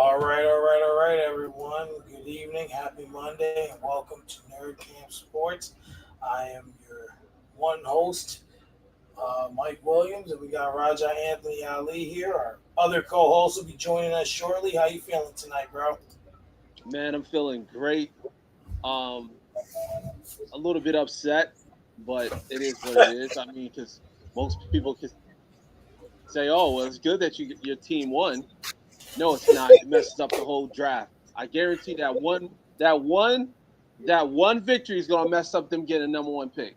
All right, everyone. Good evening, happy Monday, and welcome to Nerdcamp Sports. I am your one host, Mike Williams, and we got Raja Anthony Ali here. Our other co-host will be joining us shortly. How you feeling tonight, bro? Man, I'm feeling great. Um, a little bit upset, but it is what it is. I mean, because most people can say, "Oh, well, it's good that your team won." No, it's not. It messes up the whole draft. I guarantee that one victory is gonna mess up them getting a number one pick.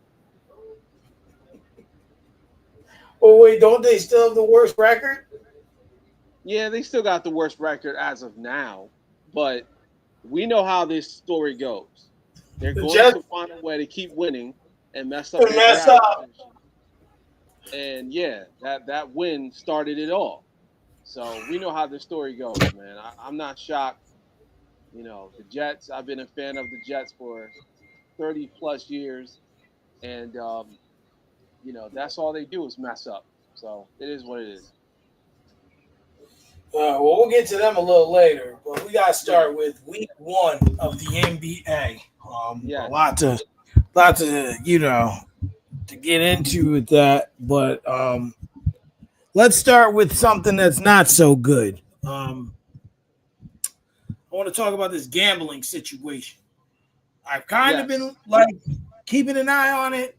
Oh wait, don't they still have the worst record? Yeah, they still got the worst record as of now, but we know how this story goes. They're The going to Jets find a way to keep winning and mess up and their mess draft up. position. And yeah, that win started it all. So we know how the story goes, man. I'm not shocked. The Jets. I've been a fan of the Jets for 30 plus years, and that's all they do is mess up. So it is what it is. Well, we'll get to them a little later, but we got to Yeah. start with Week One of the NBA. A Yes. lot to get into with that, but let's start with something that's not so good. I want to talk about this gambling situation. I've kind of Yes. been like keeping an eye on it,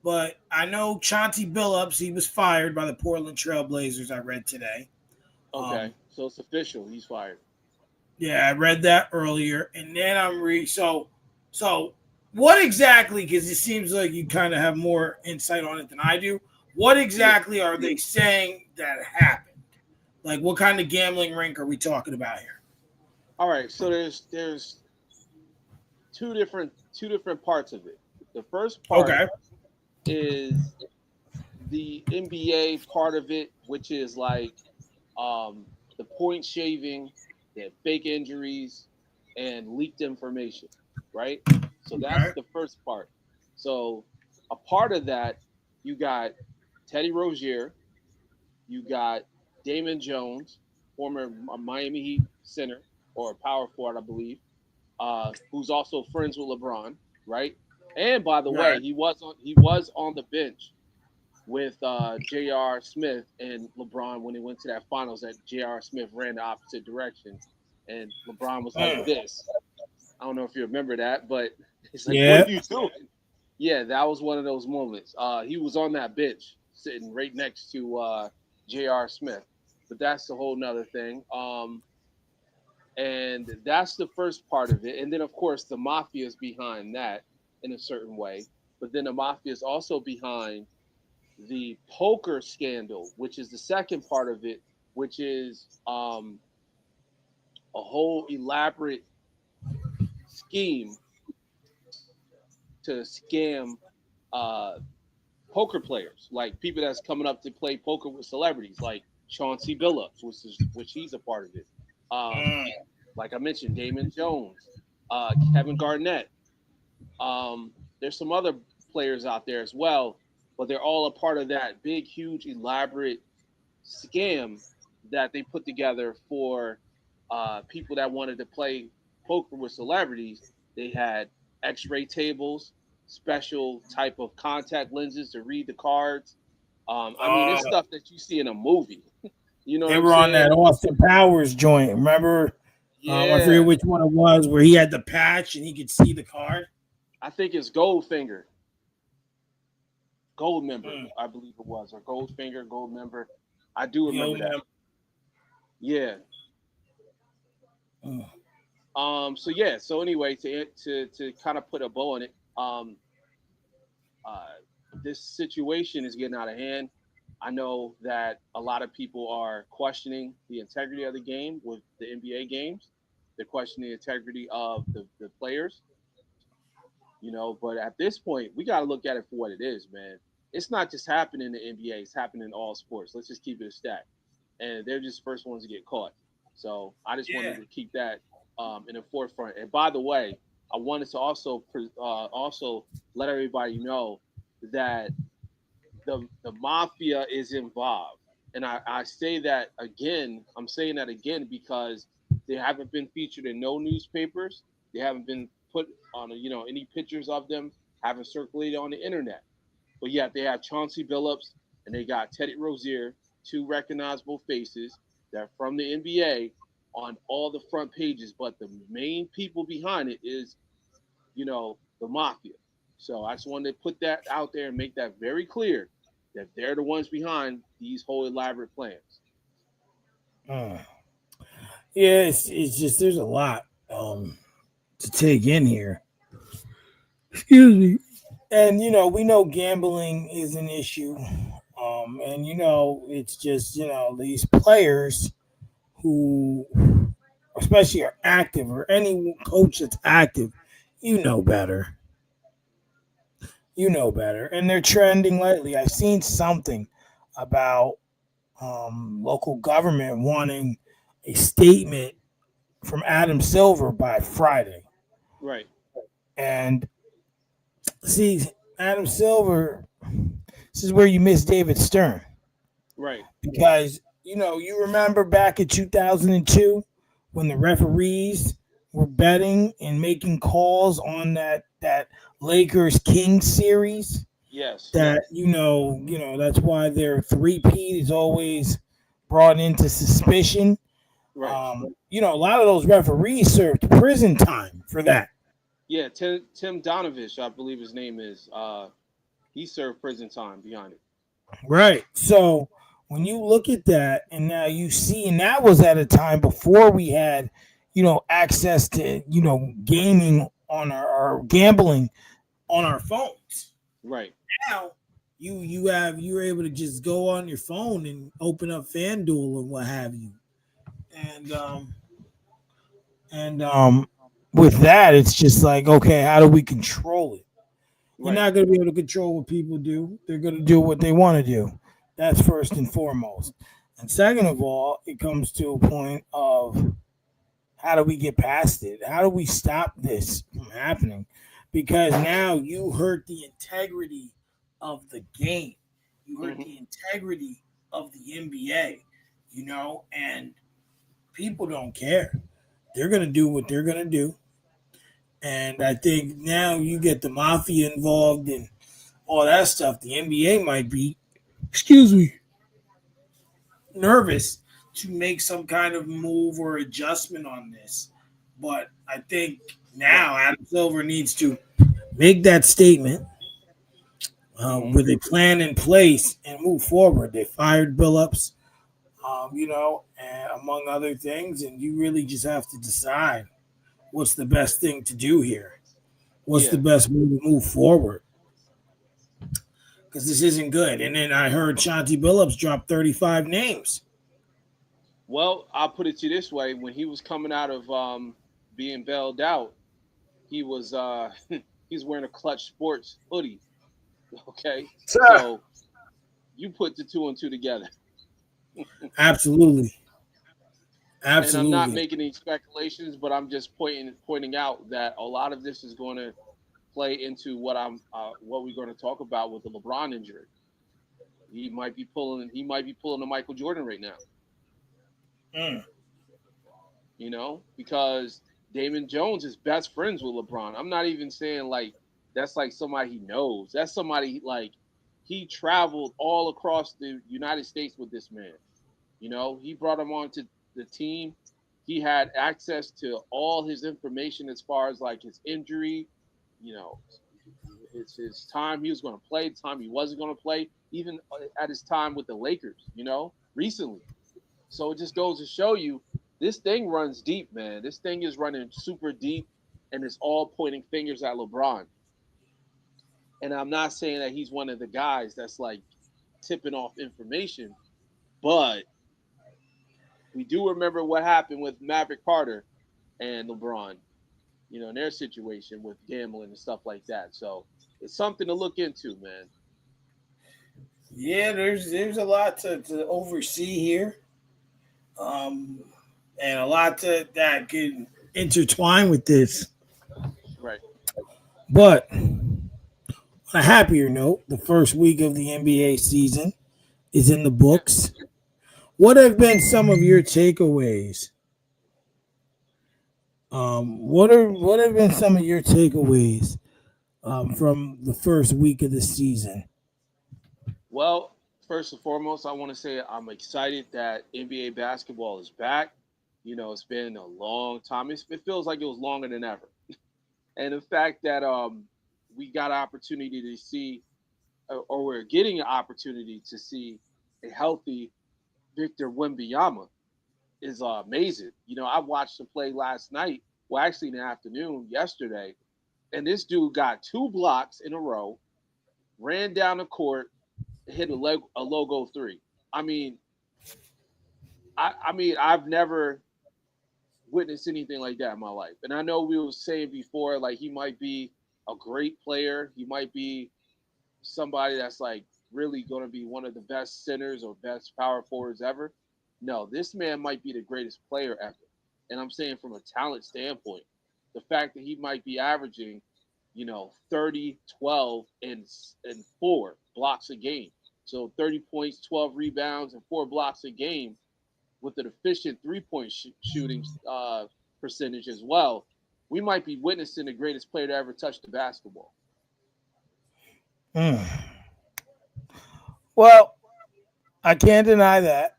but I know Chauncey Billups, he was fired by the Portland Trailblazers. I read today. Um, Okay. So it's official. He's fired. yeah, I read that earlier, and then so what exactly? Because it seems like you kind of have more insight on it than I do. What Yeah. exactly are they saying that happened? Like, what kind of gambling rink are we talking about here? All right. So there's two different parts of it. The first part Okay. is the NBA part of it, which is like the point shaving, the fake injuries, and leaked information, right? So that's Okay. the first part. So a part of that, you got Teddy Rozier, you got Damon Jones, former Miami Heat center or power forward, I believe, who's also friends with LeBron, right? And by the way, Right. he was on the bench with J.R. Smith and LeBron when they went to that finals that J.R. Smith ran the opposite direction. And LeBron was like Mm. this. I don't know if you remember that, but it's like, what Yeah. are you doing? Yeah, that was one of those moments. He was on that bench sitting right next to J.R. Smith. But that's a whole nother thing. And that's the first part of it. And then, of course, the mafia is behind that in a certain way. But then the mafia is also behind the poker scandal, which is the second part of it, which is a whole elaborate scheme to scam uh, poker players, like people that's coming up to play poker with celebrities, like Chauncey Billups, which he's a part of it. Um, Mm. like I mentioned, Damon Jones, Kevin Garnett. There's some other players out there as well, but they're all a part of that big, huge, elaborate scam that they put together for people that wanted to play poker with celebrities. They had X-ray tables, special type of contact lenses to read the cards. I mean, Uh, it's stuff that you see in a movie. You know what they I'm were on that saying? Austin Powers joint. Remember? I forget Yeah, which one it was, where he had the patch and he could see the card. I think it's Goldfinger, Gold Member, Mm. I believe it was, or Goldfinger, Gold Member. I do Yo, remember that. man. Yeah. Mm. So yeah. So anyway, to kind of put a bow on it, uh, this situation is getting out of hand. I know that a lot of people are questioning the integrity of the game with the NBA games. They're questioning the integrity of the players, but at this point, we got to look at it for what it is, man. It's not just happening in the NBA, it's happening in all sports. Let's just keep it a stack. And they're just first ones to get caught. So I just wanted Yeah. to keep that in the forefront. And by the way, I wanted to also let everybody know that the mafia is involved. And I say that again. I'm saying that again because they haven't been featured in no newspapers. They haven't been put on, any pictures of them haven't circulated on the internet. But yet they have Chauncey Billups and they got Teddy Rozier, two recognizable faces that are from the NBA on all the front pages. But the main people behind it is, the mafia. So I just wanted to put that out there and make that very clear that they're the ones behind these whole elaborate plans. Mm. Yeah, it's just there's a lot to take in here. Excuse me. And we know gambling is an issue. And it's just these players who, especially are active, or any coach that's active, you know better. You know better, and they're trending lately. I've seen something about local government wanting a statement from Adam Silver by Friday. Right, And see, Adam Silver, this is where you miss David Stern, right. because you remember back in 2002 when the referees were betting and making calls on that Lakers Kings series. Yes, That that's why their three-peat is always brought into suspicion. right. A lot of those referees served prison time for that. Yeah, Tim Donovich, I believe his name is. He served prison time behind it. Right. So when you look at that, and now you see, and that was at a time before we had, access to, gaming on our gambling on our phones. Right. Now you're able to just go on your phone and open up FanDuel and what have you. And with that, it's just like, okay, how do we control it? You're Right. not going to be able to control what people do. They're going to do what they want to do. That's first and foremost. And second of all, it comes to a point of, how do we get past it? How do we stop this from happening? Because now you hurt the integrity of the game. You hurt Hmm. the integrity of the NBA, and people don't care. They're going to do what they're going to do. And I think now you get the mafia involved and all that stuff. The NBA might be, excuse me, nervous to make some kind of move or adjustment on this. But I think Right. now Adam Silver needs to make that statement Hmm. with a plan in place and move forward. They fired Billups, and among other things, and you really just have to decide what's the best thing to do here. What's the Yeah. best way to move forward? Because this isn't good. And then I heard Shanti Billups drop 35 names. Well, I'll put it to you this way: when he was coming out of being bailed out, he was he's wearing a Clutch Sports hoodie. Okay, Sir. so you put the two and two together, Absolutely. and I'm not Absolutely. making any speculations, but I'm just pointing out that a lot of this is going to play into what we're going to talk about with the LeBron injury. He might be pulling a Michael Jordan right now, Mm. because Damon Jones is best friends with LeBron. I'm not even saying like that's like somebody he knows. That's somebody like he traveled all across the United States with this man. He brought him onto the team. He had access to all his information as far as like his injury, you know, his time he was going to play, the time he wasn't going to play, even at his time with the Lakers, recently. So it just goes to show you this thing runs deep, man. This thing is running super deep, and it's all pointing fingers at LeBron. And I'm not saying that he's one of the guys that's like tipping off information, but we do remember what happened with Maverick Carter and LeBron, in their situation with gambling and stuff like that. So it's something to look into, man. Yeah, there's a lot to oversee here, um, and a lot that could intertwine with this. Right. But on a happier note, the first week of the NBA season is in the Yeah. books. What have been some of your takeaways? What have been some of your takeaways from the first week of the season? Well, first and foremost, I want to say I'm excited that NBA basketball is back. It's been a long time. It feels like it was longer than ever. And the fact that we got an opportunity to see, or we're getting an opportunity to see a healthy Victor Wembanyama is amazing. I watched him play last night. Well, actually, in the afternoon yesterday, and this dude got 2 blocks in a row, ran down the court, hit a logo three. I mean, I mean, I've never witnessed anything like that in my life. And I know we were saying before, like he might be a great player. He might be somebody that's like really going to be one of the best centers or best power forwards ever. No, this man might be the greatest player ever. And I'm saying from a talent standpoint, the fact that he might be averaging, 30, 12, and 4 blocks a game. So 30 points, 12 rebounds, and 4 blocks a game with an efficient three-point shooting percentage as well. We might be witnessing the greatest player to ever touch the basketball. Mm. Well, I can't deny that.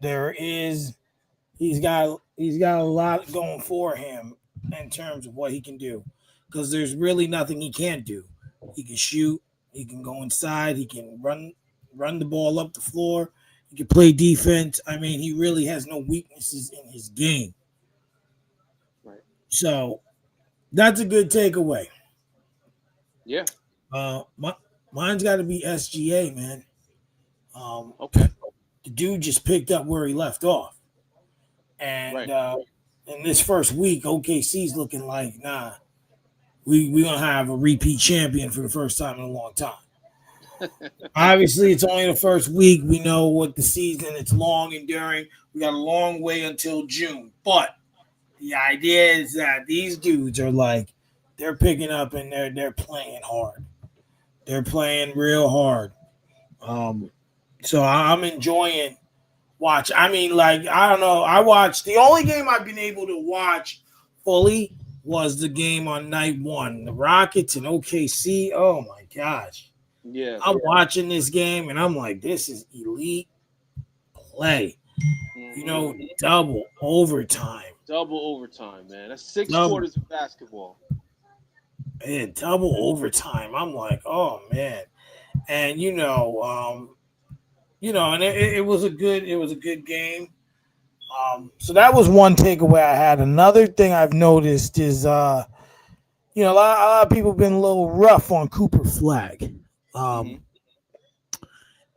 There is he's got a lot going for him in terms of what he can do, because there's really nothing he can't do. He can shoot. He can go inside. He can run the ball up the floor. He can play defense. I mean, he really has no weaknesses in his game. Right. So that's a good takeaway. Yeah. My, mine's got to be SGA, man. Um, Okay. the dude just picked up where he left off, and Right. in this first week, OKC's looking like we gonna have a repeat champion for the first time in a long time. Obviously, it's only the first week. We know what the season. It's long enduring. We got a long way until June, but the idea is that these dudes are like they're picking up and they're playing hard. They're playing real hard. Um, so I'm enjoying watch. I mean, like I don't know. I watched the only game I've been able to watch fully was the game on night one, the Rockets and OKC. Oh my gosh, Yeah. I'm watching this game and I'm like, this is elite play. You Hmm. know, double overtime, Double overtime, man. That's six double quarters of basketball. double overtime. I'm like, oh man, and and it was a good game. So that was one takeaway I had. Another thing I've noticed is, a lot of people have been a little rough on Cooper Flag. Um, Hmm.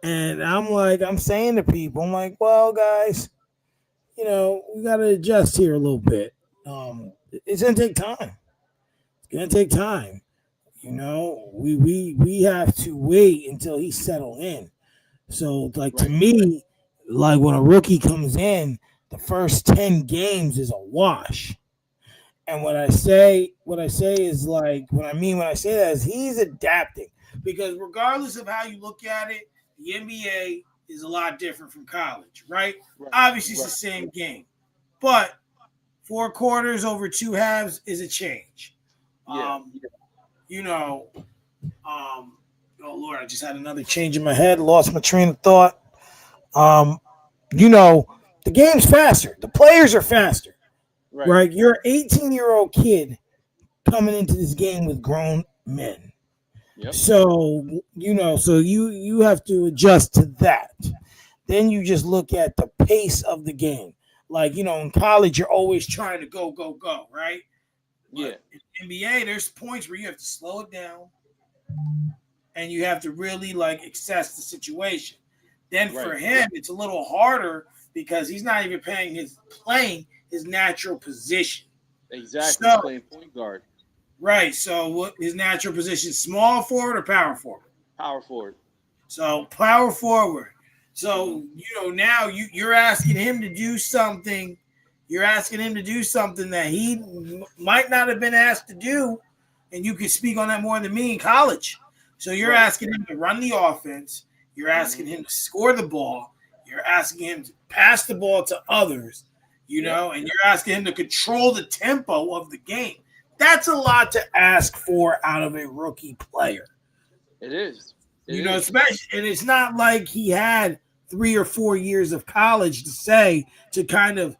and I'm saying to people, I'm like, well, guys, we got to adjust here a little bit. It's going to take time. It's going to take time. We have to wait until he's settled in. So, like, to Right. me, like when a rookie comes in, the first 10 games is a wash. And what I say is like, what I mean when I say that is he's adapting, because regardless of how you look at it, the NBA is a lot different from college, right? Right. Obviously, it's the Right. same game, but 4 quarters over 2 halves is a change. Yeah. Um, you know, oh Lord, I just had another change in my head, lost my train of thought. Um, you know, the game's faster, the players are faster, Right. right? You're an 18-year-old kid coming into this game with grown men. Yep. So you have to adjust to that. Then you just look at the pace of the game. Like, in college you're always trying to go go go, right? Yeah. But in NBA there's points where you have to slow it down and you have to really like assess the situation. Then for Right. him it's a little harder because he's not even playing his natural position. Exactly. He's So playing point guard, right. So what his natural position? Small forward or power forward? power forward. So power forward. Hmm. So now you're asking him to do something. You're asking him to do something that he might not have been asked to do, and you can speak on that more than me in college. So you're Right. asking him to run the offense. You're asking Hmm. him to score the ball. You're asking him to pass the ball to others, Yeah, and you're asking him to control the tempo of the game. That's a lot to ask for out of a rookie player. it is. It is. Especially, and it's not like he had 3 or 4 years of college to say to kind of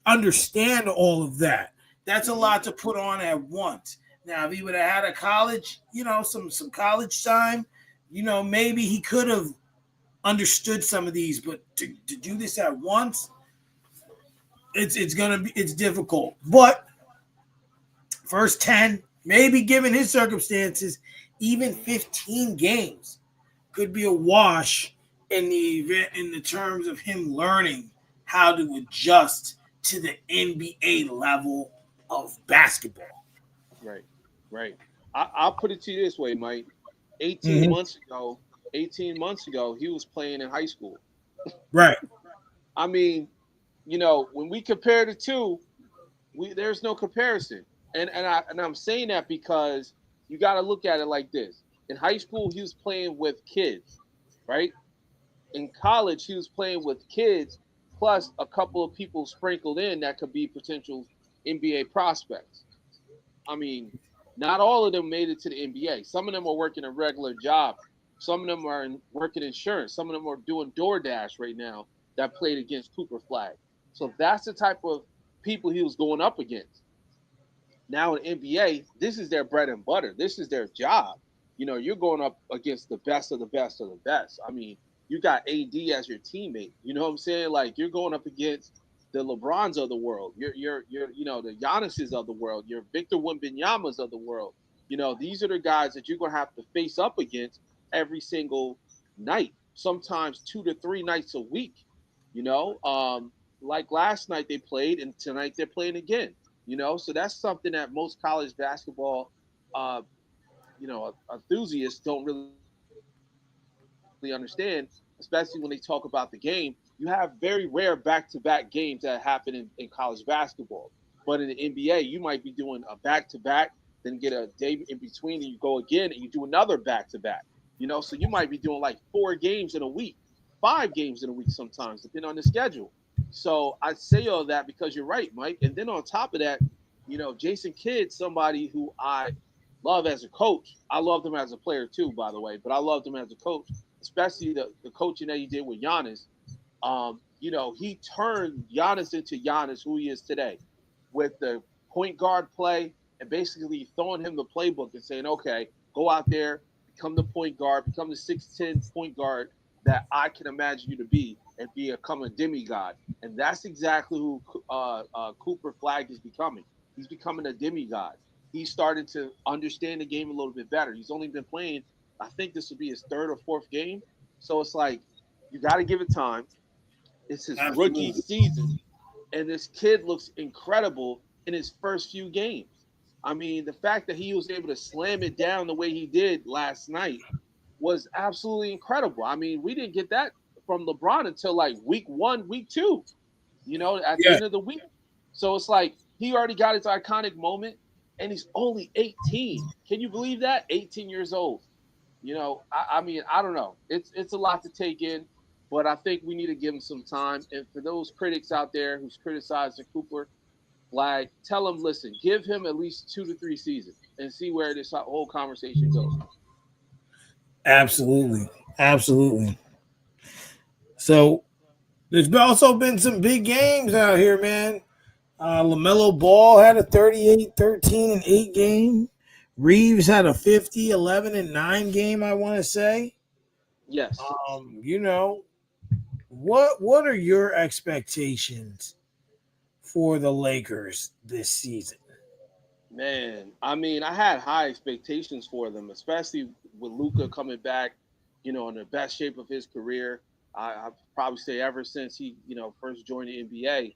understand all of that. That's a Hmm. lot to put on at once. Now, if he would have had a college, some college time, maybe he could have understood some of these. But to do this at once, it's difficult. But first 10, maybe given his circumstances, even 15 games could be a wash in the event in the terms of him learning how to adjust to the NBA level of basketball. Right. Right. I'll put it to you this way, Mike. 18 Mm-hmm. months ago, 18 months ago, he was playing in high school. Right. I mean, when we compare the two, there's no comparison. And I'm saying that because you got to look at it like this. In high school, he was playing with kids, right? In college, he was playing with kids plus a couple of people sprinkled in that could be potential NBA prospects. I mean, not all of them made it to the NBA. Some of them are working a regular job. Some of them are working insurance. Some of them are doing DoorDash right now that played against Cooper Flag. So that's the type of people he was going up against. Now in NBA, this is their bread and butter. This is their job. You're going up against the best of the best of the best. I mean, you got AD as your teammate. You know what I'm saying? Like you're going up against the LeBrons of the world. You're the Giannis's of the world. You're Victor Wembanyama's of the world. These are the guys that you're gonna have to face up against every single night. Sometimes 2 to 3 nights a week. You know, like last night they played, and tonight they're playing again. So that's something that most college basketball, uh, enthusiasts don't really understand, especially when they talk about the game. You have very rare back-to-back games that happen in college basketball, but in the NBA, you might be doing a back-to-back, then get a day in between, and you go again and you do another back-to-back. So you might be doing like 4 games in a week, 5 games in a week sometimes, depending on the schedule. So I say all that because you're right, Mike. And then on top of that, Jason Kidd, somebody who I love as a coach. I loved him as a player too, by the way, but I loved him as a coach, especially the coaching that he did with Giannis. He turned Giannis into Giannis, who he is today, with the point guard play and basically throwing him the playbook and saying, okay, go out there, become the point guard, become the 6'10" point guard that I can imagine you to be and become a demigod. And that's exactly who Cooper Flag is becoming. He's becoming a demigod. He's starting to understand the game a little bit better. He's only been playing, I think this will be his third or fourth game. So it's like, you got to give it time. It's his rookie Absolutely. season, and this kid looks incredible in his first few games. I mean, the fact that he was able to slam it down the way he did last night was absolutely incredible. I mean, we didn't get that from LeBron until like week 1, week 2, at the Yeah. end of the week. So it's like he already got his iconic moment, and he's only 18. Can you believe that? 18 years old. I mean, I don't know. It's a lot to take in, but I think we need to give him some time. And for those critics out there who's criticizing Cooper Flag, tell them, listen, give him at least 2 to 3 seasons and see where this whole conversation goes. Absolutely. Absolutely. So there's also been some big games out here, man. LaMelo Ball had a 38, 13, and 8 game. Reeves had a 50, 11, and 9 game, I want to say. Yes, Um, you know, what are your expectations for the Lakers this season? man. I mean, I had high expectations for them, especially with Luca coming back, in the best shape of his career. I probably say ever since he, first joined the NBA.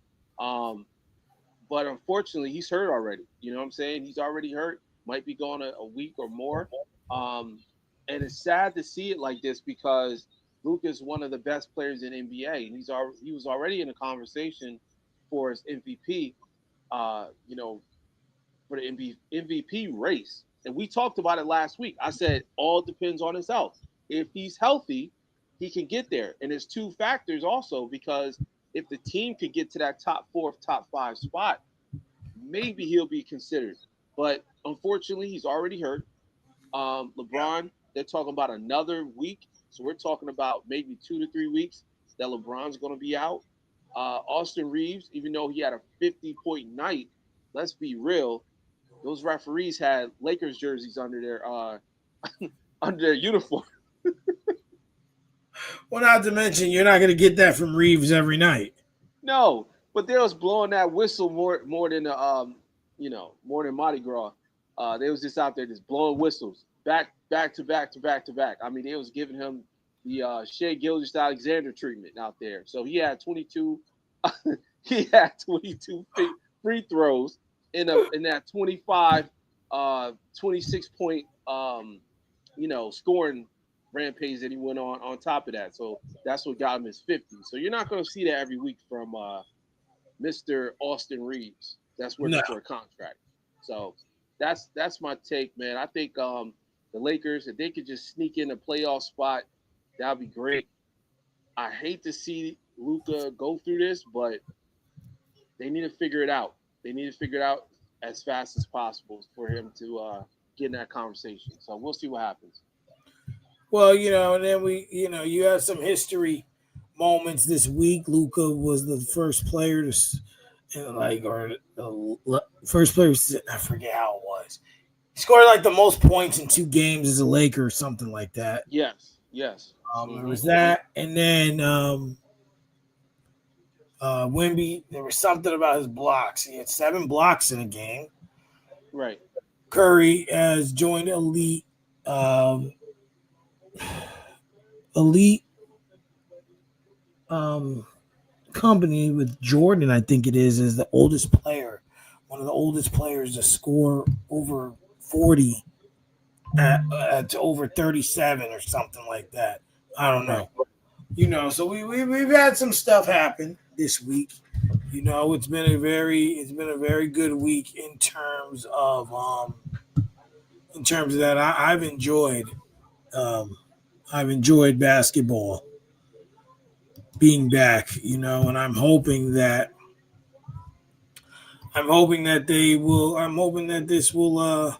But unfortunately, he's hurt already. You know what I'm saying? He's already hurt. Might be gone a week or more. Um, and it's sad to see it like this because Luka is one of the best players in NBA, and he was already in a conversation for his MVP. Uh, you know, for the MVP race, and we talked about it last week. I said all depends on his health. If he's healthy, he can get there. And there's two factors also because if the team could get to that top four, top five spot, maybe he'll be considered. But unfortunately, he's already hurt. Yeah. LeBron, they're talking about another week. So we're talking about maybe 2 to 3 weeks that LeBron's going to be out. Austin Reeves, even though he had a 50-point night, let's be real, those referees had Lakers jerseys under their uniform. Well, not to mention, you're not going to get that from Reeves every night. No, but they was blowing that whistle more than more than Mardi Gras. They was just out there just blowing whistles back to back to back to back. I mean, they was giving him the Shea Gilgis Alexander treatment out there. So he had 22 he had 22 free throws in that 25 26 point scoring rampage that he went on top of that. So that's what got him his 50. So you're not going to see that every week from Mr. Austin Reeves. That's No. working for a contract. So that's my take, man. I think the Lakers, if they could just sneak in a playoff spot, that'd be great. I hate to see Luka go through this, but they need to figure it out. They need to figure it out as fast as possible for him to get in that conversation. So we'll see what happens. Well, and then you have some history moments this week. Luca was the first player or the first player. I forget how it was. He scored like the most points in 2 games as a Laker or something like that. Yes, yes. There Mm-hmm. was that, and then Wimby. There was something about his blocks. He had 7 blocks in a game. Right. Curry has joined um, elite um, company with Jordan. I think it is the oldest player, one of the oldest players to score over 40 to over 37 or something like that. I don't Right. know. So we've had some stuff happen this week. It's been a very good week in terms of that. Um, I've enjoyed basketball being back, and I'm hoping that this will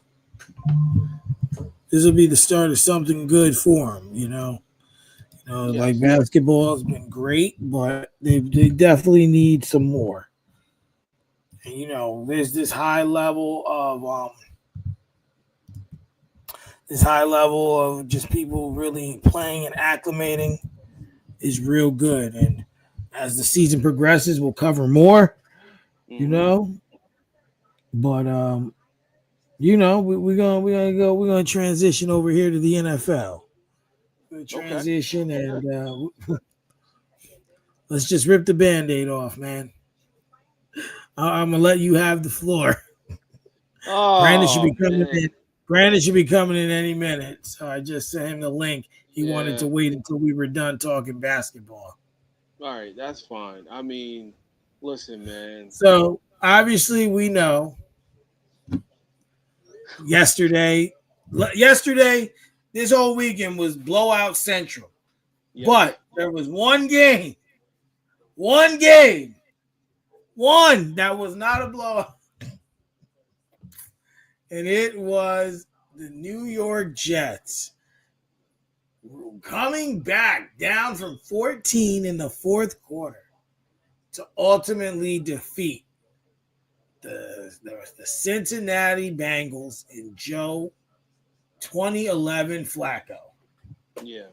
be the start of something good for them, like Yes. basketball has been great, but they definitely need some more. And there's this high level of just people really playing and acclimating is real good. And as the season progresses, we'll cover more, you Mm-hmm. know. But we're gonna transition over here to the NFL. We're gonna Okay. transition Okay. and let's just rip the band-aid off, man. I'm gonna let you have the floor. Brandon should be Oh coming man. in. Brandon should be coming in any minute. So I just sent him the link. He wanted to Yeah. wait until we were done talking basketball. All right. That's fine. I mean, listen, man. So obviously we know yesterday, yesterday, this whole weekend was blowout central. Yes. But there was one game, one that was not a blowout, and it was the New York Jets coming back down from 14 in the fourth quarter to ultimately defeat the Cincinnati Bengals in Joe 2011 Flacco. Yeah.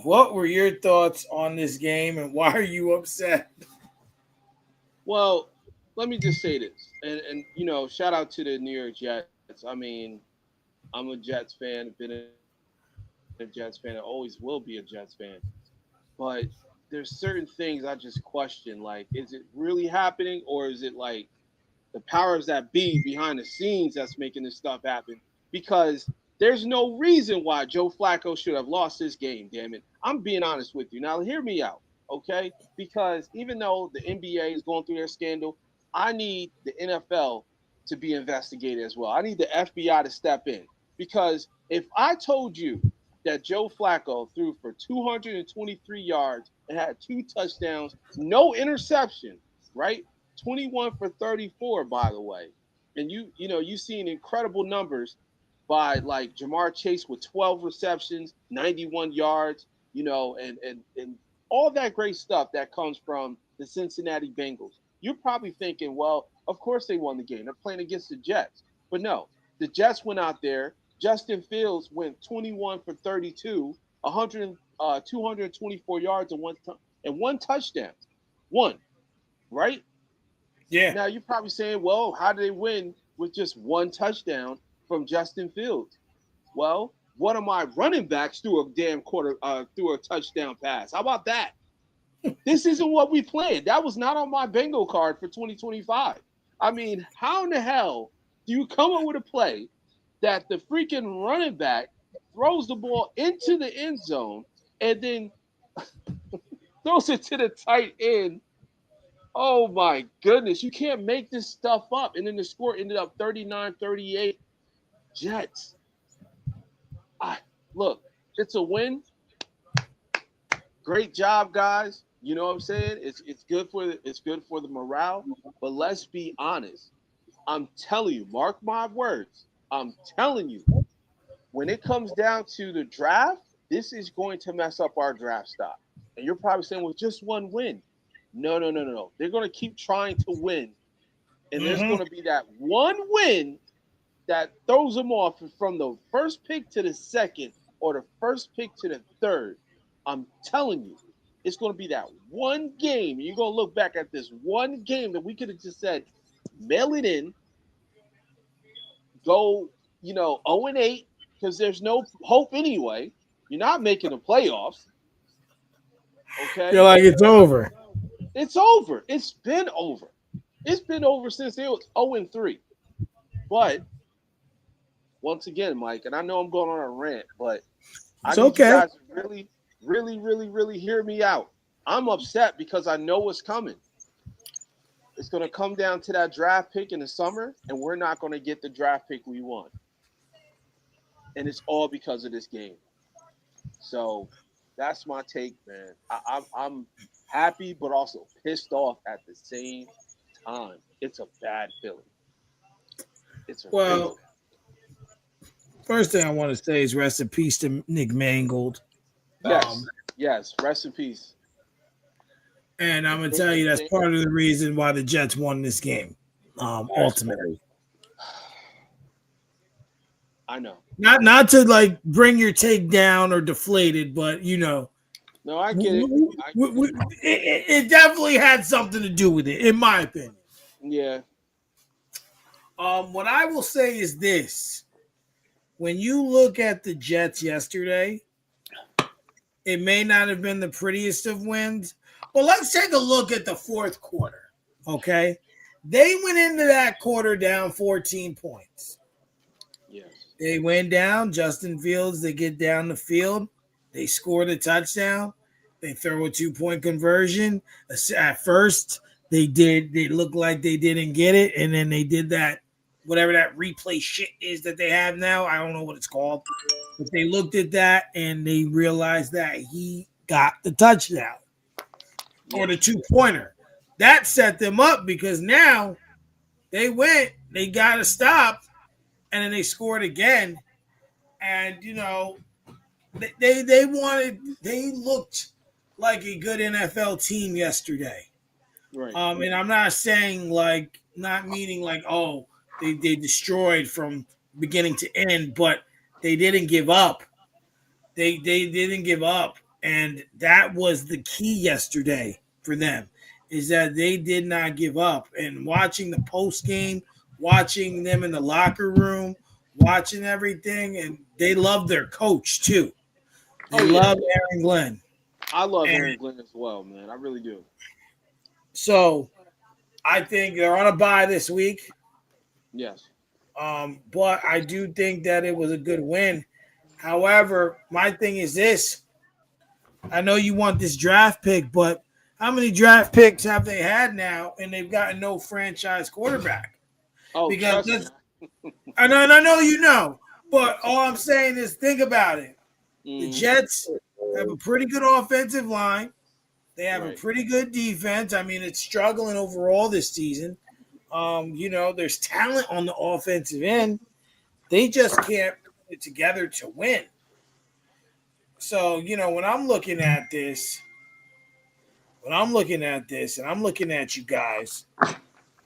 What were your thoughts on this game and why are you upset? Well, let me just say this, and shout out to the New York Jets. I mean, I'm a Jets fan. Been a Jets fan. I always will be a Jets fan. But there's certain things I just question. Like, is it really happening, or is it like the powers that be behind the scenes that's making this stuff happen? Because there's no reason why Joe Flacco should have lost this game. Damn it, I'm being honest with you. Now, hear me out, okay? Because even though the NBA is going through their scandal, I need the NFL to be investigated as well. I need the FBI to step in because if I told you that Joe Flacco threw for 223 yards and had 2 touchdowns, no interception, right? 21 for 34, by the way. And you've seen incredible numbers by like Jamar Chase with 12 receptions, 91 yards, and all that great stuff that comes from the Cincinnati Bengals. You're probably thinking, well, of course they won the game. They're playing against the Jets. But no, the Jets went out there. Justin Fields went 21 for 32, 224 yards and one touchdown. One, right? Yeah. Now you're probably saying, well, how did they win with just one touchdown from Justin Fields? Well, one of my running backs threw a touchdown pass. How about that? This isn't what we planned. That was not on my bingo card for 2025. I mean, how in the hell do you come up with a play that the freaking running back throws the ball into the end zone and then throws it to the tight end? Oh my goodness, you can't make this stuff up. And then the score ended up 39-38 Jets. Look, it's a win. Great job, guys. You know what I'm saying? It's good for the morale. But let's be honest. I'm telling you, mark my words. I'm telling you, when it comes down to the draft, this is going to mess up our draft stock. And you're probably saying, well, just one win. No, no, no, no, no. They're going to keep trying to win. And there's going to be that one win that throws them off from the first pick to the second or the first pick to the third. I'm telling you, it's going to be that one game. You're going to look back at this one game that we could have just said, mail it in, go, 0-8, because there's no hope anyway. You're not making the playoffs. Okay? You're like, it's over. It's over. It's been over. It's been over since it was 0-3. But once again, Mike, and I know I'm going on a rant, but I need you guys to really, really, really, really hear me out. I'm upset because I know what's coming. It's going to come down to that draft pick in the summer, and we're not going to get the draft pick we want. And it's all because of this game. So that's my take, man. I'm happy, but also pissed off at the same time. It's a bad feeling. Well, first thing I want to say is rest in peace to Nick Mangold. Yes, yes, rest in peace. And I'm gonna tell you that's part of the reason why the Jets won this game. Ultimately, I know. Not to like bring your take down or deflate it, but No, I get it. It definitely had something to do with it, in my opinion. Yeah. What I will say is this: when you look at the Jets yesterday, it may not have been the prettiest of wins, but let's take a look at the fourth quarter. Okay, they went into that quarter down 14 points. Yes. They went down. Justin Fields, they get down the field. They scored a touchdown. They throw a 2-point conversion. At first, they looked like they didn't get it, and then they did that, whatever that replay shit is that they have now. I don't know what it's called. But they looked at that, and they realized that he got the touchdown or the 2-pointer. That set them up because now they got to stop, and then they scored again. And, they looked like a good NFL team yesterday. Right. And I'm not saying not meaning they destroyed from beginning to end, but they didn't give up. They didn't give up. And that was the key yesterday for them, is that they did not give up. And watching the post game, watching them in the locker room, watching everything, and they love their coach too. They love Aaron Glenn. I love Aaron Glenn as well, man. I really do. So I think they're on a bye this week. Yes. But I do think that it was a good win. However, my thing is this. I know you want this draft pick, but how many draft picks have they had now, and they've gotten no franchise quarterback? Oh, because I know you know, but all I'm saying is think about it. The Mm-hmm. Jets have a pretty good offensive line. They have a Right. pretty good defense. I mean, it's struggling overall this season. There's talent on the offensive end. They just can't put it together to win. So, when I'm looking at this, and I'm looking at you guys,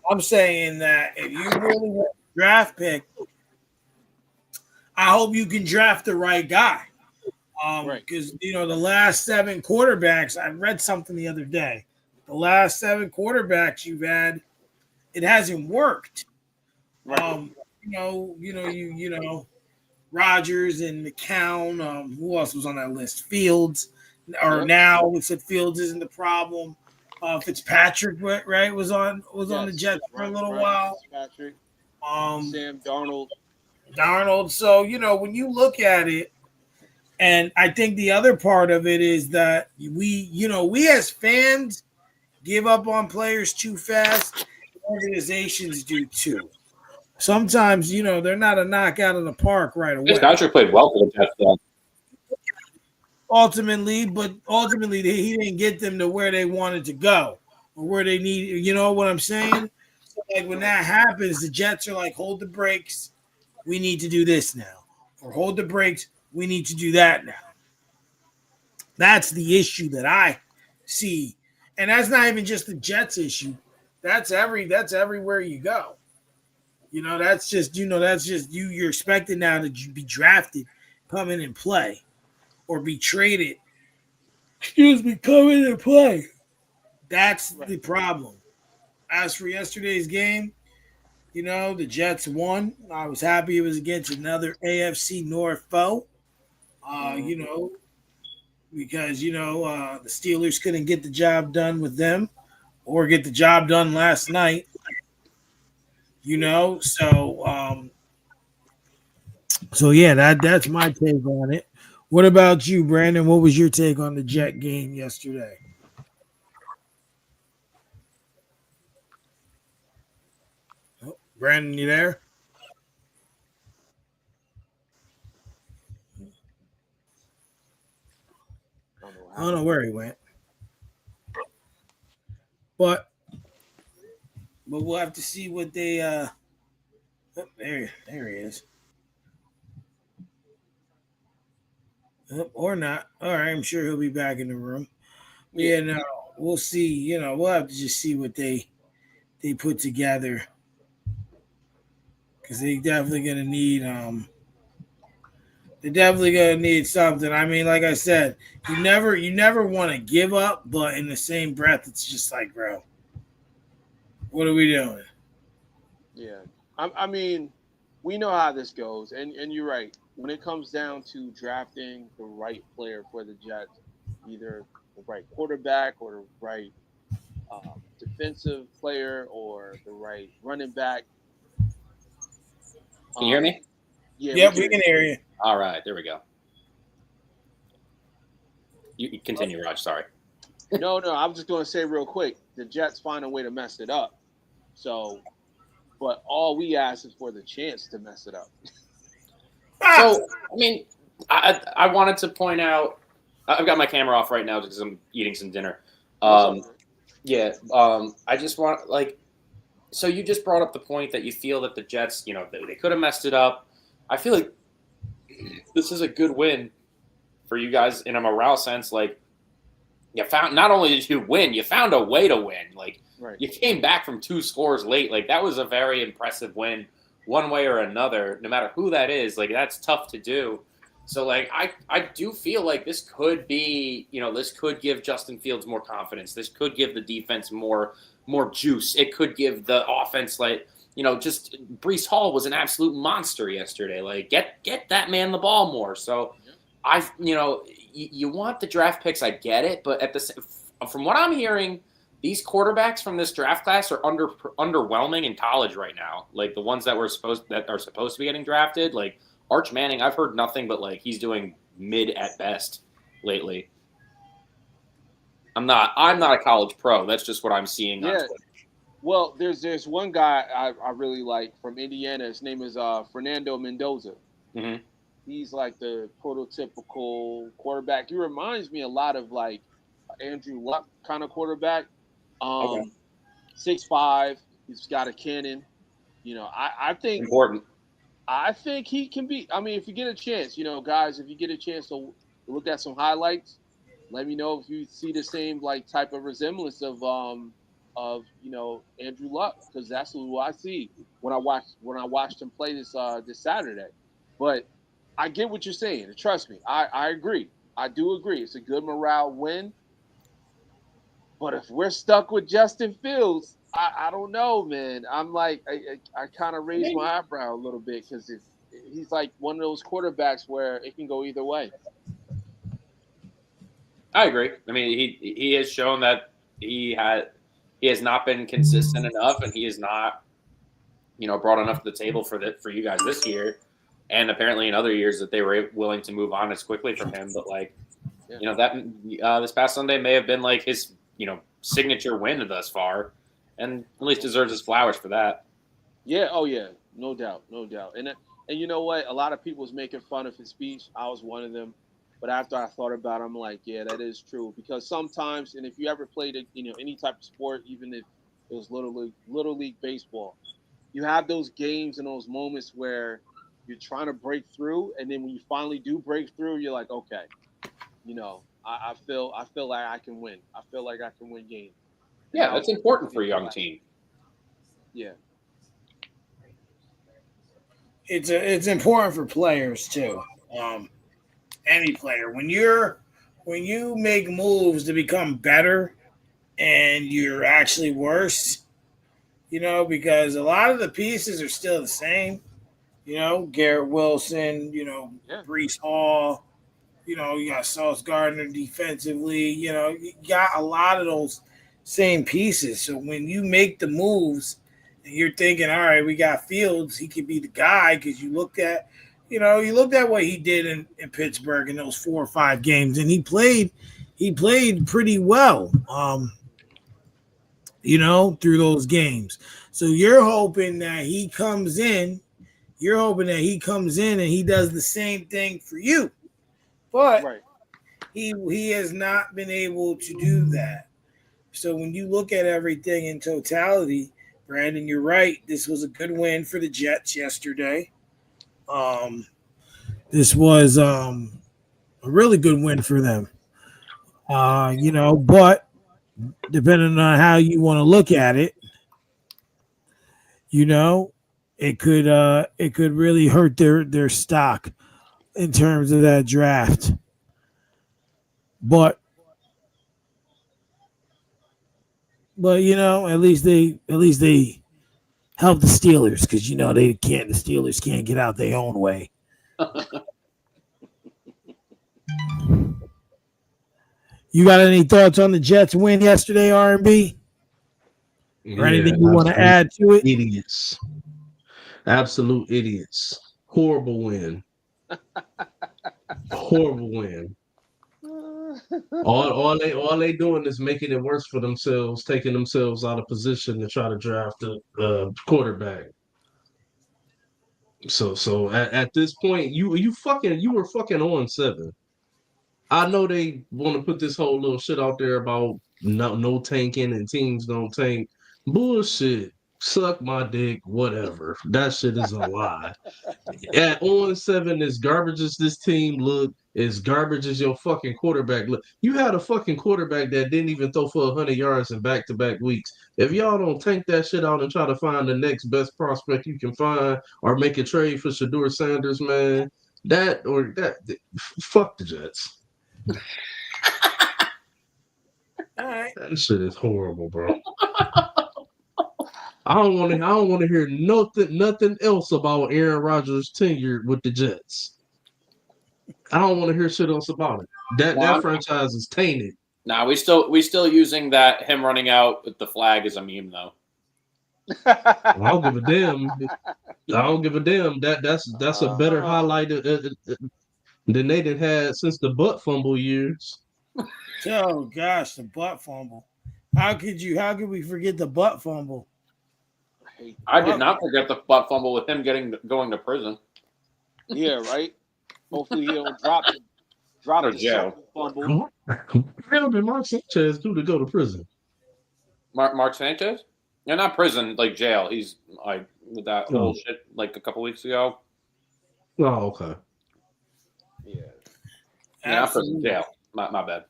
I'm saying that if you really want a draft pick, I hope you can draft the right guy. Right. Because the last 7 quarterbacks, I read something the other day. The last 7 quarterbacks you've had, it hasn't worked. Right. Rodgers and McCown. Who else was on that list? Fields, or Yep. now we said Fields isn't the problem. Fitzpatrick, right, was on the Yes. Jets for a little Ryan while. Fitzpatrick, Um, Sam Darnold. Darnold. So when you look at it, and I think the other part of it is that we as fans give up on players too fast. Organizations do too. Sometimes they're not a knockout in the park right away. Fitzpatrick played well for the Jets, though. Ultimately, he didn't get them to where they wanted to go or where they need. You know what I'm saying? So like when Right. that happens, the Jets are like, hold the brakes. We need to do this now, or hold the brakes. We need to do that now. That's the issue that I see, and that's not even just the Jets issue. That's everywhere you go. That's just you. You're expected now to be drafted, come in and play, or be traded. Excuse me, come in and play. That's Right. the problem. As for yesterday's game, the Jets won. I was happy it was against another AFC North foe. Uh, Mm-hmm. you know, because the Steelers couldn't get the job done with them or get the job done last night. So yeah, that's my take on it. What about you, Brandon? What was your take on the Jet game yesterday? Oh, Brandon, you there? I don't know what I don't know happened. where he went, but we'll have to see what they. There he is. Or not. All right, I'm sure he'll be back in the room. But Yeah. yeah, no, we'll see. We'll have to just see what they put together because they're definitely gonna need something. I mean, like I said, you never want to give up, but in the same breath, it's just like, bro, what are we doing? Yeah. I mean, we know how this goes, and you're right. When it comes down to drafting the right player for the Jets, either the right quarterback or the right defensive player or the right running back. Can you hear me? Yeah, we Yep, can we hear can you. hear you. All right, there we go. You continue, Raj. Sorry. No, I'm just going to say real quick: the Jets find a way to mess it up. So, but all we ask is for the chance to mess it up. Ah! So, I mean, I wanted to point out. I've got my camera off right now because I'm eating some dinner. That's all good. Yeah. I just want So you just brought up the point that you feel that the Jets, they could have messed it up. I feel like this is a good win for you guys in a morale sense. Like, you found, not only did you win, you found a way to win. Like, Right. you came back from 2 scores late. Like, that was a very impressive win, one way or another. No matter who that is, like, that's tough to do. So, like, I do feel like this could be, this could give Justin Fields more confidence. This could give the defense more juice. It could give the offense, like, just Brees Hall was an absolute monster yesterday. Like, get that man the ball more. So, you want the draft picks. I get it, but from what I'm hearing, these quarterbacks from this draft class are underwhelming in college right now. Like the ones that are supposed to be getting drafted, like Arch Manning. I've heard nothing but like he's doing mid at best lately. I'm not a college pro. That's just what I'm seeing on Yeah. Twitter. Well, there's one guy I really like from Indiana. His name is Fernando Mendoza. Mm-hmm. he's like the prototypical quarterback. He reminds me a lot of like Andrew Luck kind of quarterback. Okay. 6'5". He's got a cannon. You know, Important. I think he can be. I mean, if you get a chance, you know, guys, if you get a chance to look at some highlights, let me know if you see the same like type of resemblance of you know Andrew Luck, because that's who I see when I watched him play this Saturday. But I get what you're saying. Trust me, I agree. I do agree. It's a good morale win. But if we're stuck with Justin Fields, I don't know, man. I'm like, I kind of raise my eyebrow a little bit because he's like one of those quarterbacks where it can go either way. I agree. I mean, he has shown that he has not been consistent enough, and he is not, you know, brought enough to the table for you guys this year, and apparently in other years that they were willing to move on as quickly from him. But like, Yeah. you know, that this past Sunday may have been like his, you know, signature win thus far, and at least deserves his flowers for that. Yeah. Oh yeah. No doubt. No doubt. And you know what? A lot of people was making fun of his speech. I was one of them. But after I thought about it, I'm like, yeah, that is true. Because sometimes, and if you ever played it, you know, any type of sport, even if it was little league baseball, you have those games and those moments where you're trying to break through, and then when you finally do break through, you're like, okay, you know, I feel like I can win. I feel like I can win games. And Yeah, that that's was important for a the young last. team. Yeah. It's important for players too. Um, any player when you make moves to become better and you're actually worse, you know, because a lot of the pieces are still the same. You know, Garrett Wilson, you know, Yeah. Brees Hall, you know, you got Sauce Gardner defensively, you know, you got a lot of those same pieces. So when you make the moves and you're thinking, all right, we got Fields, he could be the guy because you looked at what he did in Pittsburgh in those 4 or 5 games, and he played pretty well, you know, through those games. So you're hoping that he comes in and he does the same thing for you. But Right. he has not been able to do that. So when you look at everything in totality, Brandon, you're right. This was a good win for the Jets yesterday. Um, this was a really good win for them. You know, but depending on how you want to look at it, you know, it could really hurt their stock in terms of that draft. But you know, at least they help the Steelers because you know the Steelers can't get out their own way. You got any thoughts on the Jets win yesterday, R&B, or Yeah, anything you want to absolute add to it? idiots. Absolute idiots. Horrible win. Horrible win. All they doing is making it worse for themselves, taking themselves out of position to try to draft a quarterback. So at this point, you were fucking on 7. I know they want to put this whole little shit out there about no tanking and teams don't tank. Bullshit. Suck my dick, whatever. That shit is a lie. At on 7, as garbage as this team look, as garbage as your fucking quarterback look. You had a fucking quarterback that didn't even throw for 100 yards in back-to-back weeks. If y'all don't tank that shit out and try to find the next best prospect you can find or make a trade for Shador Sanders, man, fuck the Jets. All right. That shit is horrible, bro. I don't want to hear nothing else about Aaron Rodgers' tenure with the Jets. I don't want to hear shit else about it. That franchise is tainted. Nah, we still using that him running out with the flag as a meme though. I don't give a damn. I don't give a damn. That's a better highlight than they did had since the butt fumble years. Oh gosh, the butt fumble. How could we forget the butt fumble? I did not forget the butt fumble with him going to prison. Yeah, right. Hopefully he don't drop Or the jail. fumble. Hell did Mark Sanchez do to go to prison? Mark Sanchez? Yeah, not prison, like jail. He's like with that whole shit like a couple weeks ago. Oh, okay. Yeah. Yeah, not prison, Absolutely. jail. My bad.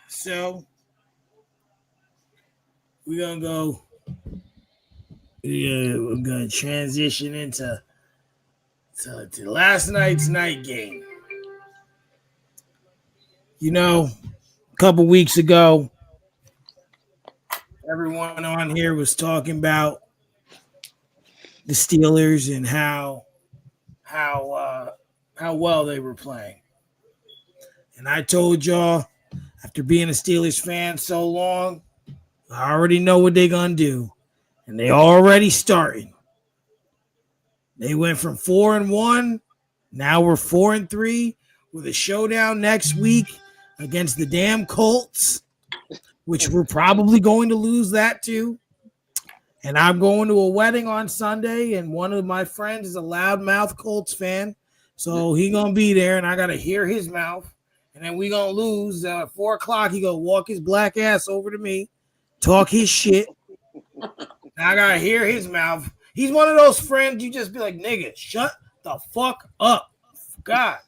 So we're gonna go. Yeah, we're gonna transition into to last night's night game. You know, a couple weeks ago, everyone on here was talking about the Steelers and how well they were playing. And I told y'all, after being a Steelers fan so long, I already know what they're gonna do, and they already started. They went from 4-1, now we're 4-3 with a showdown next week against the damn Colts, which we're probably going to lose that too. And I'm going to a wedding on Sunday, and one of my friends is a loudmouth Colts fan, so he gonna be there, and I gotta hear his mouth. And then we gonna lose at 4:00. He gonna walk his black ass over to me, talk his shit. And I gotta hear his mouth. He's one of those friends you just be like, nigga, shut the fuck up, God,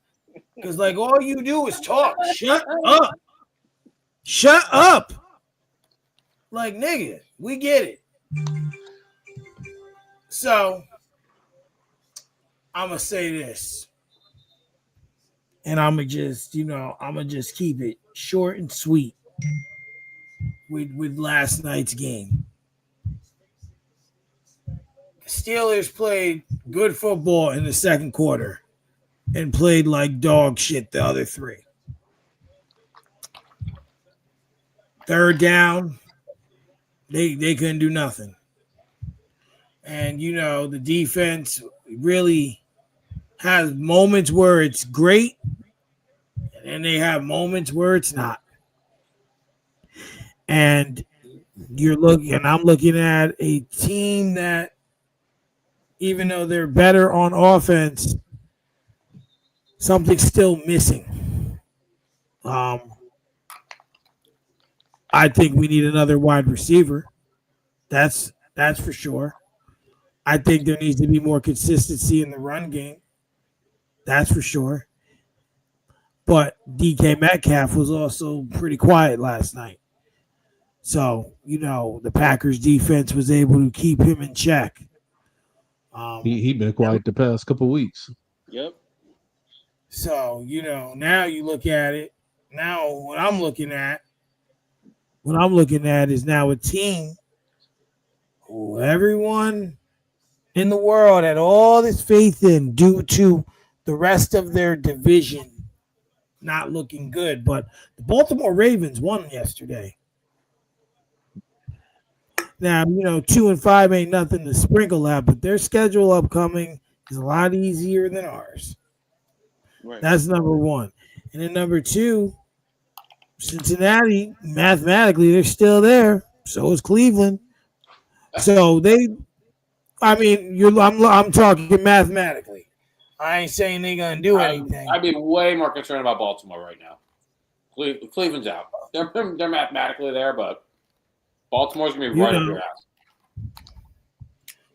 because like all you do is talk. Shut up, shut up. Like nigga, we get it. So I'm gonna say this, and I'm gonna just keep it short and sweet with last night's game. The Steelers played good football in the second quarter and played like dog shit the other three. Third down, they couldn't do nothing. And the defense really has moments where it's great, and then they have moments where it's not. And I'm looking at a team that, even though they're better on offense, something's still missing. I think we need another wide receiver. That's for sure. I think there needs to be more consistency in the run game. That's for sure. But DK Metcalf was also pretty quiet last night. So, the Packers defense was able to keep him in check. He been quiet the past couple of weeks. Yep. So, now you look at it. Now what I'm looking at is now a team who everyone in the world had all this faith in due to the rest of their division not looking good. But the Baltimore Ravens won yesterday. Now, 2-5 ain't nothing to sprinkle at, but their schedule upcoming is a lot easier than ours. Right. That's number one. And then number two, Cincinnati, mathematically, they're still there. So is Cleveland. So I'm talking mathematically. I ain't saying they're gonna do anything. I'd be way more concerned about Baltimore right now. Cleveland's out. They're mathematically there, but Baltimore's gonna be right up your ass.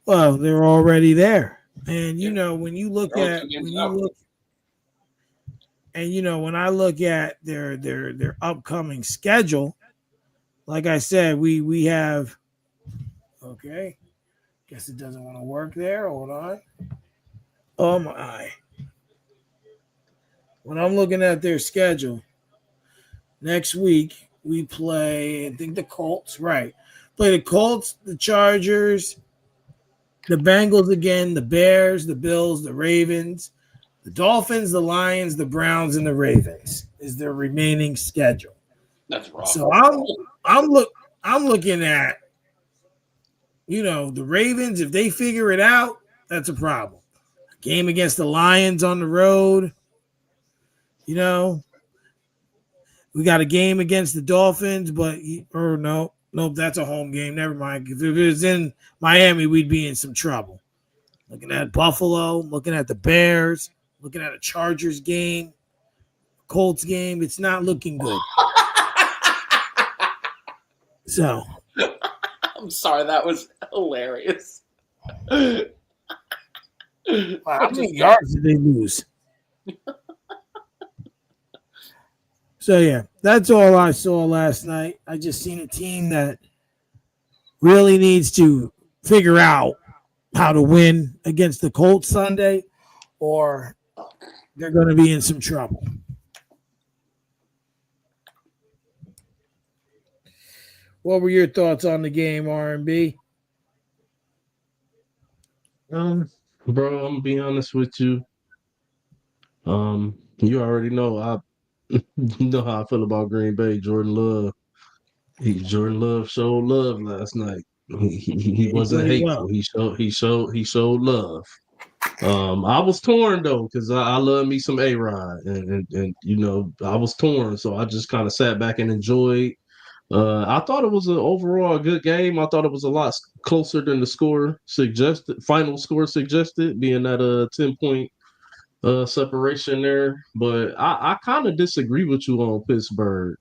Well, they're already there, and when I look at their upcoming schedule, like I said, we have. Okay, guess it doesn't want to work there. Hold on. Oh my! When I'm looking at their schedule, next week we play, I think, the Colts. Right, play the Colts, the Chargers, the Bengals again, the Bears, the Bills, the Ravens, the Dolphins, the Lions, the Browns, and the Ravens is their remaining schedule. That's rough. So I'm looking at, the Ravens. If they figure it out, that's a problem. A game against the Lions on the road. We got a game against the Dolphins, no, that's a home game. Never mind. If it was in Miami, we'd be in some trouble. Looking at Buffalo, looking at the Bears, looking at a Chargers game, Colts game. It's not looking good. So I'm sorry, that was hilarious. how many yards did they lose? So yeah, that's all I saw last night. I just seen a team that really needs to figure out how to win against the Colts Sunday, or they're going to be in some trouble. What were your thoughts on the game, R&B? Bro, I'm gonna be honest with you. You already know you know how I feel about Green Bay. Jordan Love showed love last night. He wasn't played hateful. well. He showed love. I was torn though because I love me some A-Rod, and you know I was torn, so I just kind of sat back and enjoyed. I thought it was an overall good game. I thought it was a lot closer than the final score suggested, being that a 10-point separation there. But I kind of disagree with you on Pittsburgh.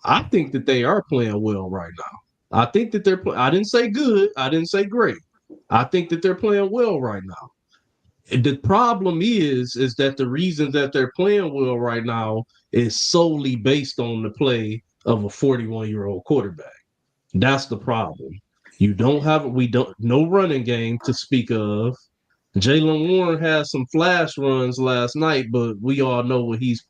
I think that they are playing well right now. I think that I didn't say good. I didn't say great. I think that they're playing well right now. The problem is that the reason that they're playing well right now is solely based on the play of a 41-year-old quarterback. That's the problem. We don't no running game to speak of. Jalen Warren had some flash runs last night, but we all know what he's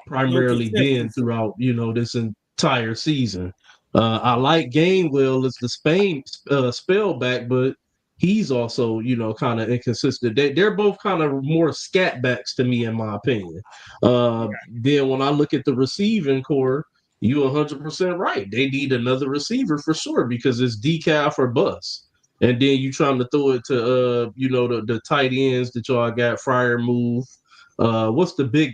No primarily been consistency. throughout, this entire season. I like Gainwell as the Spain spell back, but he's also, kind of inconsistent. They're both kind of more scat backs to me, in my opinion. Then when I look at the receiving core, you 100% right. They need another receiver for sure because it's decaf or bust. And then you trying to throw it to the tight ends that y'all got Fryer move. What's the big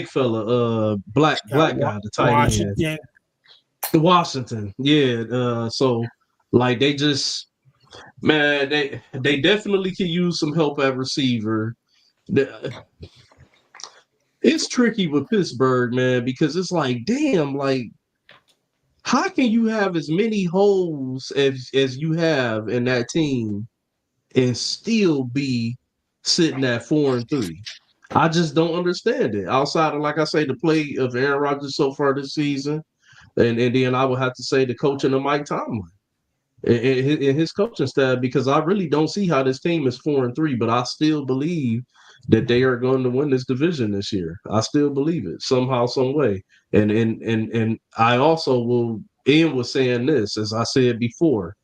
fella? Black guy, the tight end. Washington. The Washington. Yeah. So like they just man, they definitely can use some help at receiver. It's tricky with Pittsburgh, man, because it's like, damn, like how can you have as many holes as you have in that team and still be sitting at 4-3? I just don't understand it. Outside of, like I say, the play of Aaron Rodgers so far this season, and then I would have to say the coaching of Mike Tomlin in his coaching staff, because I really don't see how this team is 4-3, but I still believe that they are going to win this division this year. I still believe it somehow, some way. And I also will end with saying this, as I said before.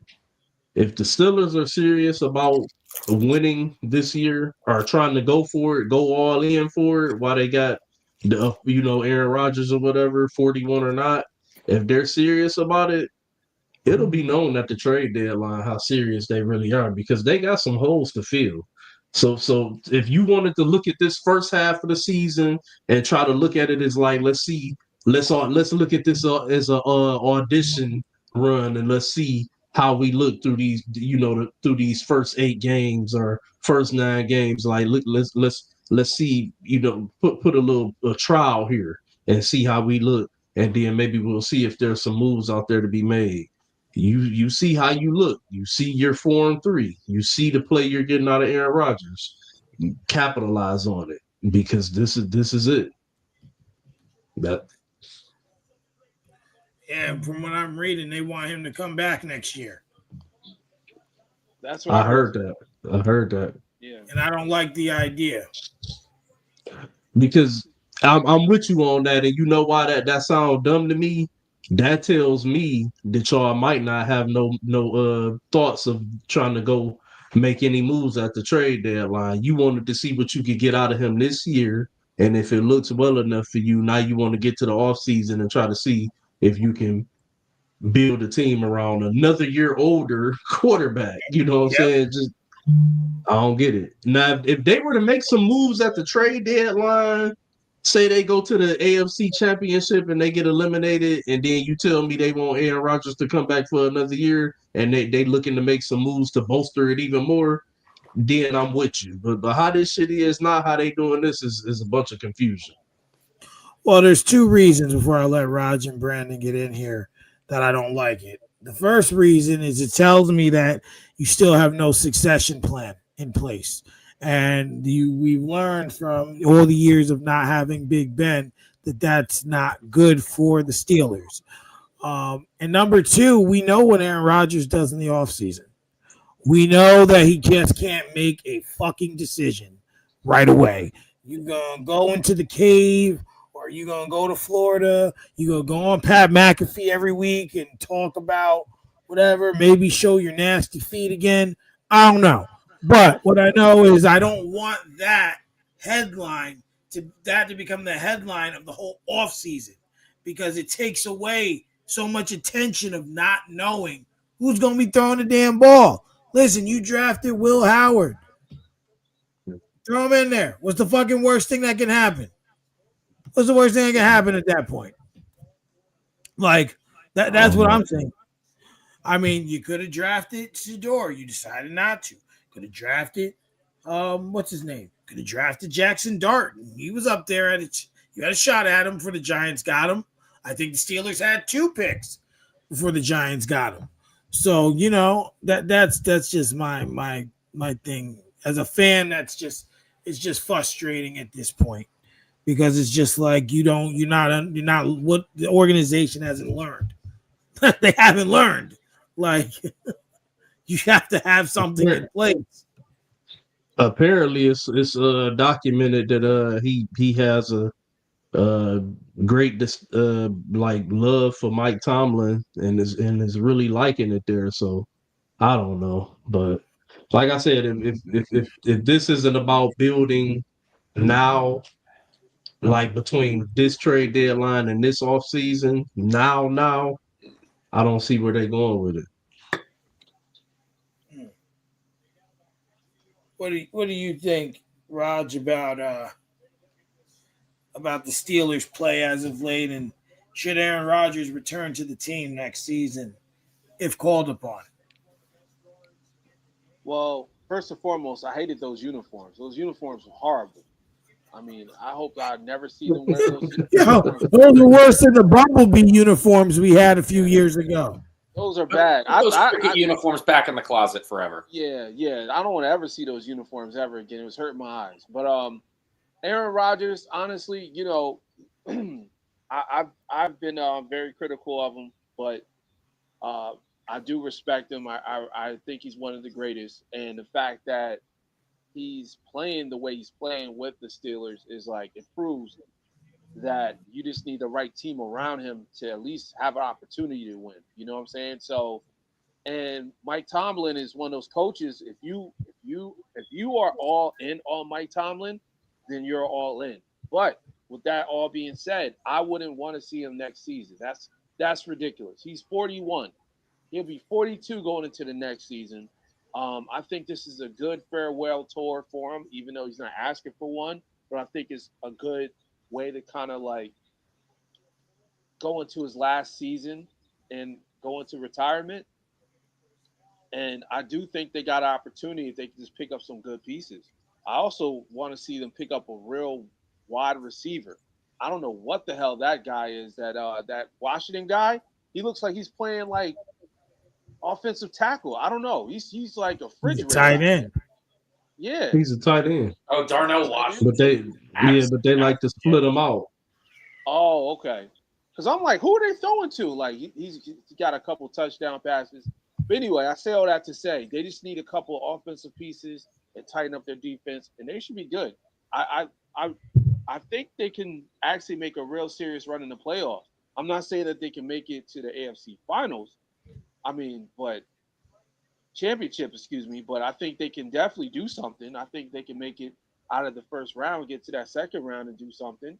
If the Steelers are serious about winning this year or trying to go for it, go all in for it, while they got Aaron Rodgers or whatever, 41 or not, if they're serious about it, it'll be known at the trade deadline how serious they really are, because they got some holes to fill. So if you wanted to look at this first half of the season and try to look at it as like, let's look at this as a audition run, and let's see how we look through these through these first 8 games or first 9 games. Like let's see, put a trial here and see how we look, and then maybe we'll see if there's some moves out there to be made. You see how you look. You see you're 4-3. You see the play you're getting out of Aaron Rodgers. You capitalize on it, because this is it. That Yeah, from what I'm reading, they want him to come back next year. That's what I heard that. I heard that. Yeah. And I don't like the idea. Because I'm with you on that, and you know why that sounds dumb to me? That tells me that y'all might not have no thoughts of trying to go make any moves at the trade deadline. You wanted to see what you could get out of him this year, and if it looks well enough for you, now you want to get to the offseason and try to see if you can build a team around another year older quarterback. You know what I'm saying? Just I don't get it. Now, if they were to make some moves at the trade deadline, say they go to the AFC Championship and they get eliminated, and then you tell me they want Aaron Rodgers to come back for another year, and they looking to make some moves to bolster it even more, then I'm with you. But how this shit is not how they doing this is a bunch of confusion. Well, there's two reasons before I let Raj and Brandon get in here that I don't like it. The first reason is it tells me that you still have no succession plan in place. And we've learned from all the years of not having Big Ben that that's not good for the Steelers. And number two, we know what Aaron Rodgers does in the offseason. We know that he just can't make a fucking decision right away. You gonna go into the cave, or you gonna go to Florida? You gonna go on Pat McAfee every week and talk about whatever? Maybe show your nasty feet again. I don't know, but what I know is I don't want that headline to become the headline of the whole offseason because it takes away so much attention of not knowing who's gonna be throwing the damn ball. Listen, you drafted Will Howard. Throw him in there. What's the fucking worst thing that can happen? What's the worst thing that can happen at that point? Like, that's what I'm saying. I mean, you could have drafted Shador. You decided not to. Could have drafted, what's his name? Could have drafted Jackson Dart. He was up there. You had a shot at him before the Giants got him. I think the Steelers had 2 picks before the Giants got him. So, you know, that's just my thing. As a fan, it's just frustrating at this point because it's just like you're not what the organization hasn't learned. They haven't learned. Like you have to have something in place. Apparently, it's documented that he has a great like love for Mike Tomlin and is really liking it there. So I don't know, but like I said, if this isn't about building now, like between this trade deadline and this off season, now I don't see where they're going with it. What do you think, Raj, about the Steelers' play as of late, and should Aaron Rodgers return to the team next season if called upon? Well, first and foremost, I hated those uniforms. Those uniforms were horrible. I mean, I hope I never see them wear those uniforms. Those are worse than the Bumblebee uniforms we had a few years ago. Those are bad. Those cricket uniforms back in the closet forever. Yeah. I don't want to ever see those uniforms ever again. It was hurting my eyes. But Aaron Rodgers, honestly, you know, I've been very critical of him, but I do respect him. I think he's one of the greatest, and the fact that he's playing the way he's playing with the Steelers is like it proves that you just need the right team around him to at least have an opportunity to win. You know what I'm saying? So, and Mike Tomlin is one of those coaches. If you are all in on Mike Tomlin, then you're all in. But with that all being said, I wouldn't want to see him next season. That's ridiculous. He's 41. He'll be 42 going into the next season. I think this is a good farewell tour for him, even though he's not asking for one. But I think it's a good way to kind of like go into his last season and go into retirement. And I do think they got an opportunity if they can just pick up some good pieces. I also want to see them pick up a real wide receiver. I don't know what the hell that guy is. That Washington guy. He looks like he's playing like offensive tackle. I don't know. He's like a refrigerator. He's a tight end. Yeah, he's a tight end. Oh, Darnell Washington. But they like to split him out. Oh, okay. Because I'm like, who are they throwing to? Like he's got a couple touchdown passes. But anyway, I say all that to say they just need a couple of offensive pieces and tighten up their defense, and they should be good. I think they can actually make a real serious run in the playoffs. I'm not saying that they can make it to the AFC Finals. I mean, but championship, excuse me. But I think they can definitely do something. I think they can make it out of the first round, get to that second round, and do something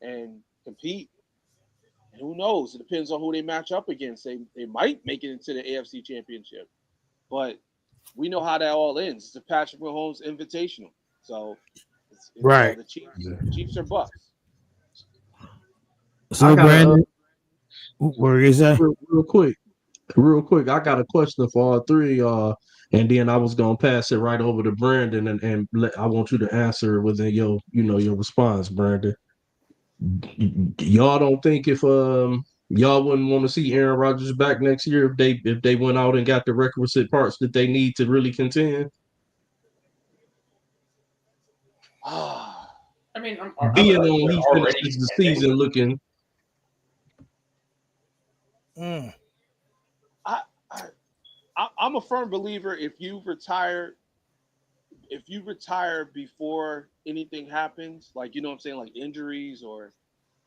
and compete. And who knows? It depends on who they match up against. They might make it into the AFC Championship, but we know how that all ends. It's a Patrick Mahomes Invitational, so it's right. The Chiefs are Bucks. So Brandon, what are you say? Real quick. I got a question for all three. And then I was gonna pass it right over to Brandon, and I want you to answer within your response, Brandon. Y'all don't think if y'all wouldn't want to see Aaron Rodgers back next year if they went out and got the requisite parts that they need to really contend? I mean, Being they're on he already finishes the contending. season looking. Mm. I'm a firm believer if you retire before anything happens, like you know what I'm saying, like injuries or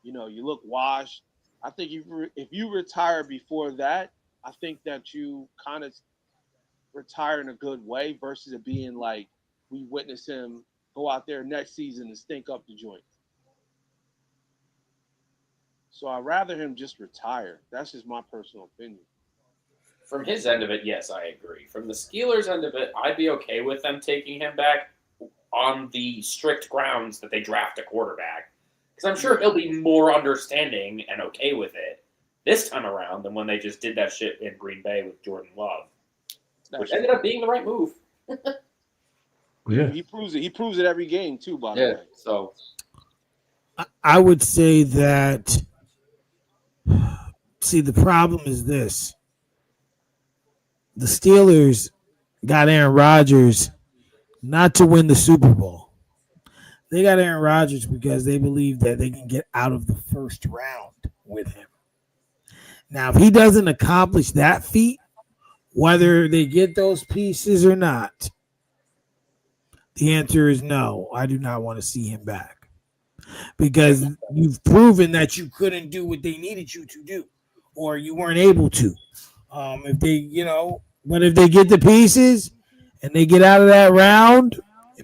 you look washed. I think if you retire before that, I think that you kind of retire in a good way versus it being like we witness him go out there next season and stink up the joint. So I'd rather him just retire. That's just my personal opinion. From his end of it, yes, I agree. From the Steelers' end of it, I'd be okay with them taking him back on the strict grounds that they draft a quarterback. Because I'm sure he'll be more understanding and okay with it this time around than when they just did that shit in Green Bay with Jordan Love, which ended up being the right move. Yeah. He proves it. He proves it every game too, by the way. So I would say that. See, the problem is this: the Steelers got Aaron Rodgers not to win the Super Bowl. They got Aaron Rodgers because they believe that they can get out of the first round with him. Now, if he doesn't accomplish that feat, whether they get those pieces or not, the answer is no. I do not want to see him back because you've proven that you couldn't do what they needed you to do, or you weren't able to. If they, but if they get the pieces and they get out of that round,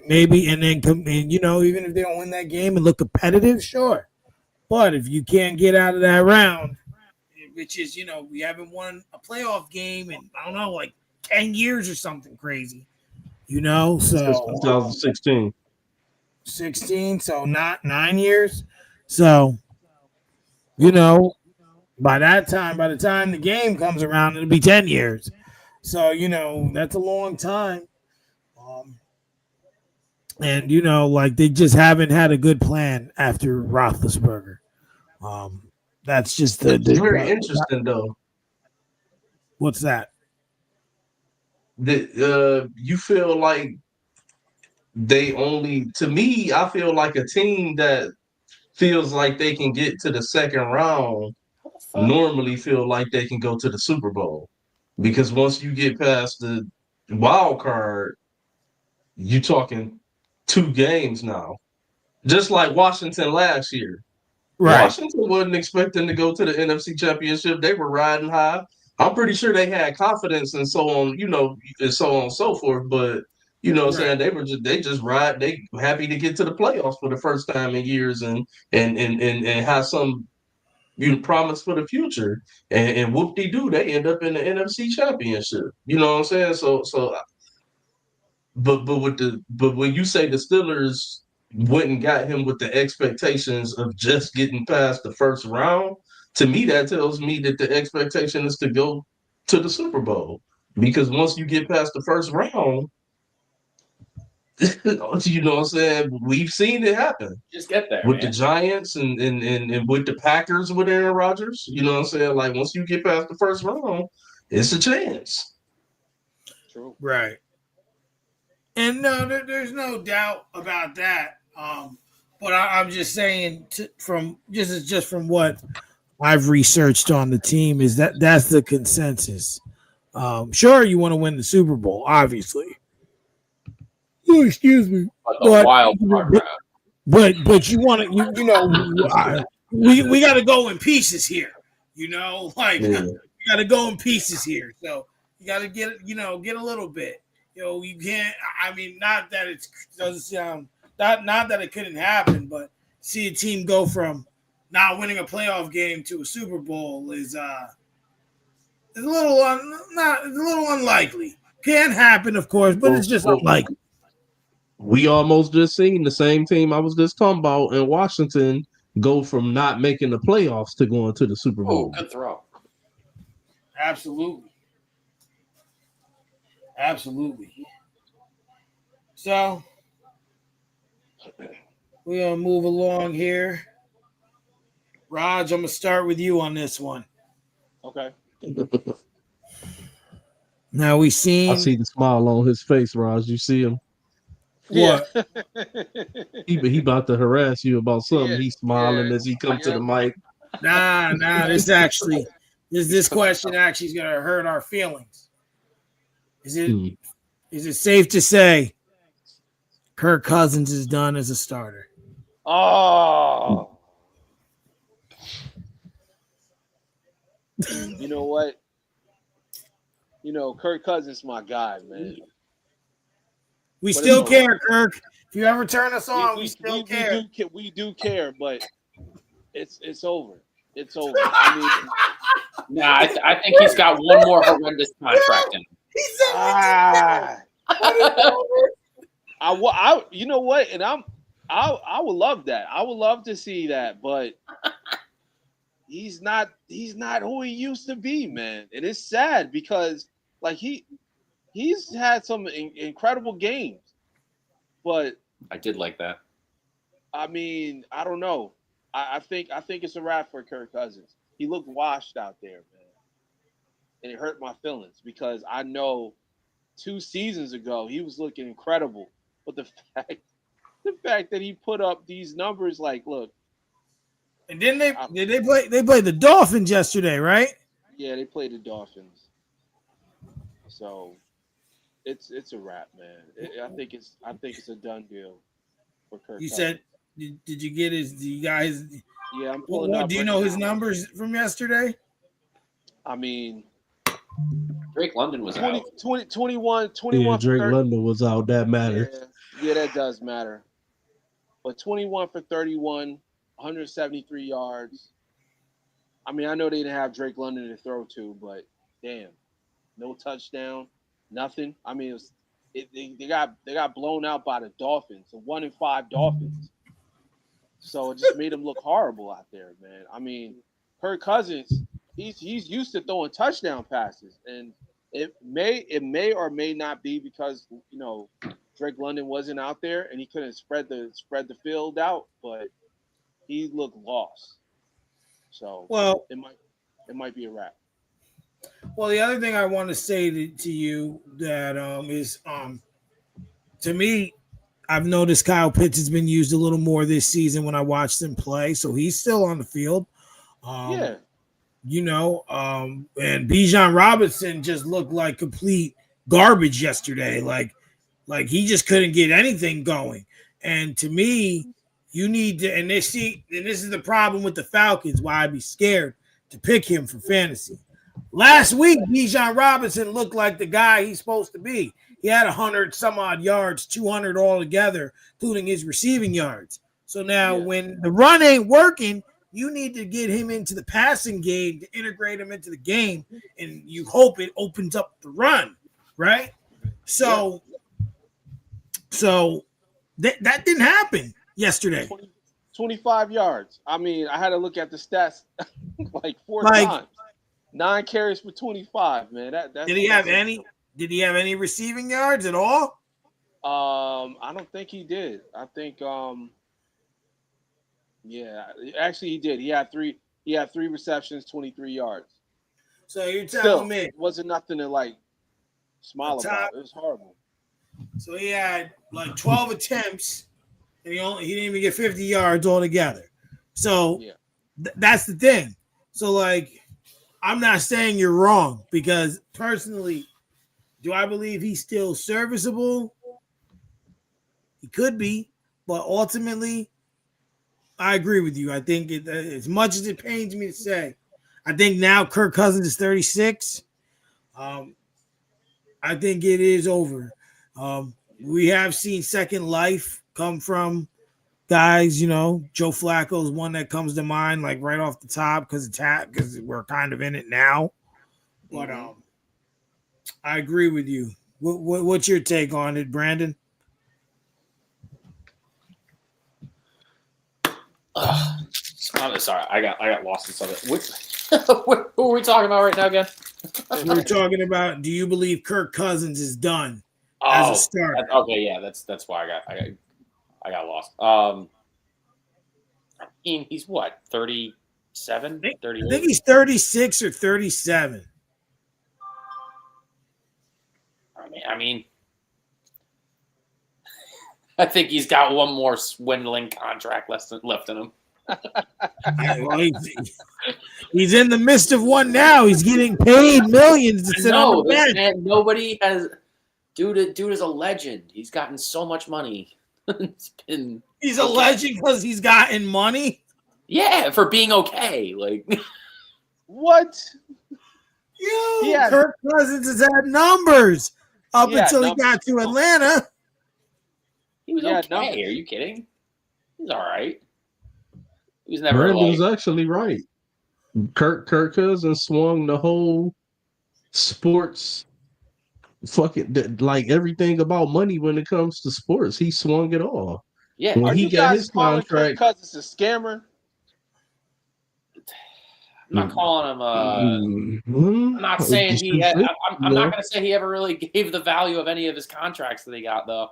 maybe, and then come, and even if they don't win that game and look competitive, sure. But if you can't get out of that round, which is, we haven't won a playoff game in, I don't know, like 10 years or something crazy, so Since 2016. 16, so not 9 years. So, by the time the game comes around, it'll be 10 years. So, that's a long time. And, like they just haven't had a good plan after Roethlisberger. That's just It's very interesting, though. What's that? You feel like to me, I feel like a team that feels like they can get to the second round normally feel like they can go to the Super Bowl. Because once you get past the wild card, you talking 2 games now. Just like Washington last year. Right. Washington wasn't expecting to go to the NFC Championship. They were riding high. I'm pretty sure they had confidence and so on, and so on and so forth. But what I'm saying, they just ride. They happy to get to the playoffs for the first time in years and have some promise for the future. And whoop de doo, they end up in the NFC Championship. You know what I'm saying? So but when you say the Steelers went and got him with the expectations of just getting past the first round, to me that tells me that the expectation is to go to the Super Bowl. Because once you get past the first round, you know what I'm saying? We've seen it happen. Just get there with man. the Giants and with the Packers with Aaron Rodgers. You know what I'm saying? Like once you get past the first round, it's a chance. True. Right. And no, there's no doubt about that. But I'm just saying, from what I've researched on the team, is that's the consensus. Sure, you want to win the Super Bowl, obviously. Oh, excuse me. But the wild card round. But you want to, we got to go in pieces here. We got to go in pieces here. So you got to get a little bit. You can't. I mean, not that it doesn't sound not that it couldn't happen, but see a team go from not winning a playoff game to a Super Bowl is a little unlikely. Can happen, of course, but it's just unlikely. We almost just seen the same team I was just talking about in Washington go from not making the playoffs to going to the Super Bowl. Oh, good throw. Absolutely. Absolutely. So we're gonna move along here. Raj, I'm gonna start with you on this one. Okay. Now we I seen see the smile on his face, Raj. You see him? Yeah. what? He about to harass you about something. Yeah. He's Yeah. smiling as he come to Yeah. the mic. Nah. This question actually is gonna hurt our feelings. Is it Hmm. is it safe to say Kirk Cousins is done as a starter? Oh. You know what? Kirk Cousins my guy, man. We But it's still all right. care, Kirk. If you ever turn us We on, we we still we, we care. do we do care, but it's over. It's over. I mean, Nah, I think he's got one more horrendous contract in him. He said we do ah, care, but it's over. you know what? And I would love that. I would love to see that, but he's not who he used to be, man. And it's sad because like he's had some incredible games, but I did like that. I mean, I don't know. I think it's a wrap for Kirk Cousins. He looked washed out there, man, and it hurt my feelings because I know 2 seasons ago he was looking incredible, but the fact that he put up these numbers, like, look, And then they I, did they play they played the Dolphins yesterday, right? yeah, they played the Dolphins, so it's a wrap, man. I think it's a done deal for Kirk You Cousins. said did you get his do you guys Yeah, I'm pulling what up do you right know his now. numbers from yesterday? I mean, Drake London was out. 21 Yeah, for Drake 30. London was out. That Yeah, matters. yeah, that does matter. But 21 for 31, 173 yards. I mean, I know they didn't have Drake London to throw to, but damn, no touchdown, nothing. I mean, they got blown out by the Dolphins, the 1-5 Dolphins. So it just made them look horrible out there, man. I mean, Kirk Cousins, he's used to throwing touchdown passes, and it may or may not be because Drake London wasn't out there and he couldn't spread the field out, but he looked lost. So Well, it might be a wrap. the other thing I want to say to you that is to me, I've noticed Kyle Pitts has been used a little more this season when I watched him play, so he's still on the field. Yeah, And Bijan Robinson just looked like complete garbage yesterday. Like he just couldn't get anything going. And to me, you need to, and this is the problem with the Falcons, why I'd be scared to pick him for fantasy. Last week, Bijan Robinson looked like the guy he's supposed to be. He had 100 some odd yards, 200 altogether, including his receiving yards. So now yeah, when the run ain't working, you need to get him into the passing game to integrate him into the game, and you hope it opens up the run, right? So that didn't happen yesterday. 25 yards. I mean, I had to look at the stats like four Like, times. 9 carries for 25, man. That's did he have any receiving yards at all? I don't think he did. I think yeah, actually he did. He had three receptions, 23 yards. So you're telling Still, me it wasn't nothing to like smile about. It was horrible. so he had like 12 attempts and he didn't even get 50 yards altogether. So Yeah. That's the thing. So like I'm not saying you're wrong because personally, do I believe he's still serviceable? He could be, but ultimately, I agree with you. I think as much as it pains me to say, I think now Kirk Cousins is 36. I think it is over. We have seen second life come from guys, Joe Flacco is one that comes to mind, like right off the top, because we're kind of in it now. But I agree with you. What's your take on it, Brandon? I'm sorry, I got lost in something. Who are we talking about right now again? We're talking about, do you believe Kirk Cousins is done as Oh, a starter? okay, yeah, that's why I got lost. I mean, he's what, 37, I 38? think he's 36 or 37. I mean, I think he's got one more swindling contract left in him. He's in the midst of one now. He's getting paid millions to sit on the bench. Man, nobody has. Dude is a legend. He's gotten so much money. He's a legend because he's gotten money. Yeah, for being okay. Like what? Kirk Cousins has had numbers up until he got to Atlanta. He was okay. Numbers. Are you kidding? He's all right. He was never. Brandon's actually right. Kirk Cousins swung the whole sports, like everything about money when it comes to sports. He swung it all. Yeah. When he got his contract, Kirk Cousins a scammer? I'm not calling him. I'm not saying he. I'm not going to say he ever really gave the value of any of his contracts that he got, though.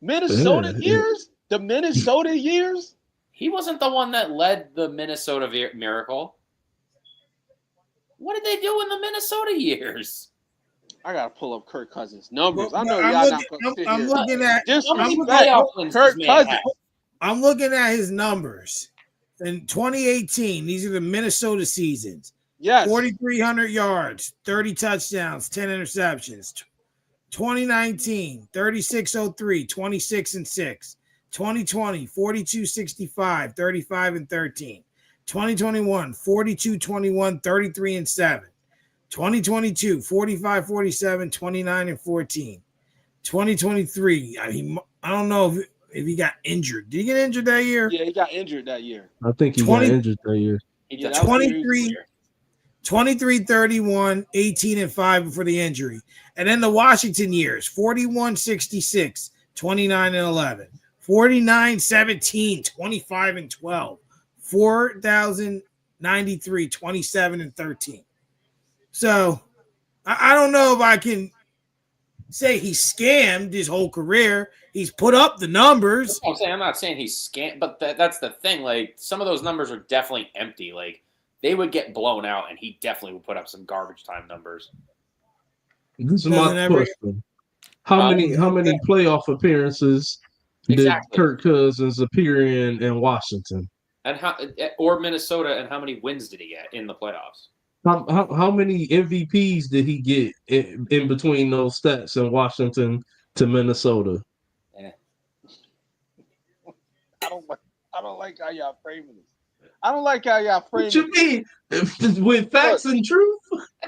Minnesota years? The Minnesota years? He wasn't the one that led the Minnesota Miracle. What did they do in the Minnesota years? I gotta pull up Kirk Cousins' numbers. I know y'all not gonna sit I'm here. looking at Kirk Cousins. I'm looking at his numbers. In 2018, these are the Minnesota seasons. Yes. 4,300 yards, 30 touchdowns, 10 interceptions. 2019, 3603, 26-6. 2020, 4265, 35-13. 2021, 4221, 33-7. 2022, 45-47, 29-14. 2023, I don't know if he got injured. Did he get injured that year? Yeah, he got injured that year. I think he got injured that year. 23-31, 18-5 before the injury. And then the Washington years, 41-66, 29-11. 49-17, 25-12. 4,093, 27-13. So I don't know if I can say he scammed his whole career. He's put up the numbers. I'm not saying he's scammed, but that's the thing. Like, some of those numbers are definitely empty. Like, they would get blown out, and he definitely would put up some garbage time numbers. This is my question: How many playoff appearances did Kirk Cousins appear in Washington? And or Minnesota, and how many wins did he get in the playoffs? How many MVPs did he get in between those stats in Washington to Minnesota? I don't like how y'all framing this. I don't like how y'all framing. What you mean? With facts and truth?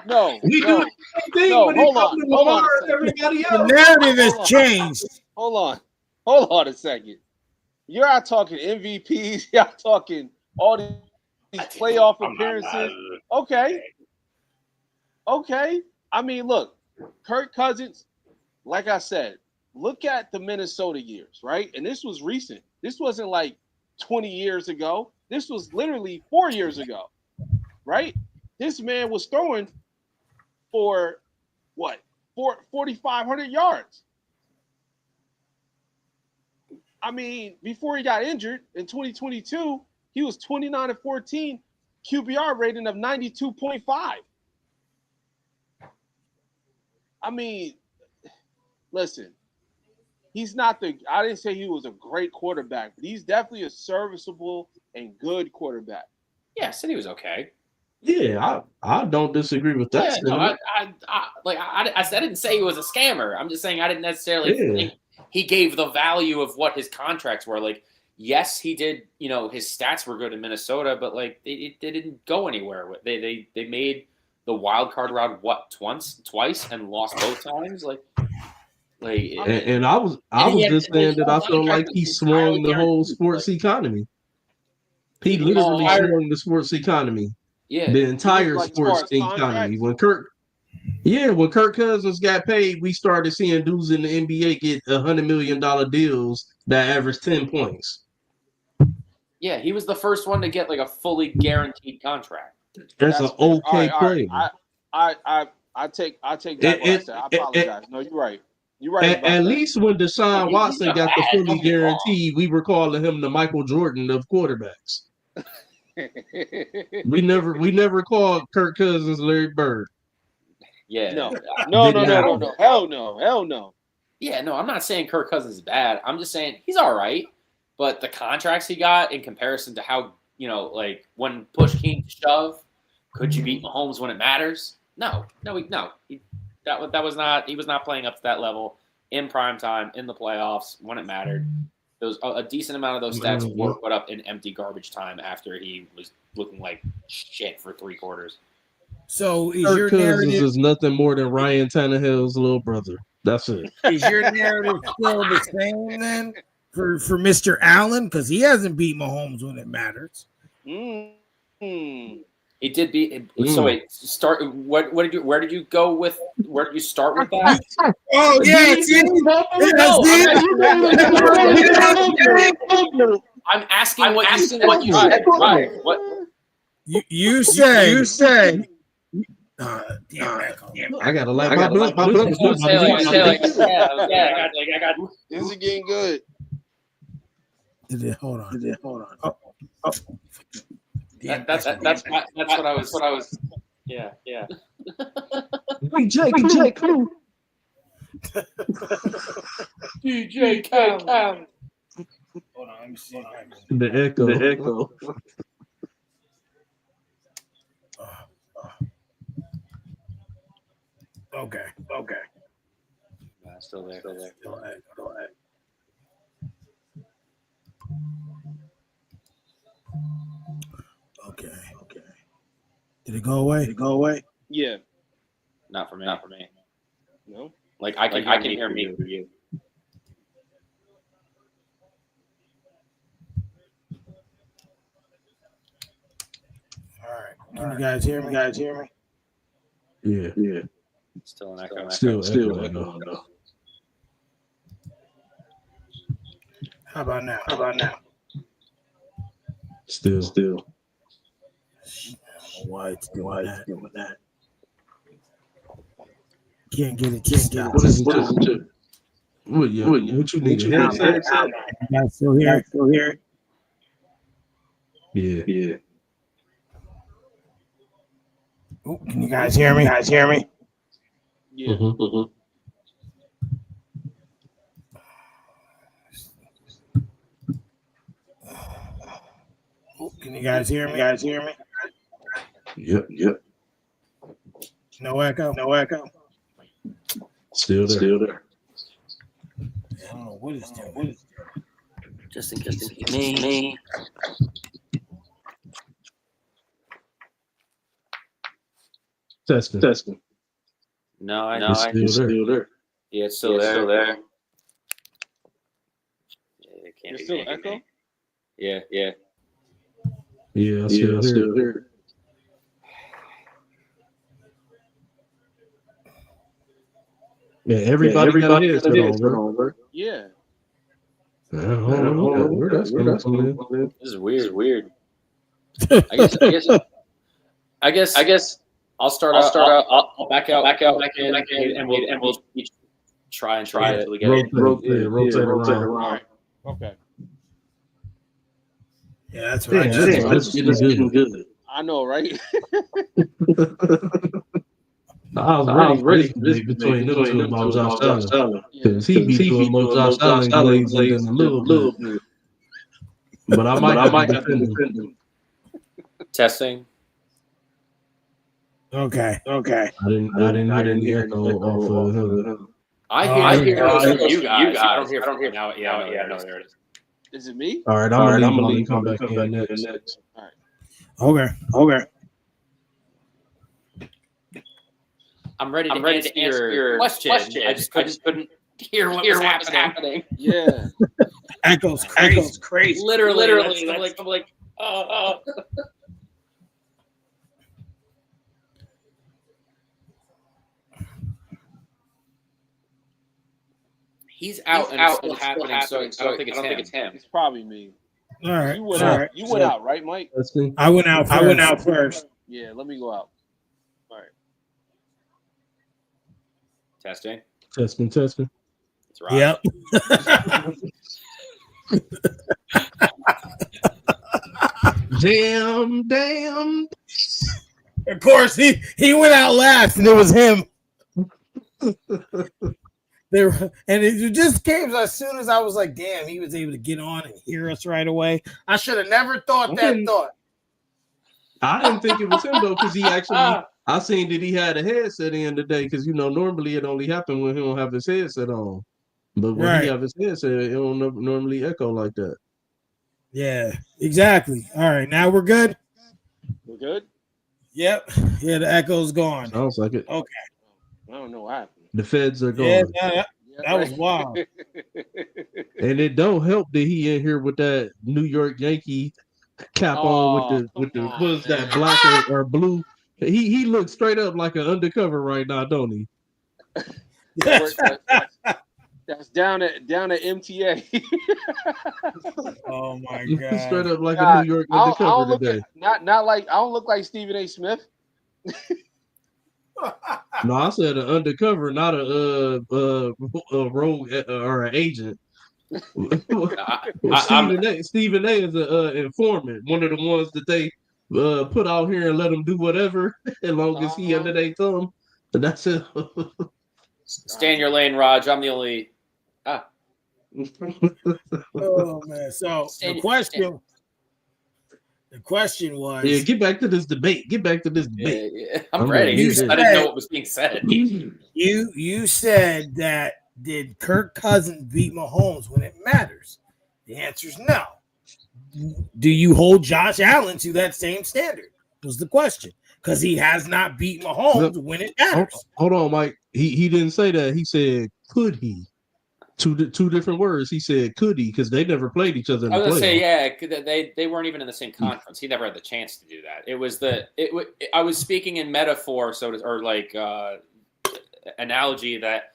No. We do the same thing. No, when hold it on. comes to Hold Lamar on. and everybody else. The narrative has changed. Hold on a second. You're not talking MVPs. Y'all talking all these playoff appearances. Okay. I mean, look, Kirk Cousins, like I said, look at the Minnesota years, right? And this was recent. This wasn't like 20 years ago. This was literally 4 years ago, right? This man was throwing for what? 4,500 yards. I mean, before he got injured in 2022, he was 29-14, QBR rating of 92.5. I mean, listen, he's not I didn't say he was a great quarterback, but he's definitely a serviceable and good quarterback. Yeah, I said he was okay. Yeah, I don't disagree with that. Yeah, I didn't say he was a scammer. I'm just saying I didn't necessarily think he gave the value of what his contracts were. Like, yes, he did. You know, his stats were good in Minnesota, but like they didn't go anywhere. They made the wild card round twice and lost both times. And I was just saying that I feel like he swung the whole sports economy. He literally swung the sports economy. Yeah, the entire sports economy. When Kirk Cousins got paid, we started seeing dudes in the NBA get $100 million deals that average 10 points. Yeah, he was the first one to get like a fully guaranteed contract. That's an fair. okay All right. player. I take back what I said. I apologize. No, you're right. You're right about At that. least when Deshaun Watson not got the bad, fully don't get me wrong. guaranteed, we were calling him the Michael Jordan of quarterbacks. We never called Kirk Cousins Larry Bird. Yeah. No. Didn't Hell no. Yeah, no, I'm not saying Kirk Cousins is bad. I'm just saying he's all right. But the contracts he got in comparison to how, like when push came to shove, could you beat Mahomes when it matters? No. He was not playing up to that level in prime time, in the playoffs, when it mattered. Those a decent amount of those stats were put up in empty garbage time after he was looking like shit for 3 quarters. So is Kirk your Cousins narrative is nothing more than Ryan Tannehill's little brother. That's it. is your narrative still the same then for Mr. Allen? Because he hasn't beat Mahomes when it matters. He did beat. So wait, start. Where did you go with? Where did you start with that? Oh yeah, I'm asking what you said. Right. What? You say. I gotta like my blood. I got. This is getting good. Hold on. Oh. That's what I was. Yeah. DJ, come. DJ Cam. Hold on, let me see. The echo. Okay. Still there. Okay. Did it go away? Yeah. Not for me. No. Like I can hear me through you. All right. Can you guys hear me? Yeah. Still an echo. Still echo. How about now? Still. Why it's doing that? Can't get it to stop. What is it? What you need? You guys still here? Yeah. Oh, can you guys hear me? Yeah. Mm-hmm. Oh, can you guys hear me? Yep. No echo. Still there. I don't know what it's doing. Just in case me. Testing. No, I It's still there. Yeah, it's still there. Yeah, it can't You're be still me. echo? Yeah. Yeah, I still hear. Yeah, everybody got a headset on, bro. Yeah. I don't know where that's coming from. This is weird. I guess I'll start out. I'll back out, in, and we'll each try it until we get it. Rotate around. All right. Okay. Yeah, that's what I It's getting good. I know, right? I was ready between them two about Josh Allen. Because he be doing more Josh Allen glazing than a little bit. But I might defend him. Testing. Okay. I didn't hear no off of him. I hear you guys. I don't hear now. Yeah, no, there it is. Is it me? All right, I'm gonna leave. Come back in next. All right. Okay. I'm ready to answer your question. I just couldn't hear what was happening. Yeah. Echo's crazy. Literally. I'm like, He's out and it's still happening, so I don't think it's him. It's probably me. All right. You went out, right, Mike? I went out first. Yeah, let me go out. All right. Testing. Testing. It's right. Yep. Damn. Of course, he went out last, and it was him. And it just came as soon as I was like, damn, he was able to get on and hear us right away. I should have never thought that thought. I didn't think it was him though, because he actually I seen that he had a headset in today, because normally it only happens when he don't have his headset on. But when he have his headset, it don't normally echo like that. Yeah, exactly. All right, now we're good. We're good? Yep. Yeah, the echo's gone. Sounds like it. Okay. I don't know what happened. The feds are Yeah, gone. that was wild. And it don't help that he in here with that New York Yankee cap on with the was that black or blue. He looks straight up like an undercover right now, don't he? That's down at MTA. Oh my god! Straight up like a New York undercover today. Not like I don't look like Stephen A. Smith. No, I said an undercover, not a rogue or an agent. Stephen A. is an informant, one of the ones that they put out here and let him do whatever as long as he under their thumb. And that's it. Stay in your lane, Raj. I'm the only. Oh man! So the question was, get back to this debate. Yeah. I'm ready. I didn't know what was being said. You said that did Kirk Cousins beat Mahomes when it matters? The answer is no. Do you hold Josh Allen to that same standard? Was the question, because he has not beat Mahomes when it matters. Hold on, Mike. He didn't say that. He said, "Could he?" Two different words. He said, "Could he?" Because they never played each other. I was gonna say, yeah, they weren't even in the same conference. He never had the chance to do that. I was speaking in metaphor, analogy that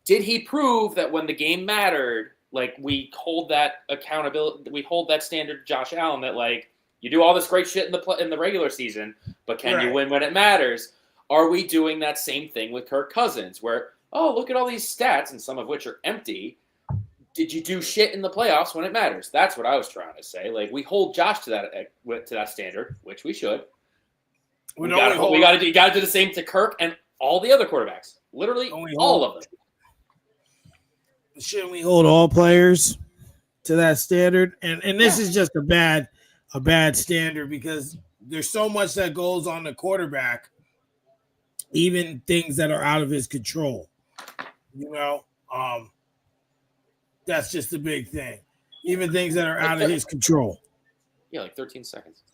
did he prove that when the game mattered, like we hold that accountability, we hold that standard to Josh Allen that like you do all this great shit in the regular season, but can you win when it matters? Are we doing that same thing with Kirk Cousins where, oh, look at all these stats and some of which are empty. Did you do shit in the playoffs when it matters? That's what I was trying to say. Like we hold Josh to that standard, which we should. You got to do the same to Kirk and all the other quarterbacks. Literally all of them. Shouldn't we hold all players to that standard? And this is just a bad standard because there's so much that goes on the quarterback, even things that are out of his control. That's just a big thing. Even things that are out of his control. Yeah, like 13 seconds.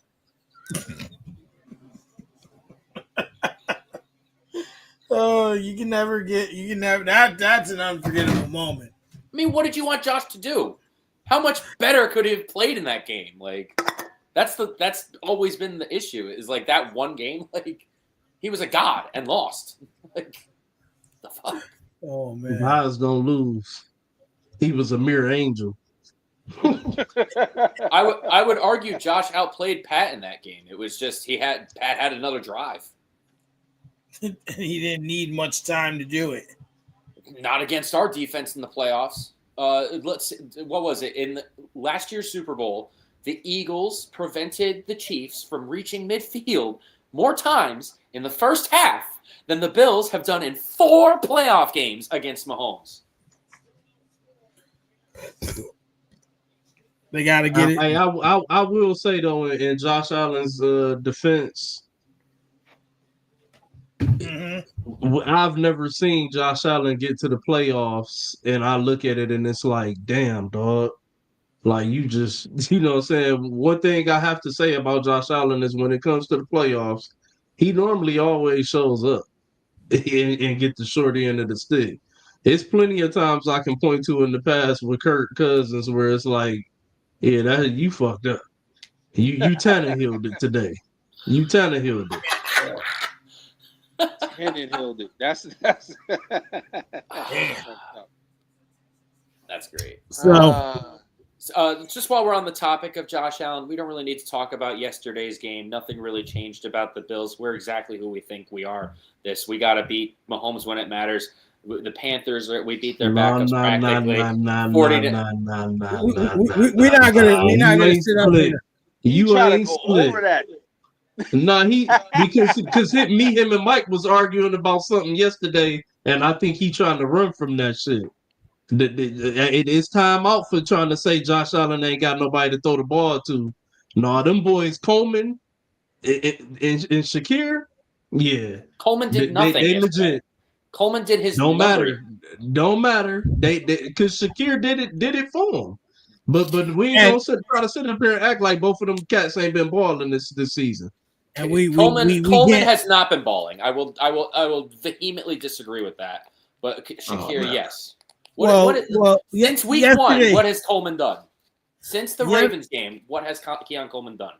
Oh, that's an unforgettable moment. I mean, what did you want Josh to do? How much better could he have played in that game? Like, that's always been the issue. Is like that one game, like he was a god and lost. Like, the fuck. Oh man, I was gonna lose. He was a mere angel. I would argue Josh outplayed Pat in that game. It was just Pat had another drive. He didn't need much time to do it. Not against our defense in the playoffs. What was it? In last year's Super Bowl, the Eagles prevented the Chiefs from reaching midfield more times in the first half than the Bills have done in 4 playoff games against Mahomes. They got to get it. I will say, though, in Josh Allen's defense, I've never seen Josh Allen get to the playoffs, and I look at it and it's like, damn, dog. Like, you just, you know what I'm saying? One thing I have to say about Josh Allen is when it comes to the playoffs, he normally always shows up and get the short end of the stick. There's plenty of times I can point to in the past with Kirk Cousins where it's like, yeah, that you fucked up. You Tannehilled it today. You Tannehilled it. Tannehilled it. That's That's great. So Just while we're on the topic of Josh Allen, we don't really need to talk about yesterday's game. Nothing really changed about the Bills. We're exactly who we think we are. We got to beat Mahomes when it matters. The Panthers, we beat their backups practically. 40 to We're not gonna sit up split. here. You try to ain't go split. over that. Nah, because him and Mike was arguing about something yesterday, and I think he trying to run from that shit. It is time out for trying to say Josh Allen ain't got nobody to throw the ball to. No, them boys Coleman and Shakir, yeah, Coleman did nothing. They legit. Coleman did his Don't nobody. matter. They because Shakir did it for him. But we ain't gonna try to sit up here and act like both of them cats ain't been balling this season. And Coleman has not been balling. I will vehemently disagree with that. But Shakir, yes. Since week one, what has Coleman done? Since the Ravens game, what has Keon Coleman done?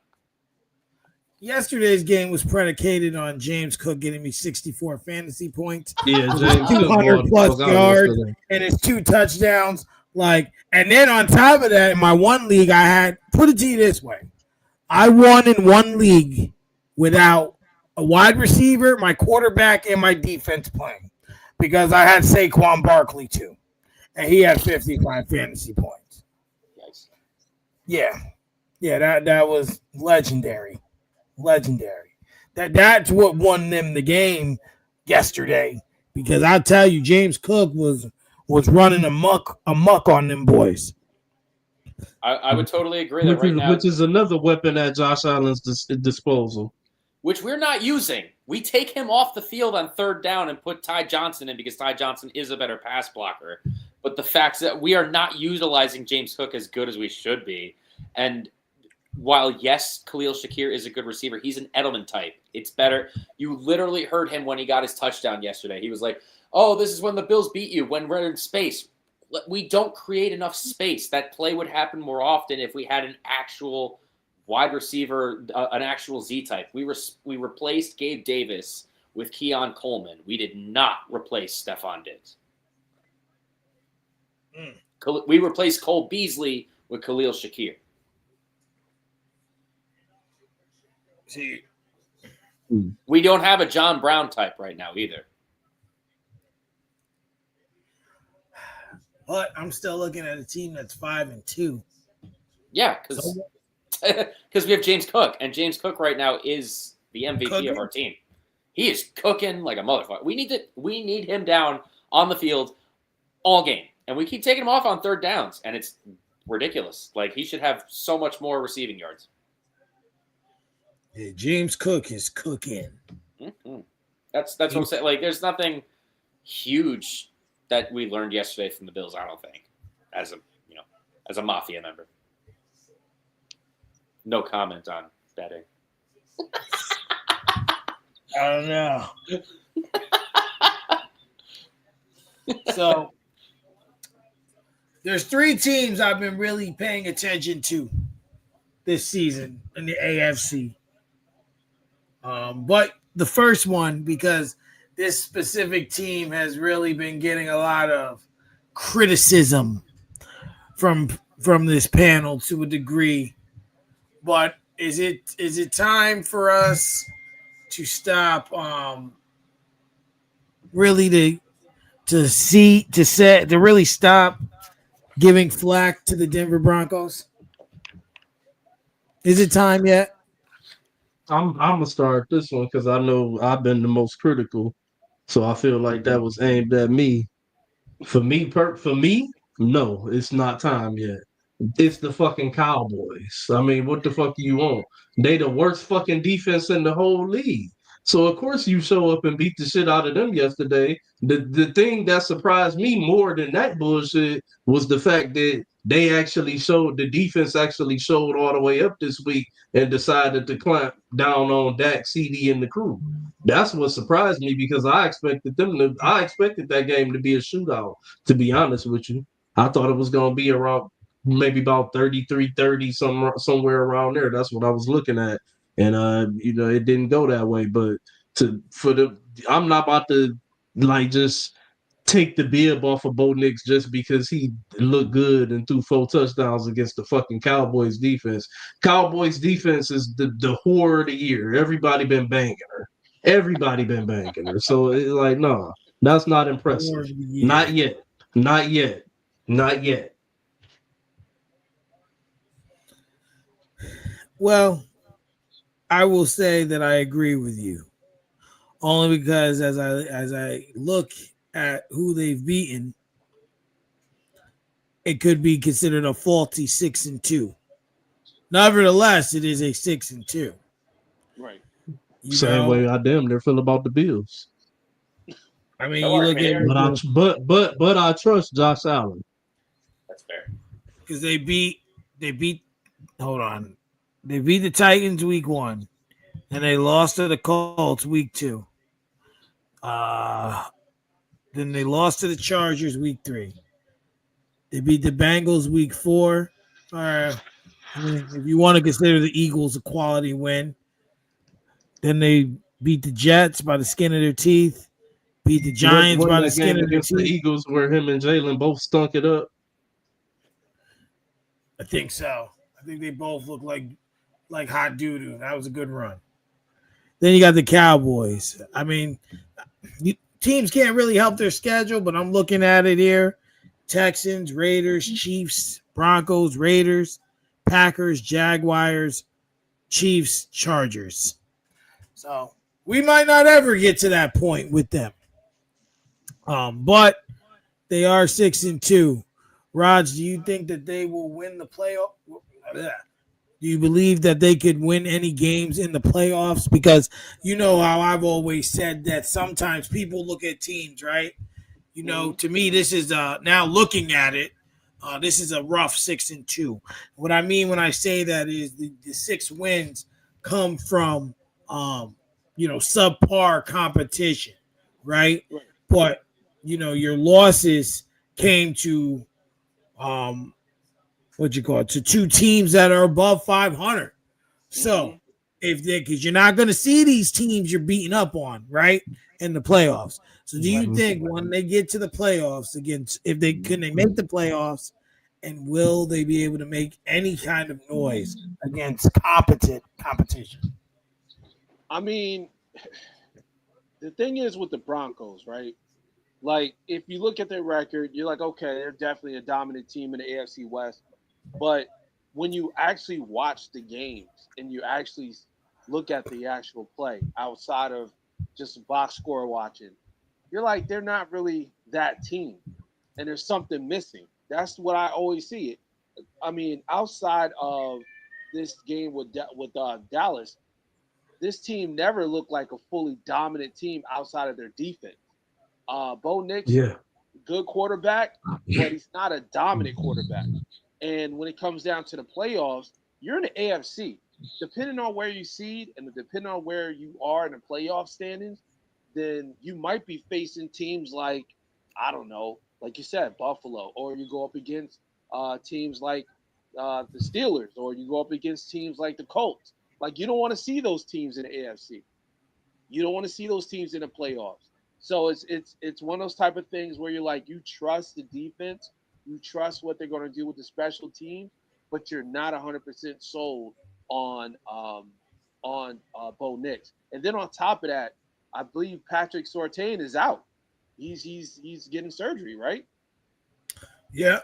Yesterday's game was predicated on James Cook getting me 64 fantasy points. Yeah, James 200 plus yards and his 2 touchdowns. And then on top of that, in my one league, I had, put it to you this way, I won in one league without a wide receiver, my quarterback, and my defense playing because I had Saquon Barkley too, and he had 55 fantasy points. Nice. Yeah, that was legendary. That's what won them the game yesterday because I tell you, James Cook was running amok on them boys. I would totally agree that right now. Which is another weapon at Josh Allen's disposal. Which we're not using. We take him off the field on third down and put Ty Johnson in because Ty Johnson is a better pass blocker. But the fact that we are not utilizing James Cook as good as we should be. And while, yes, Khalil Shakir is a good receiver, he's an Edelman type. It's better. You literally heard him when he got his touchdown yesterday. He was like, oh, this is when the Bills beat you, when we're in space. We don't create enough space. That play would happen more often if we had an actual wide receiver, an actual Z-type. We replaced Gabe Davis with Keon Coleman. We did not replace Stephon Diggs. We replaced Cole Beasley with Khalil Shakir. See, we don't have a John Brown type right now either. But I'm still looking at a team that's 5-2. Yeah, because we have James Cook, and James Cook right now is the MVP of our team. He is cooking like a motherfucker. We need him down on the field all game, and we keep taking him off on third downs, and it's ridiculous. Like he should have so much more receiving yards. Yeah, James Cook is cooking. Mm-hmm. That's what I'm saying. Like, there's nothing huge that we learned yesterday from the Bills. I don't think, as a Mafia member. No comment on betting. I don't know. So there's 3 teams I've been really paying attention to this season in the AFC. But the first one, because this specific team has really been getting a lot of criticism from this panel to a degree. But is it time for us to stop really to really stop giving flack to the Denver Broncos? Is it time yet? I'm gonna start this one because I know I've been the most critical, so I feel like that was aimed at me. For me, no, it's not time yet. It's the fucking Cowboys. I mean, what the fuck do you want? They the worst fucking defense in the whole league. So of course you show up and beat the shit out of them yesterday. The thing that surprised me more than that bullshit was the fact that the defense actually showed all the way up this week and decided to clamp down on Dak, CD, and the crew. That's what surprised me because I expected that game to be a shootout, to be honest with you. I thought it was gonna be around maybe about 33-30, somewhere around there. That's what I was looking at. And it didn't go that way. But I'm not about to just take the bib off of Bo Nix just because he looked good and threw 4 touchdowns against the fucking Cowboys defense. Cowboys defense is the whore of the year. Everybody been banging her. Everybody been banging her. So it's like, no, that's not impressive. Not yet. Not yet. Not yet. Well, I will say that I agree with you. Only because as I look at who they've beaten, it could be considered a faulty 6-2. Nevertheless, it is a 6-2. Right. You Same know, way I damn near feel about the Bills. I mean, Don't you worry, look man. at But I trust Josh Allen. That's fair. because they beat. Hold on, they beat the Titans week 1, and they lost to the Colts week 2. Then they lost to the Chargers week 3. They beat the Bengals week 4. I mean, if you want to consider the Eagles a quality win, then they beat the Jets by the skin of their teeth. Beat the Giants Wasn't by the that skin game of their against the teeth. Eagles where him and Jalen both stunk it up? I think so. I think they both look like hot doo doo. That was a good run. Then you got the Cowboys. I mean, teams can't really help their schedule, but I'm looking at it here: Texans, Raiders, Chiefs, Broncos, Raiders, Packers, Jaguars, Chiefs, Chargers. So we might not ever get to that point with them. But they are 6-2. Raj, do you think that they will win the playoff? Do you believe that they could win any games in the playoffs? Because you know how I've always said that sometimes people look at teams, right? You know, to me, this is now looking at it. This is a rough 6-2. What I mean when I say that is the 6 wins come from, subpar competition, right? Right. But your losses came to to 2 teams that are above 500. So if they, because you're not going to see these teams you're beating up on, right, in the playoffs. So do you think when they get to the playoffs against, if they can they make the playoffs, and will they be able to make any kind of noise against competent competition? I mean, the thing is with the Broncos, right? Like, if you look at their record, you're like, okay, they're definitely a dominant team in the AFC West. But when you actually watch the games and you actually look at the actual play outside of just box score watching, you're like, they're not really that team. And there's something missing. That's what I always see it. I mean, outside of this game with Dallas, this team never looked like a fully dominant team outside of their defense. Bo Nix, Yeah. good quarterback, but he's not a dominant quarterback. And when it comes down to the playoffs, you're in the AFC. Depending on where you seed and depending on where you are in the playoff standings, then you might be facing teams like, I don't know, like you said, Buffalo, or you go up against teams like the Steelers, or you go up against teams like the Colts. Like, you don't want to see those teams in the AFC. You don't want to see those teams in the playoffs. So it's one of those type of things where you're like, you trust the defense, you trust what they're going to do with the special teams, but you're not 100% sold on Bo Nix. And then on top of that, I believe Patrick Surtain is out. He's getting surgery, right? Yeah.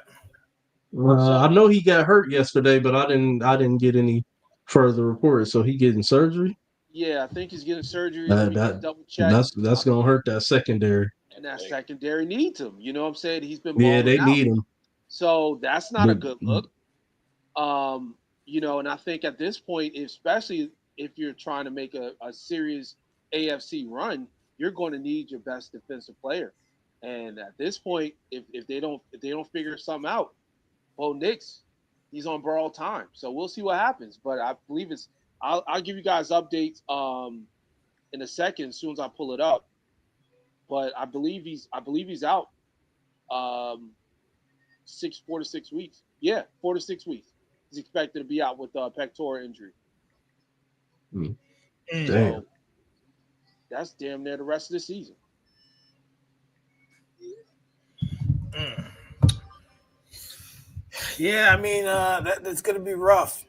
I know he got hurt yesterday, but I didn't get any further reports. So he getting surgery. Yeah, I think he's getting surgery. Let That me just that double check. that's gonna hurt that secondary. And that secondary needs him. You know what I'm saying? He's been Yeah, balling they out. need him. So that's not a good look. And I think at this point, especially if you're trying to make a serious AFC run, you're going to need your best defensive player. And at this point, if they don't figure something out, Bo Nix, he's on borrowed time. So we'll see what happens. But I believe I'll give you guys updates in a second as soon as I pull it up. But I believe he's out 4 to 6 weeks. Yeah, 4 to 6 weeks. He's expected to be out with a pectoral injury. Damn. So that's damn near the rest of the season. Yeah, I mean that's gonna be rough.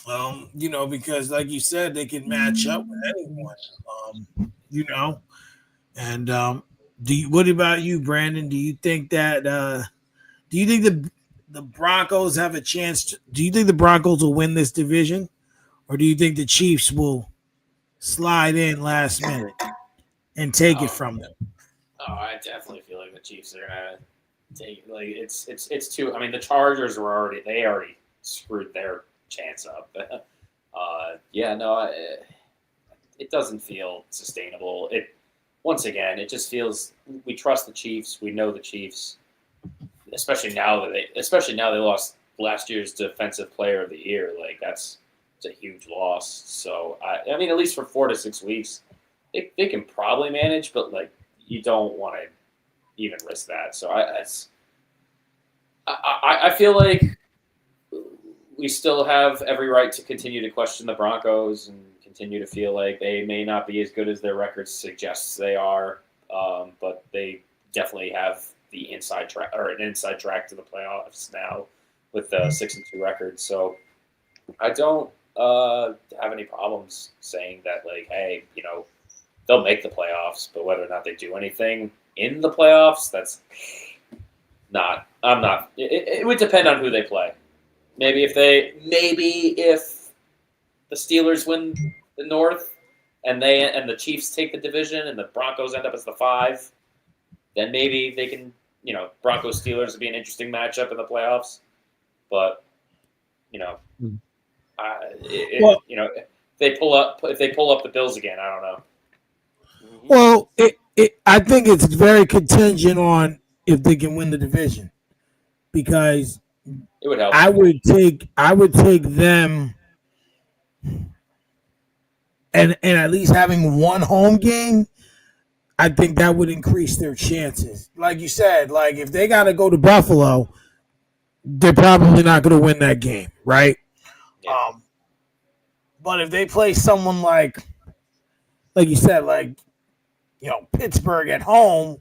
Because like you said, they can match up with anyone. You know, and what about you, Brandon? Do you think that do you think the Broncos have a chance do you think the Broncos will win this division? Or do you think the Chiefs will slide in last minute and take it Oh, from them? I definitely feel like the Chiefs are gonna take like it's too. I mean, the Chargers were already screwed their chance up. Yeah, no, it doesn't feel sustainable. It once again, it just feels we trust the Chiefs. We know the Chiefs, especially now they lost last year's Defensive Player of the Year. Like it's a huge loss. So I mean, at least for 4 to 6 weeks, they can probably manage, but like you don't want to even risk that. So I feel like we still have every right to continue to question the Broncos and continue to feel like they may not be as good as their record suggests they are, but they definitely have the inside track or an inside track to the playoffs now with the 6-2 record. So I don't have any problems saying that like, hey, they'll make the playoffs, but whether or not they do anything in the playoffs, that's not. I'm not. It would depend on who they play. Maybe if the Steelers win the North and the Chiefs take the division and the Broncos end up as the 5, then maybe they can. Broncos Steelers would be an interesting matchup in the playoffs. But if they pull up the Bills again, I don't know. Well, I think it's very contingent on if they can win the division, because It would help. I would take them and at least having one home game. I think that would increase their chances. Like you said, like if they got to go to Buffalo, they're probably not going to win that game, right? Yeah. But if they play someone like you said, like Pittsburgh at home,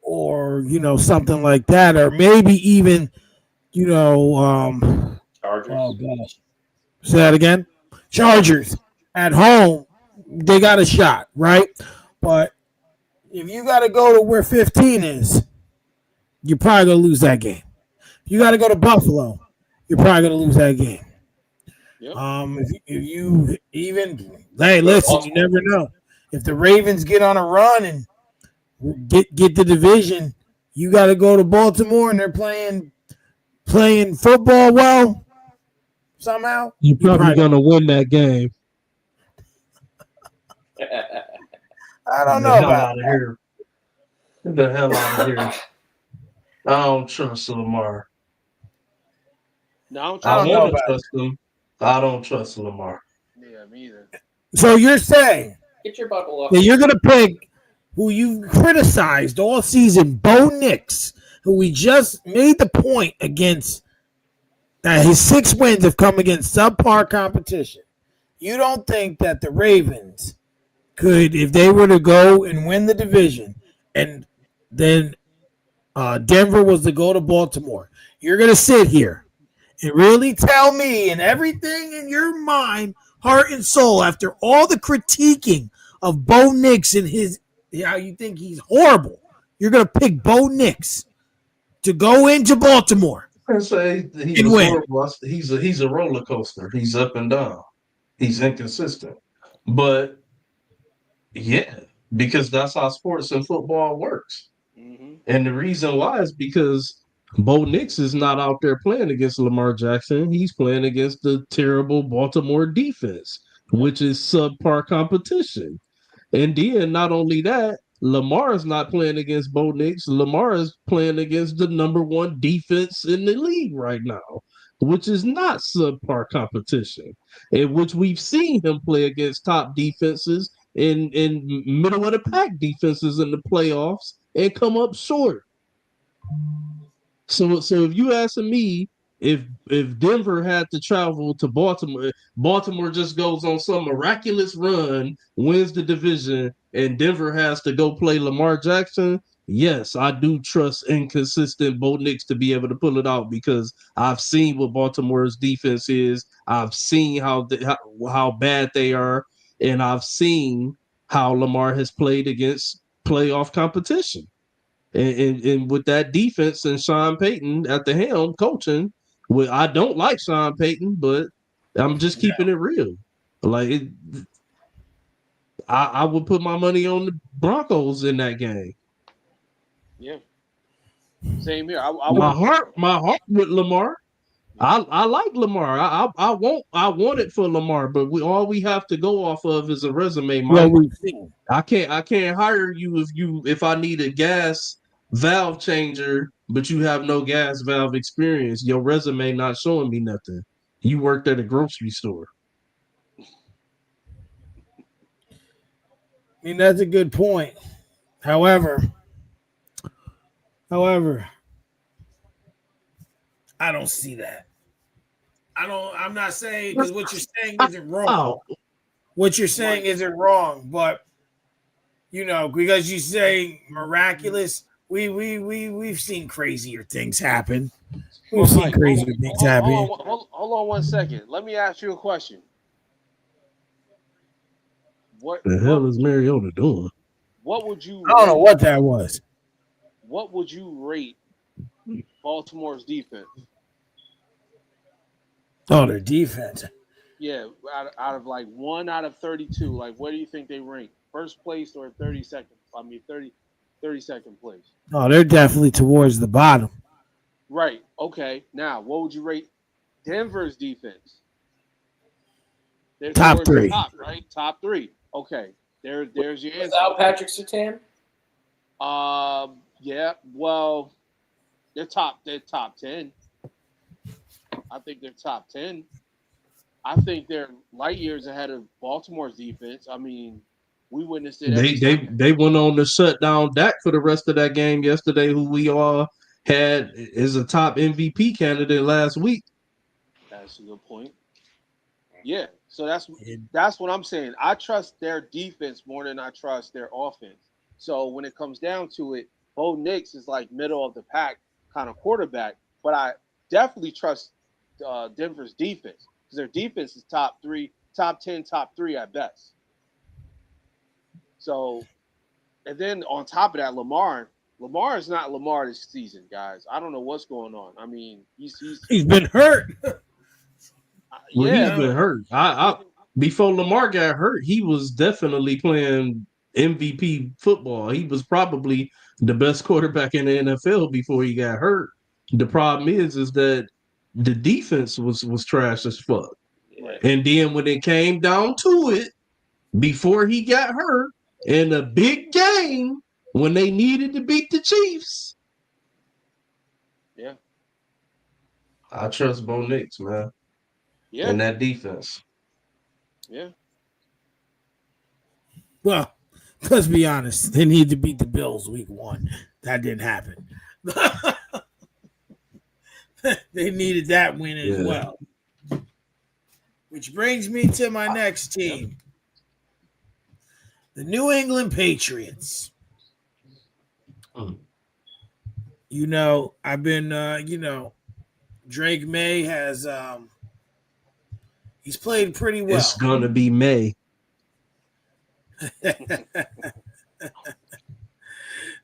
or something like that, or maybe even Chargers. oh gosh, say that again. Chargers at home, they got a shot, right? But if you got to go to where 15 is, you're probably gonna lose that game. If you got to go to Buffalo, you're probably gonna lose that game. Yep. If you even listen, you never know. If the Ravens get on a run and get the division, you got to go to Baltimore and they're playing football well somehow. You're probably gonna win that game. I don't know about that. Get the hell out of here. I don't trust Lamar. No, I don't know want to about trust him. I don't trust Lamar. Yeah, me either. So you're saying Get your buckle off. that you're gonna pick who you criticized all season, Bo Nix, who we just made the point against that his 6 wins have come against subpar competition. You don't think that the Ravens could, if they were to go and win the division, and then Denver was to go to Baltimore, you're gonna sit here and really tell me and everything in your mind, heart and soul, after all the critiquing of Bo Nix and how you think he's horrible, you're going to pick Bo Nix to go into Baltimore? I say he's horrible. He's a roller coaster. He's up and down. He's inconsistent. But yeah, because that's how sports and football works. Mm-hmm. And the reason why is because Bo Nix is not out there playing against Lamar Jackson. He's playing against the terrible Baltimore defense, which is subpar competition. And then not only that, Lamar is not playing against Bo Nix. Lamar is playing against the number 1 defense in the league right now, which is not subpar competition, in which we've seen him play against top defenses in middle of the pack defenses in the playoffs and come up short. So if you asking me, if Denver had to travel to Baltimore just goes on some miraculous run, wins the division, and Denver has to go play Lamar Jackson, yes, I do trust inconsistent Bo Nix to be able to pull it out because I've seen what Baltimore's defense is. I've seen how bad they are, and I've seen how Lamar has played against playoff competition. And with that defense and Sean Payton at the helm coaching, well, I don't like Sean Payton, but I'm just keeping it real. Like I would put my money on the Broncos in that game. Yeah. Same here. I My would. heart with Lamar. I like Lamar. I want it for Lamar, but all we have to go off of is a resume, Well, Mike. we've seen. I can't hire you if I need a gas valve changer, but you have no gas valve experience. Your resume not showing me nothing. You worked at a grocery store. I mean, that's a good point. However, I don't see that. I'm not saying because what you're saying isn't wrong. Oh, What you're saying isn't wrong, but because you say miraculous, we've seen crazier things happen. We've seen Mike, crazier things happen. hold on 1 second. Let me ask you a question. What the hell is Mariota doing? What would you? I don't know what that was. What would you rate Baltimore's defense? Oh, their defense. Yeah, out of like 1 out of 32. Like, where do you think they rank? First place or 32nd? I mean, 32nd place. Oh, they're definitely towards the bottom. Right. Okay. Now, what would you rate Denver's defense? They're Top towards the 3. top, right? Top 3. Okay. There's your answer. Without Patrick Surtain? Yeah. Well, they're top 10. I think they're top 10. I think they're light years ahead of Baltimore's defense. I mean, we witnessed it. They went on to shut down Dak for the rest of that game yesterday, who we all had as a top MVP candidate last week. That's a good point. Yeah, so that's what I'm saying. I trust their defense more than I trust their offense. So when it comes down to it, Bo Nix is like middle of the pack kind of quarterback, but I definitely trust Denver's defense because their defense is top 10, top 3 at best. So, and then on top of that, Lamar is not Lamar this season, guys. I don't know what's going on. I mean, he's been hurt. Well, he's been hurt. I before Lamar got hurt, he was definitely playing MVP football. He was probably the best quarterback in the NFL before he got hurt. The problem is that the defense was trash as fuck. Right. And then when it came down to it, before he got hurt in a big game when they needed to beat the Chiefs. Yeah. I trust Bo Nix, man. Yeah. And that defense. Yeah. Well, let's be honest. They need to beat the Bills week 1. That didn't happen. They needed that win as well. Which brings me to my next team. The New England Patriots. I've been, Drake May has, he's played pretty well. It's going to be May.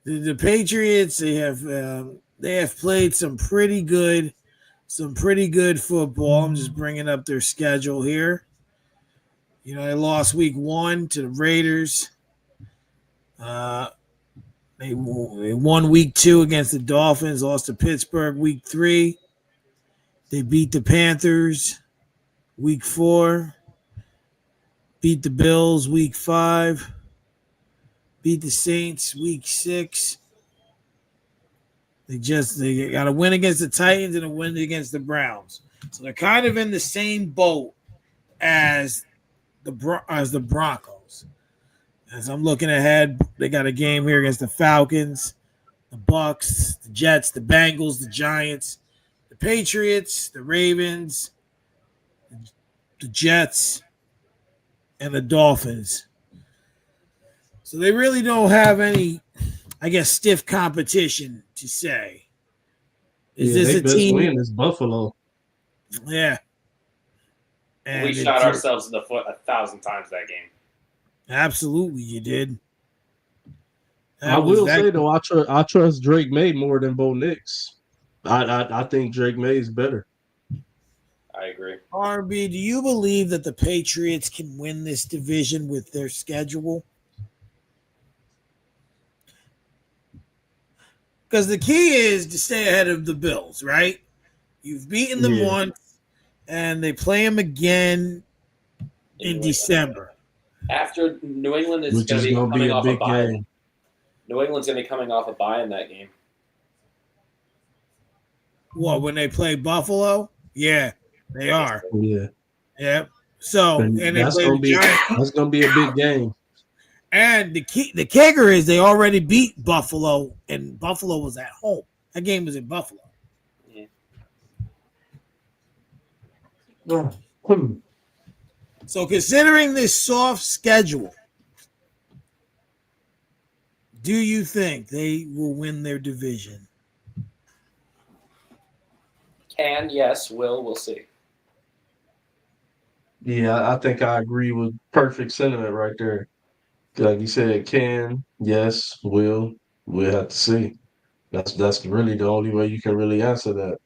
The Patriots, they have played some pretty good football. I'm just bringing up their schedule here. They lost week 1 to the Raiders. They won week 2 against the Dolphins, lost to Pittsburgh week 3. They beat the Panthers week 4. Beat the Bills week 5. Beat the Saints week 6. They got a win against the Titans and a win against the Browns. So they're kind of in the same boat as the Broncos. As I'm looking ahead, they got a game here against the Falcons, the Bucks, the Jets, the Bengals, the Giants, the Patriots, the Ravens, the Jets, and the Dolphins. So they really don't have any I guess, stiff competition to say. Is Yeah, this they a best team? win is Buffalo. Yeah. We And shot ourselves in the foot 1,000 times that game. absolutely you did. I That was will that. say though, I trust Drake May more than Bo Nix. I think Drake May is better. I agree. RB, do you believe that the Patriots can win this division with their schedule? Because the key is to stay ahead of the Bills, right? You've beaten them Yeah, once, and they play them again In in New England. December. After New England is which going is to be gonna be coming a off a big bye. game. New England's going to be coming off a bye in that game. What, when they play Buffalo? Yeah, they Yes, are. sir. Yeah, Yeah. So, and and they play the Giants. that's gonna be a big game. And the kicker is they already beat Buffalo, and Buffalo was at home. That game was in Buffalo. Yeah. So, considering this soft schedule, do you think they will win their division? Can, yes, we'll see. Yeah, I think I agree with perfect sentiment right there. Like you said, can, yes, will, we'll have to see. That's really the only way you can really answer that.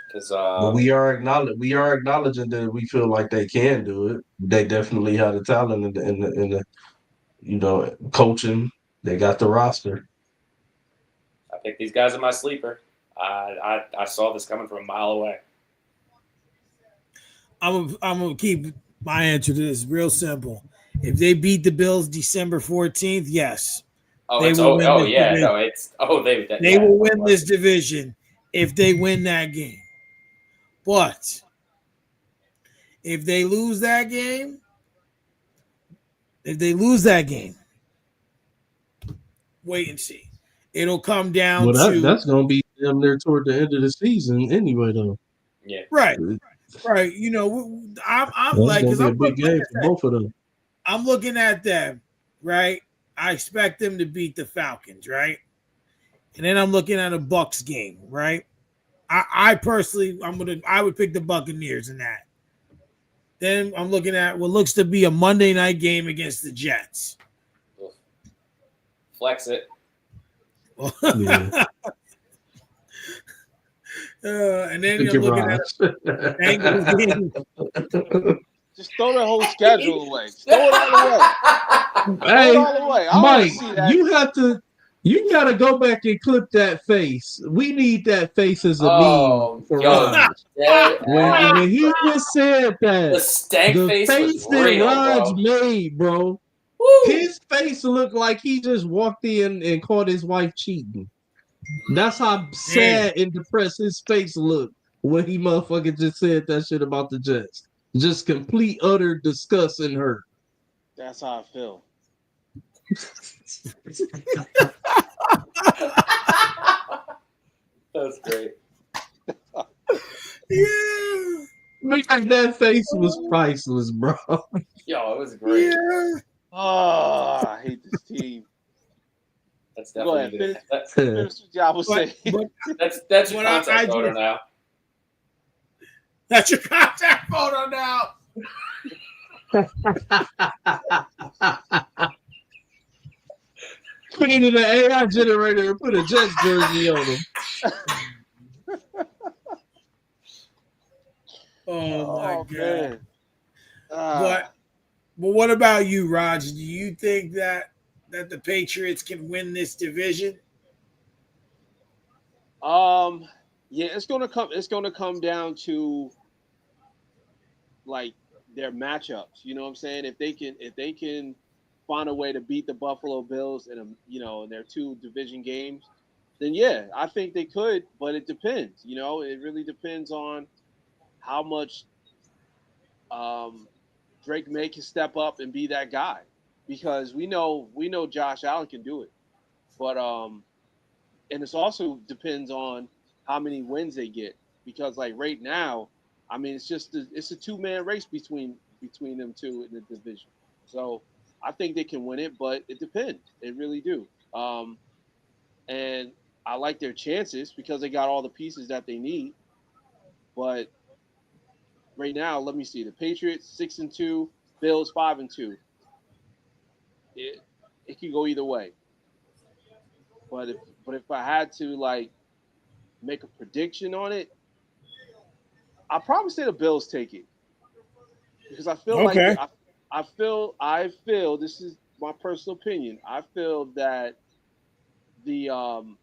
Because But we are acknowledging that we feel like they can do it. They definitely have the talent in the coaching. They got the roster. I think these guys are my sleeper. I saw this coming from a mile away. I'm gonna keep my answer to this real simple. If they beat the Bills December 14th, yes, Oh, they it's will win this yeah, division. no, it's They yeah. will win this division if they win that game. But if they lose that game, wait and see. It'll come down Well, to that's gonna be them there toward the end of the season anyway, though. Yeah. right. You know, I'm That's like, gonna because be a I'm big like game I for said, both of them. I'm looking at them, right? I expect them to beat the Falcons, right? And then I'm looking at a Bucks game, right? I personally, I would pick the Buccaneers in that. Then I'm looking at what looks to be a Monday night game against the Jets. Flex it. Yeah. And then Pick you're your looking at Raj. a Bengals game. Just throw the whole schedule away. Just throw it all away. Throw Hey, it all away. I want Mike, to see that. you gotta go back and clip that face. We need that face as a meme Oh, for yo, Raj. dead ass. When he just said The that, stank the face was face that real, Raj bro. made, bro, Woo! his face looked like he just walked in and caught his wife cheating. That's how sad and depressed his face looked when he motherfucking just said that shit about the Jets. Just complete utter disgust and hurt. That's how I feel. That's great. Yeah. Man, that face was priceless, bro. Yo, it was great. Yeah. Oh, I hate this team. That's Go ahead. definitely Finish what y'all was saying. that's your But I contact photo just- now. That's your contact photo now. Put it in the AI generator and put a Jets jersey on him. Oh my god. Man. But what about you, Raj? Do you think that the Patriots can win this division? Yeah, it's gonna come down to like their matchups. You know what I'm saying? If they can find a way to beat the Buffalo Bills in their two division games, then yeah, I think they could. But it depends. It really depends on how much Drake May can step up and be that guy, because we know Josh Allen can do it, but and it's also depends on how many wins they get, because like right now, I mean it's a 2-man race between them two in the division. So I think they can win it, but it depends. It really do. I like their chances because they got all the pieces that they need. But right now, let me see. The Patriots 6-2, Bills 5-2. It could go either way. But if I had to like make a prediction on it, I'll probably say the Bills take it because I feel like Okay. I feel this is my personal opinion. I feel that the um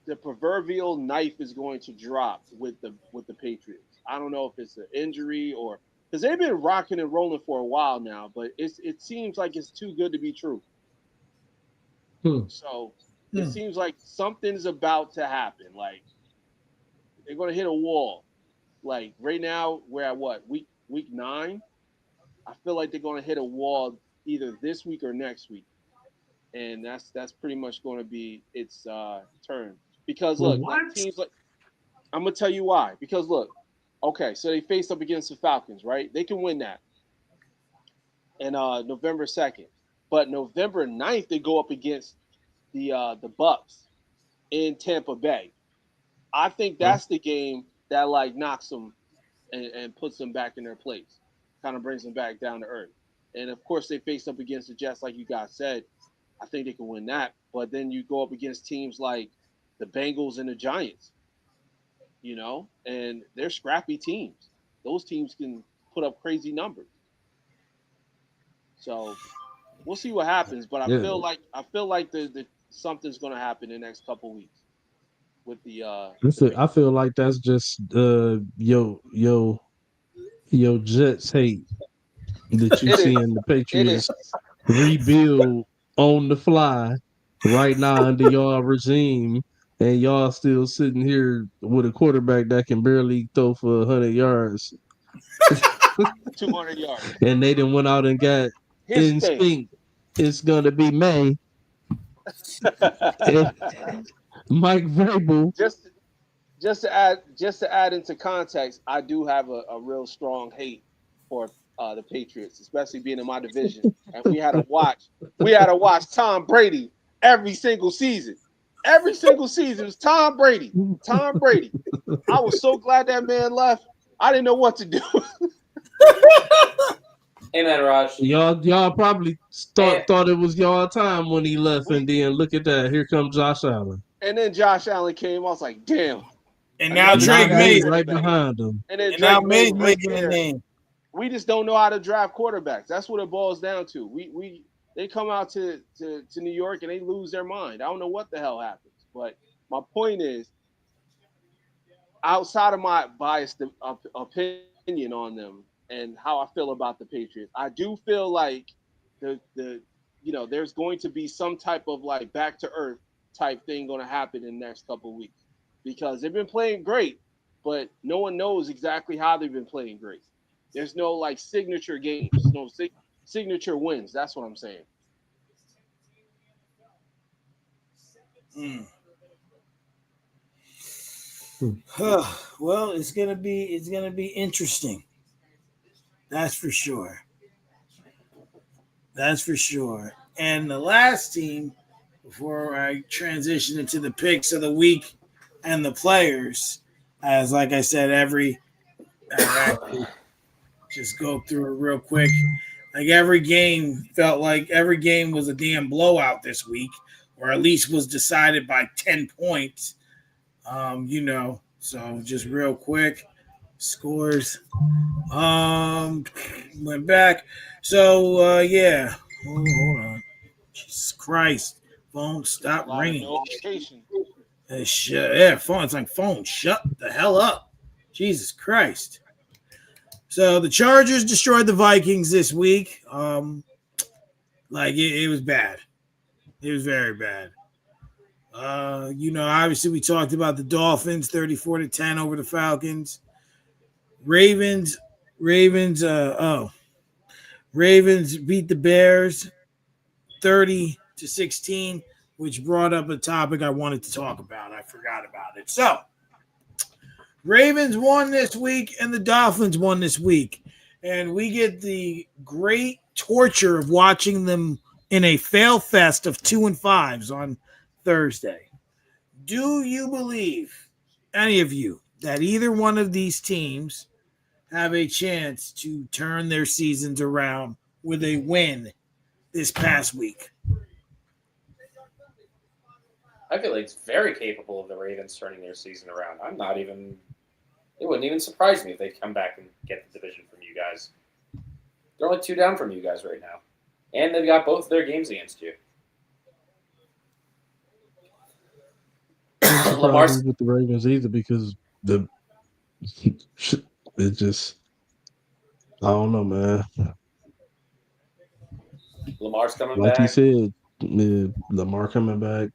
the proverbial knife is going to drop with the Patriots. I don't know if it's an injury or because they've been rocking and rolling for a while now, but it seems like it's too good to be true. Hmm. So it Hmm. seems like something's about to happen. Like they're going to hit a wall. Like right now, we're at what week 9. I feel like they're going to hit a wall either this week or next week, and that's pretty much going to be its turn. Because Well, look, like what? teams like I'm gonna tell you why. Because look, okay, so they faced up against the Falcons, right? They can win that in November 2nd, but November 9th they go up against the Bucks in Tampa Bay. I think Huh? that's the game that like knocks them and puts them back in their place, kind of brings them back down to earth. And of course, they face up against the Jets, like you guys said. I think they can win that. But then you go up against teams like the Bengals and the Giants, and they're scrappy teams. Those teams can put up crazy numbers. So we'll see what happens. But Yeah. I feel like the something's going to happen in the next couple weeks with the I Patriots. feel like that's just yo Jets hate that you It is. seeing the It is. Patriots rebuild on the fly right now under y'all regime, and y'all still sitting here with a quarterback that can barely throw for 100 yards, 200 yards. and they done went out and got Here's the thing. instinct. It's gonna be May. And Mike Vrabel. just just to add into context, I do have a real strong hate for the Patriots, especially being in my division. And we had to watch Tom Brady every single season. Every single season was Tom Brady. Tom Brady. I was so glad that man left. I didn't know what to do. Amen, Raj. Y'all probably And thought it was y'all time when he left, and we then look at that. Here comes Josh Allen. and then Josh Allen came. I was like, damn, And now another Now Drake scrappy May May, right quarterback. behind him. And then and now Drake May May's right making a there. name. We just don't know how to draft quarterbacks. That's what it boils down to. We they come out to New York and they lose their mind. I don't know what the hell happens. But my point is, outside of my biased opinion on them and how I feel about the Patriots, I do feel like the there's going to be some type of like back to earth type thing going to happen in the next couple of weeks because they've been playing great, but no one knows exactly how they've been playing great. There's no like signature games, no signature wins. That's what I'm saying. Mm. Hmm. Well, it's gonna be interesting. That's for sure. That's for sure. And the last team, before I transition into the picks of the week and the players, as like I said, just go through it real quick. Like every game felt like every game was a damn blowout this week, or at least was decided by 10 points. So just real quick, scores. Went back. So yeah. Hold on. Jesus Christ. Phone It's a stop lot of ringing. notification. Yeah, phone. It's like phone. Shut the hell up. Jesus Christ. So the Chargers destroyed the Vikings this week. It was bad. It was very bad. Obviously we talked about the Dolphins 34-10 over the Falcons. Ravens, Ravens, Ravens beat the Bears 30-16, which brought up a topic I wanted to talk about. I forgot about it. So Ravens won this week and the Dolphins won this week. And we get the great torture of watching them in a fail fest of 2-5s on Thursday. Do you believe, any of you, that either one of these teams have a chance to turn their seasons around with a win this past week? I feel like it's very capable of the Ravens turning their season around. I'm not even. It wouldn't even surprise me if they come back and get the division from you guys. They're only 2 down from you guys right now, and they've got both their games against you. Not Lamar's surprising with the Ravens either because the it just I don't know, man. coming Like you back. said, Lamar coming back.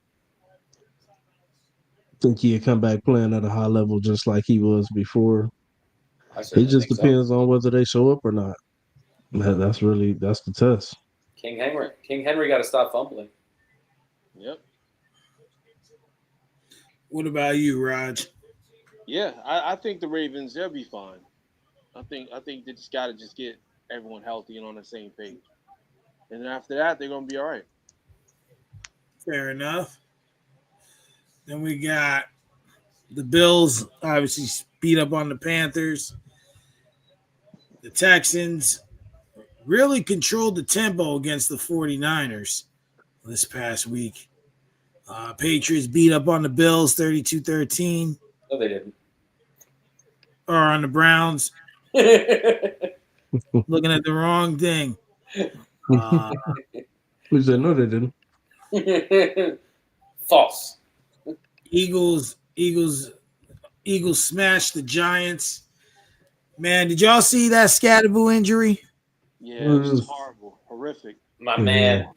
Think he'll come back playing at a high level just like he was before. I It certainly just think so. depends on whether they show up or not. That's the test. King Henry got to stop fumbling. Yep. What about you, Raj? Yeah, I think the Ravens they'll be fine. I think they just got to just get everyone healthy and on the same page, and then after that they're gonna be all right. Fair enough. Then we got the Bills, obviously beat up on the Panthers. The Texans really controlled the tempo against the 49ers this past week. Patriots beat up on the Bills 32-13, No, they didn't. or on the Browns, looking at the wrong thing. Uh, We said no, they didn't. False. Eagles smashed the Giants. Man, did y'all see that Scatterboo injury? Yeah, it was horrible, horrific. My man.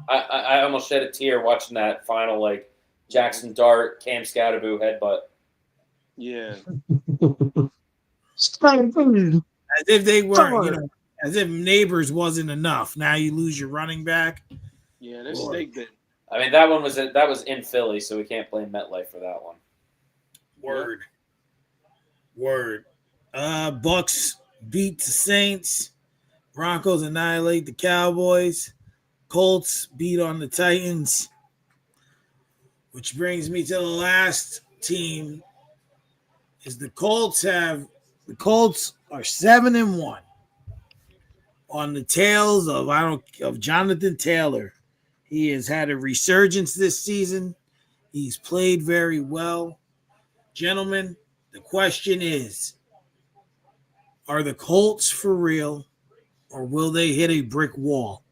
I almost shed a tear watching that final Jackson Dart, Cam Scatterboo headbutt. Yeah. As if they weren't, as if Neighbors wasn't enough. Now you lose your running back. Yeah, they're snake bitten. I mean, that was in Philly, so we can't blame MetLife for that one. Word. Bucks beat the Saints. Broncos annihilate the Cowboys. Colts beat on the Titans. Which brings me to the last team. Is the Colts are 7-1 on the tails of Jonathan Taylor. He has had a resurgence this season. He's played very well. Gentlemen, the question is, are the Colts for real, or will they hit a brick wall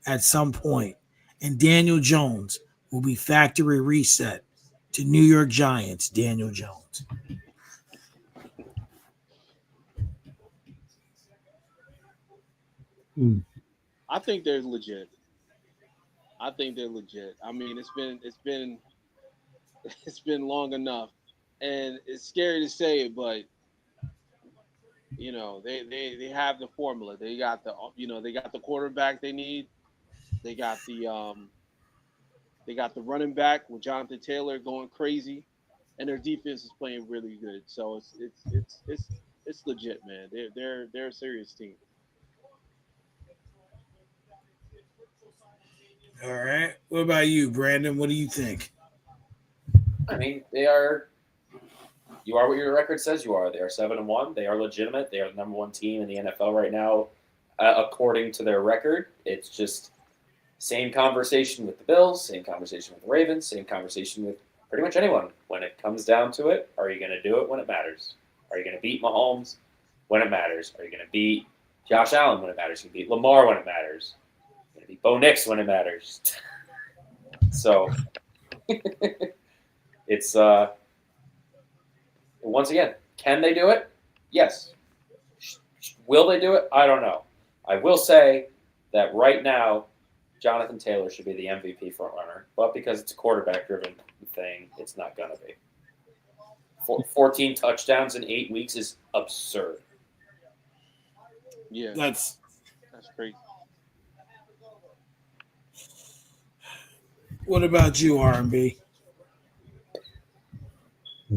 at some point? And Daniel Jones will be factory reset to New York Giants, Daniel Jones. I think they're legit. I mean, it's been long enough, and it's scary to say it, but they have the formula. They got the quarterback they need. They got the running back with Jonathan Taylor going crazy, and their defense is playing really good. So it's legit, man. They're a serious team. All right. What about you, Brandon? What do you think? I mean, they are. You are what your record says you are. They are 7-1. They are legitimate. They are the number 1 team in the NFL right now, according to their record. It's just same conversation with the Bills, same conversation with the Ravens, same conversation with pretty much anyone. When it comes down to it, are you going to do it when it matters? Are you going to beat Mahomes when it matters? Are you going to beat Josh Allen when it matters? Are you going to beat Lamar when it matters? Are you going to beat Bo Nix when it matters? So it's once again, can they do it? Yes. Will they do it? I don't know. I will say that right now, Jonathan Taylor should be the MVP frontrunner, but because it's a quarterback-driven thing, it's not going to be. 14 touchdowns in 8 weeks is absurd. Yeah, That's crazy. What about you, R&B?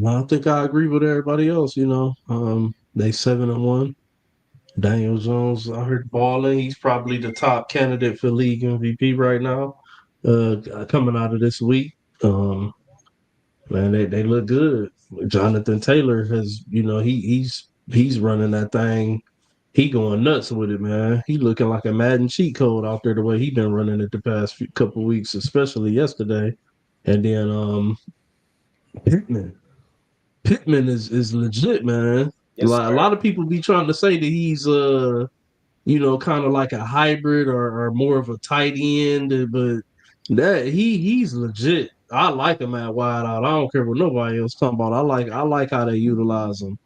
I think I agree with everybody else. They 7-1. Daniel Jones, I heard balling. He's probably the top candidate for league MVP right now. Coming out of this week, Man, they look good. Jonathan Taylor has, he's running that thing. He going nuts with it, man. He looking like a Madden cheat code out there the way he been running it the past couple weeks, especially yesterday. And then Pittman. Pittman is legit, man. Yes, A sir. lot of people be trying to say that he's kind of like a hybrid or more of a tight end, but that he's legit. I like him at wide out. I don't care what nobody else talking about. I like how they utilize him.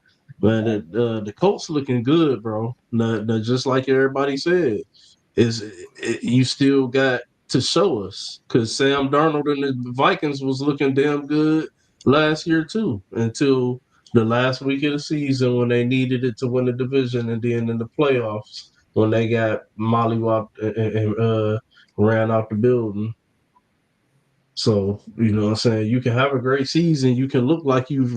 But the Colts looking good, bro. Just like everybody said, you still got to show us because Sam Darnold and the Vikings was looking damn good last year too until the last week of the season when they needed it to win the division, and then in the playoffs when they got mollywopped and ran out the building. So, you know what I'm saying? You can have a great season. You can look like you've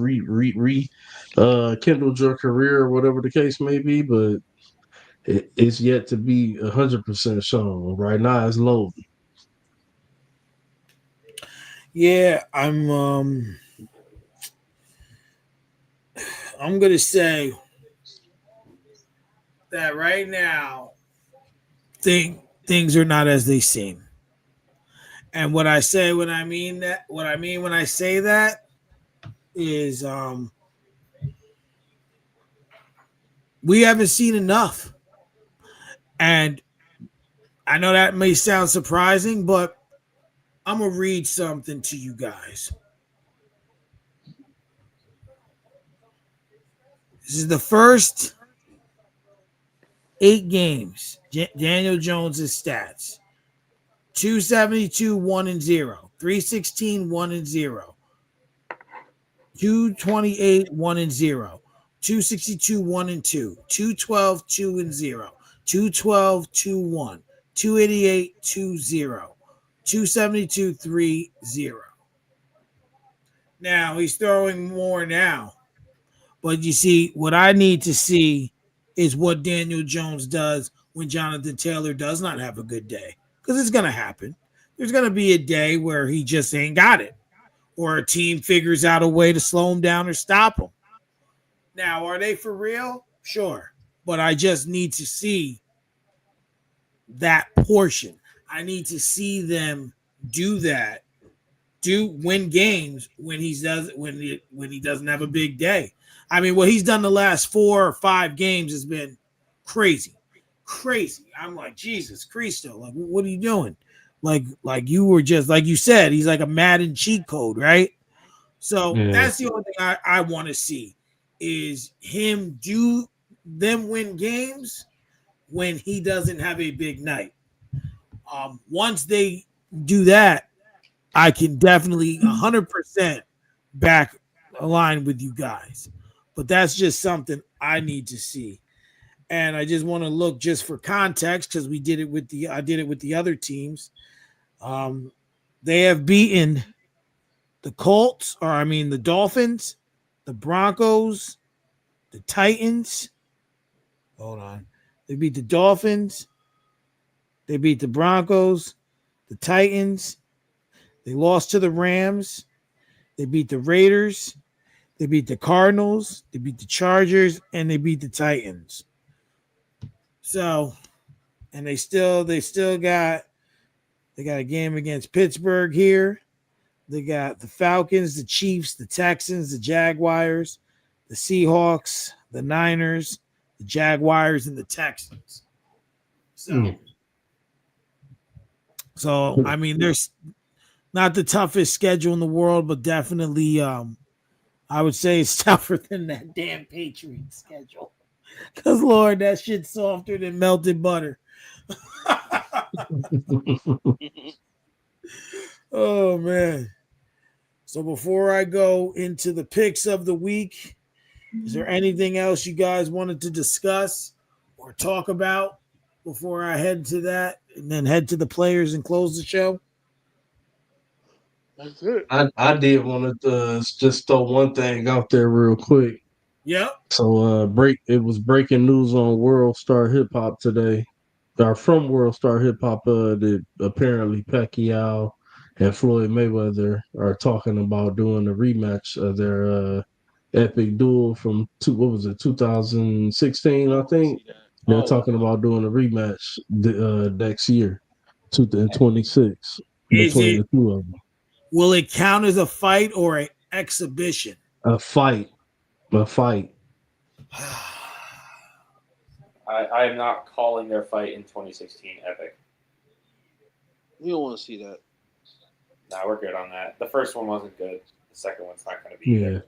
kindled your career or whatever the case may be, but it's yet to be 100% shown. Right now, it's low. Yeah, I'm gonna say that right now things are not as they seem. And what I mean when I say that is we haven't seen enough. And I know that may sound surprising, but I'm gonna read something to you guys. This is the first 8 games. Daniel Jones's stats: 272, 1-0, 316, 1-0, 228, 1-0, 262, 1-2, 212, 2-0, 212, 2-1, 288, 2-0, 272, 3-0. Now he's throwing more now. But you see, what I need to see is what Daniel Jones does when Jonathan Taylor does not have a good day. Because it's going to happen. There's going to be a day where he just ain't got it. Or a team figures out a way to slow him down or stop him. Now, are they for real? Sure. But I just need to see that portion. I need to see them do that. Do win games when he doesn't have a big day. I mean, what he's done the last 4 or 5 games has been crazy, crazy. I'm like, Jesus Christo, like, what are you doing? Like you were just like you said, he's like a Madden cheat code, right? So Yeah. that's the only thing I want to see is him do them win games when he doesn't have a big night. Once they do that, I can definitely 100% back align with you guys. But that's just something I need to see. And I just want to look just for context because I did it with the other teams. They have beaten the Colts, or I mean the Dolphins, the Broncos, the Titans. Hold on. They beat the Dolphins. They beat the Broncos, the Titans. They lost to the Rams. They beat the Raiders. They beat the Cardinals. They beat the Chargers, and they beat the Titans. So, and they still got a game against Pittsburgh here. They got the Falcons, the Chiefs, the Texans, the Jaguars, the Seahawks, the Niners, the Jaguars, and the Texans. So I mean, there's not the toughest schedule in the world, but definitely, I would say it's tougher than that damn Patriots schedule. Because Lord, that shit's softer than melted butter. Oh man. So before I go into the picks of the week, is there anything else you guys wanted to discuss or talk about before I head to that and then head to the players and close the show? That's it. I did want to just throw one thing out there real quick. Yep. So it was breaking news on World Star Hip Hop today. From World Star Hip Hop that apparently Pacquiao and Floyd Mayweather are talking about doing a rematch of their epic duel from 2016, I I want to think. see that. They're Oh, talking about doing a rematch next year, 2026, Is between it? the two of them. Will it count as a fight or an exhibition? A fight, a fight. I am not calling their fight in 2016 epic. we don't want to see that. Nah, we're good on that. The first one wasn't good. The second one's not going to be Yeah. either.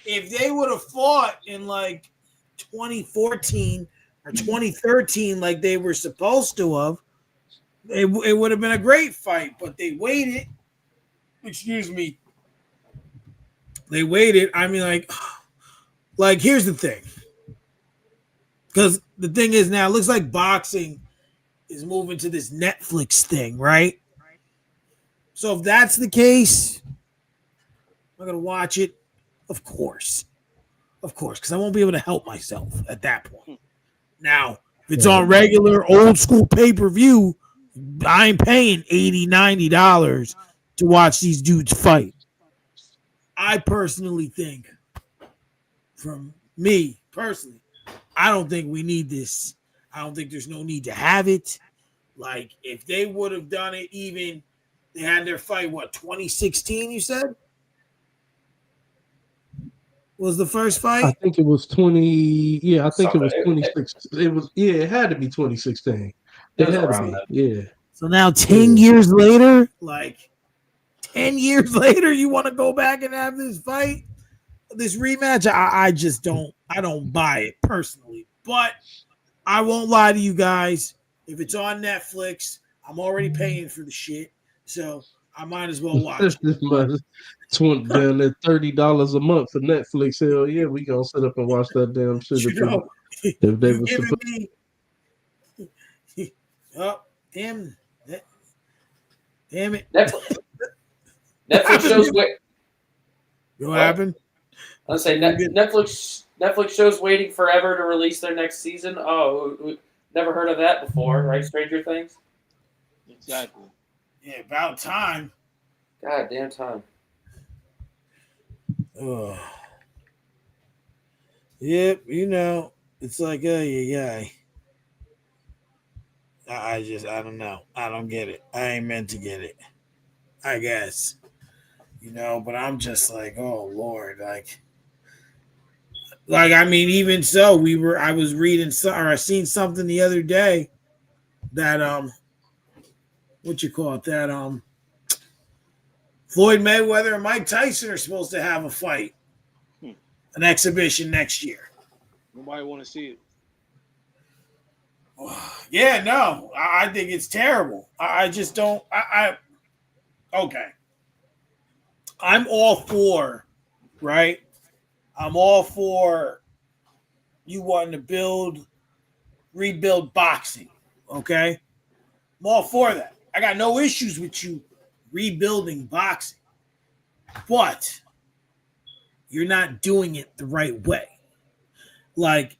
If they would have fought in like 2014 or 2013, like they were supposed to have, it would have been a great fight. But they waited. Excuse me. They waited. I mean, like here's the thing. Because the thing is now, it looks like boxing is moving to this Netflix thing, right? So if that's the case, I'm gonna watch it, of course, because I won't be able to help myself at that point. Now, if it's on regular old school pay per view, I ain't paying $80, $90 to watch these dudes fight. I personally think, from me personally, I don't think we need this. I don't think there's no need to have it. Like, if they would have done it, even they had their fight, what, 2016, you said? Was the first I fight? think it was 20. Yeah, I think it Something. was 26. It was. Yeah, it had to be 2016. It It was had to around be. then. Yeah. So now Yeah. 10 years later, like 10 years later, you want to go back and have this fight, this rematch? I just don't buy it personally. But I won't lie to you guys. If it's on Netflix, I'm already paying for the shit. So I might as well watch This mother 20 down there $30 a month for Netflix. Hell yeah, we gonna sit up and watch that damn it. shit You know, if they you was to giving put. me oh damn damn it. Netflix, What Netflix shows. happened? Wait, What what? happened? I was say Netflix shows waiting forever to release their next season. Oh, never heard of that before, right? Stranger Things. Exactly. Yeah, about time. God damn time. Oh. Yep, it's like, yeah. I don't know. I don't get it. I ain't meant to get it. I guess. But I'm just like, oh Lord, I mean, even so, I was reading or I seen something the other day that what you call it, that Floyd Mayweather and Mike Tyson are supposed to have a fight, Hmm. an exhibition next year. Nobody want to see it. Yeah, no, I think it's terrible. I just don't. Okay. I'm all for, right? I'm all for you wanting to rebuild boxing. Okay. I'm all for that. I got no issues with you rebuilding boxing, but you're not doing it the right way. Like,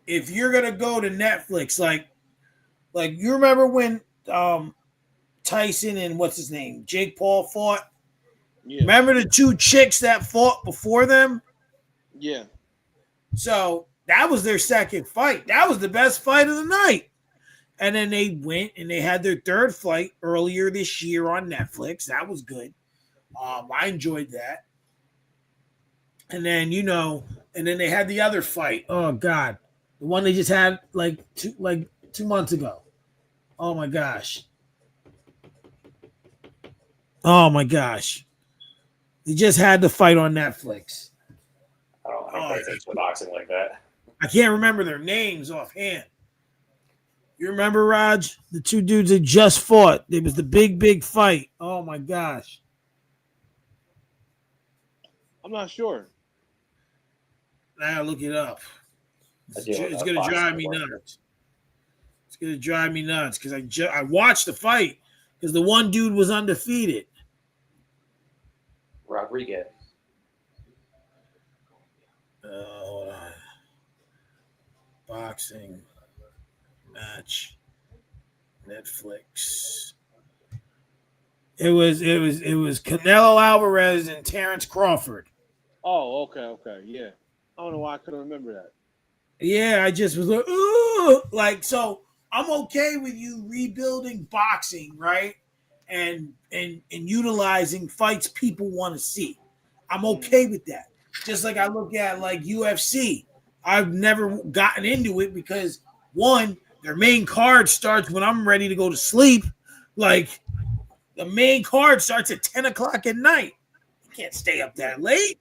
if you're gonna go to Netflix, like you remember when Tyson and what's his name, Jake Paul fought? Yeah. Remember the two chicks that fought before them? Yeah. So that was their second fight. That was the best fight of the night. And then they went and they had their third fight earlier this year on Netflix. That was good. I enjoyed that. And then and then they had the other fight. Oh God, the one they just had like 2 months ago. Oh my gosh. Oh my gosh. They just had the fight on Netflix. I don't pay attention to boxing like that. I can't remember their names offhand. You remember, Raj? The two dudes that just fought. It was the big fight. Oh my gosh. I'm not sure. Now look it up. I deal with It's gonna boxing drive at me work. nuts. It's gonna drive me nuts because I watched the fight because the one dude was undefeated. Rodriguez. Hold on. Boxing match. Netflix. It was Canelo Alvarez and Terrence Crawford. Oh, okay, yeah. I don't know why I couldn't remember that. Yeah, I just was like, ooh, like so. I'm okay with you rebuilding boxing, right? And utilizing fights people want to see. I'm okay with that. Just like I look at like UFC. I've never gotten into it because one, their main card starts when I'm ready to go to sleep. Like the main card starts at 10 o'clock at night. You can't stay up that late,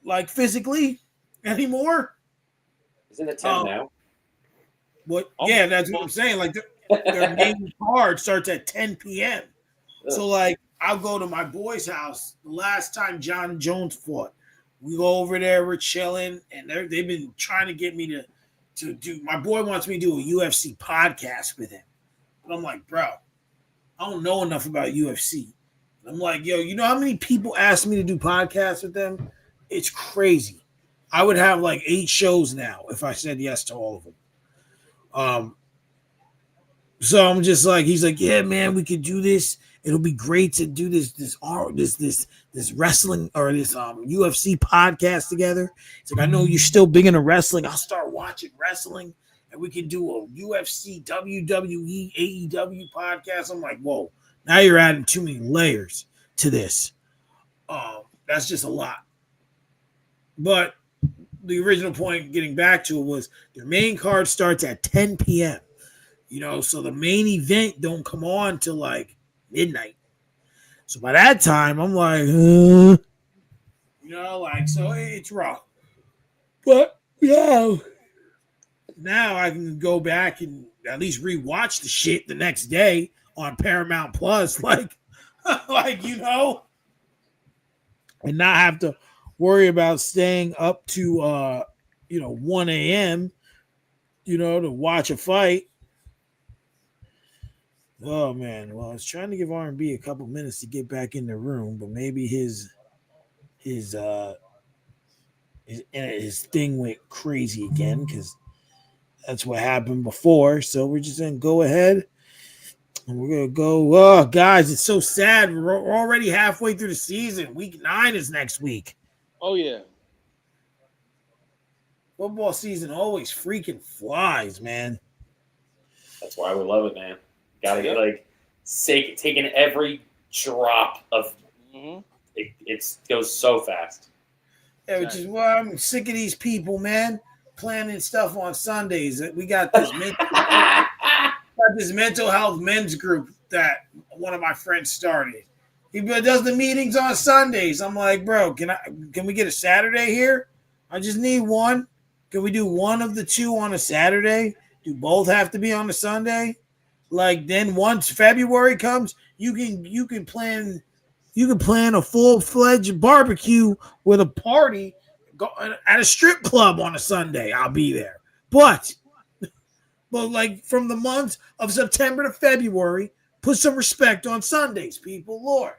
like physically anymore. Isn't it 10 now? What? Yeah, that's what I'm saying. Like their main card starts at 10 p.m. So like I'll go to my boy's house. The last time John Jones fought, we go over there, we're chilling, and they've been trying to get me to do. My boy wants me to do a UFC podcast with him, but I'm like, bro, I don't know enough about UFC. I'm like, yo, you know how many people ask me to do podcasts with them? It's crazy. I would have like 8 shows now if I said yes to all of them. So I'm just like, he's like, yeah, man, we could do this. It'll be great to do this wrestling or this UFC podcast together. It's like, I know you're still big into wrestling. I'll start watching wrestling, and we can do a UFC, WWE, AEW podcast. I'm like, whoa, now you're adding too many layers to this. That's just a lot. But the original point, getting back to it, was their main card starts at 10 p.m. You know, so the main event don't come on till like midnight. So by that time, I'm like, you know, like, so it's rough. But yeah, now I can go back and at least rewatch the shit the next day on Paramount Plus, like you know, and not have to worry about staying up to 1 a.m. To watch a fight. Oh man, well, I was trying to give R&B a couple minutes to get back in the room, but maybe his thing went crazy again because that's what happened before. So we're just gonna go ahead and we're gonna go. Oh, guys, it's so sad. We're already halfway through the season. Week 9 is next week. Oh yeah, football season always freaking flies, man. That's why we love it, man. Gotta get like taking every drop of it goes so fast. Yeah, which is why I'm sick of these people, man, planning stuff on Sundays. We got this mental health men's group that one of my friends started. He does the meetings on Sundays. I'm like, bro, can we get a Saturday here? I just need one. Can we do one of the two on a Saturday? Do both have to be on a Sunday? Like then once February comes, you can plan a full-fledged barbecue with a party at a strip club on a Sunday. I'll be there. But like from the months of September to February, put some respect on Sundays, people. Lord.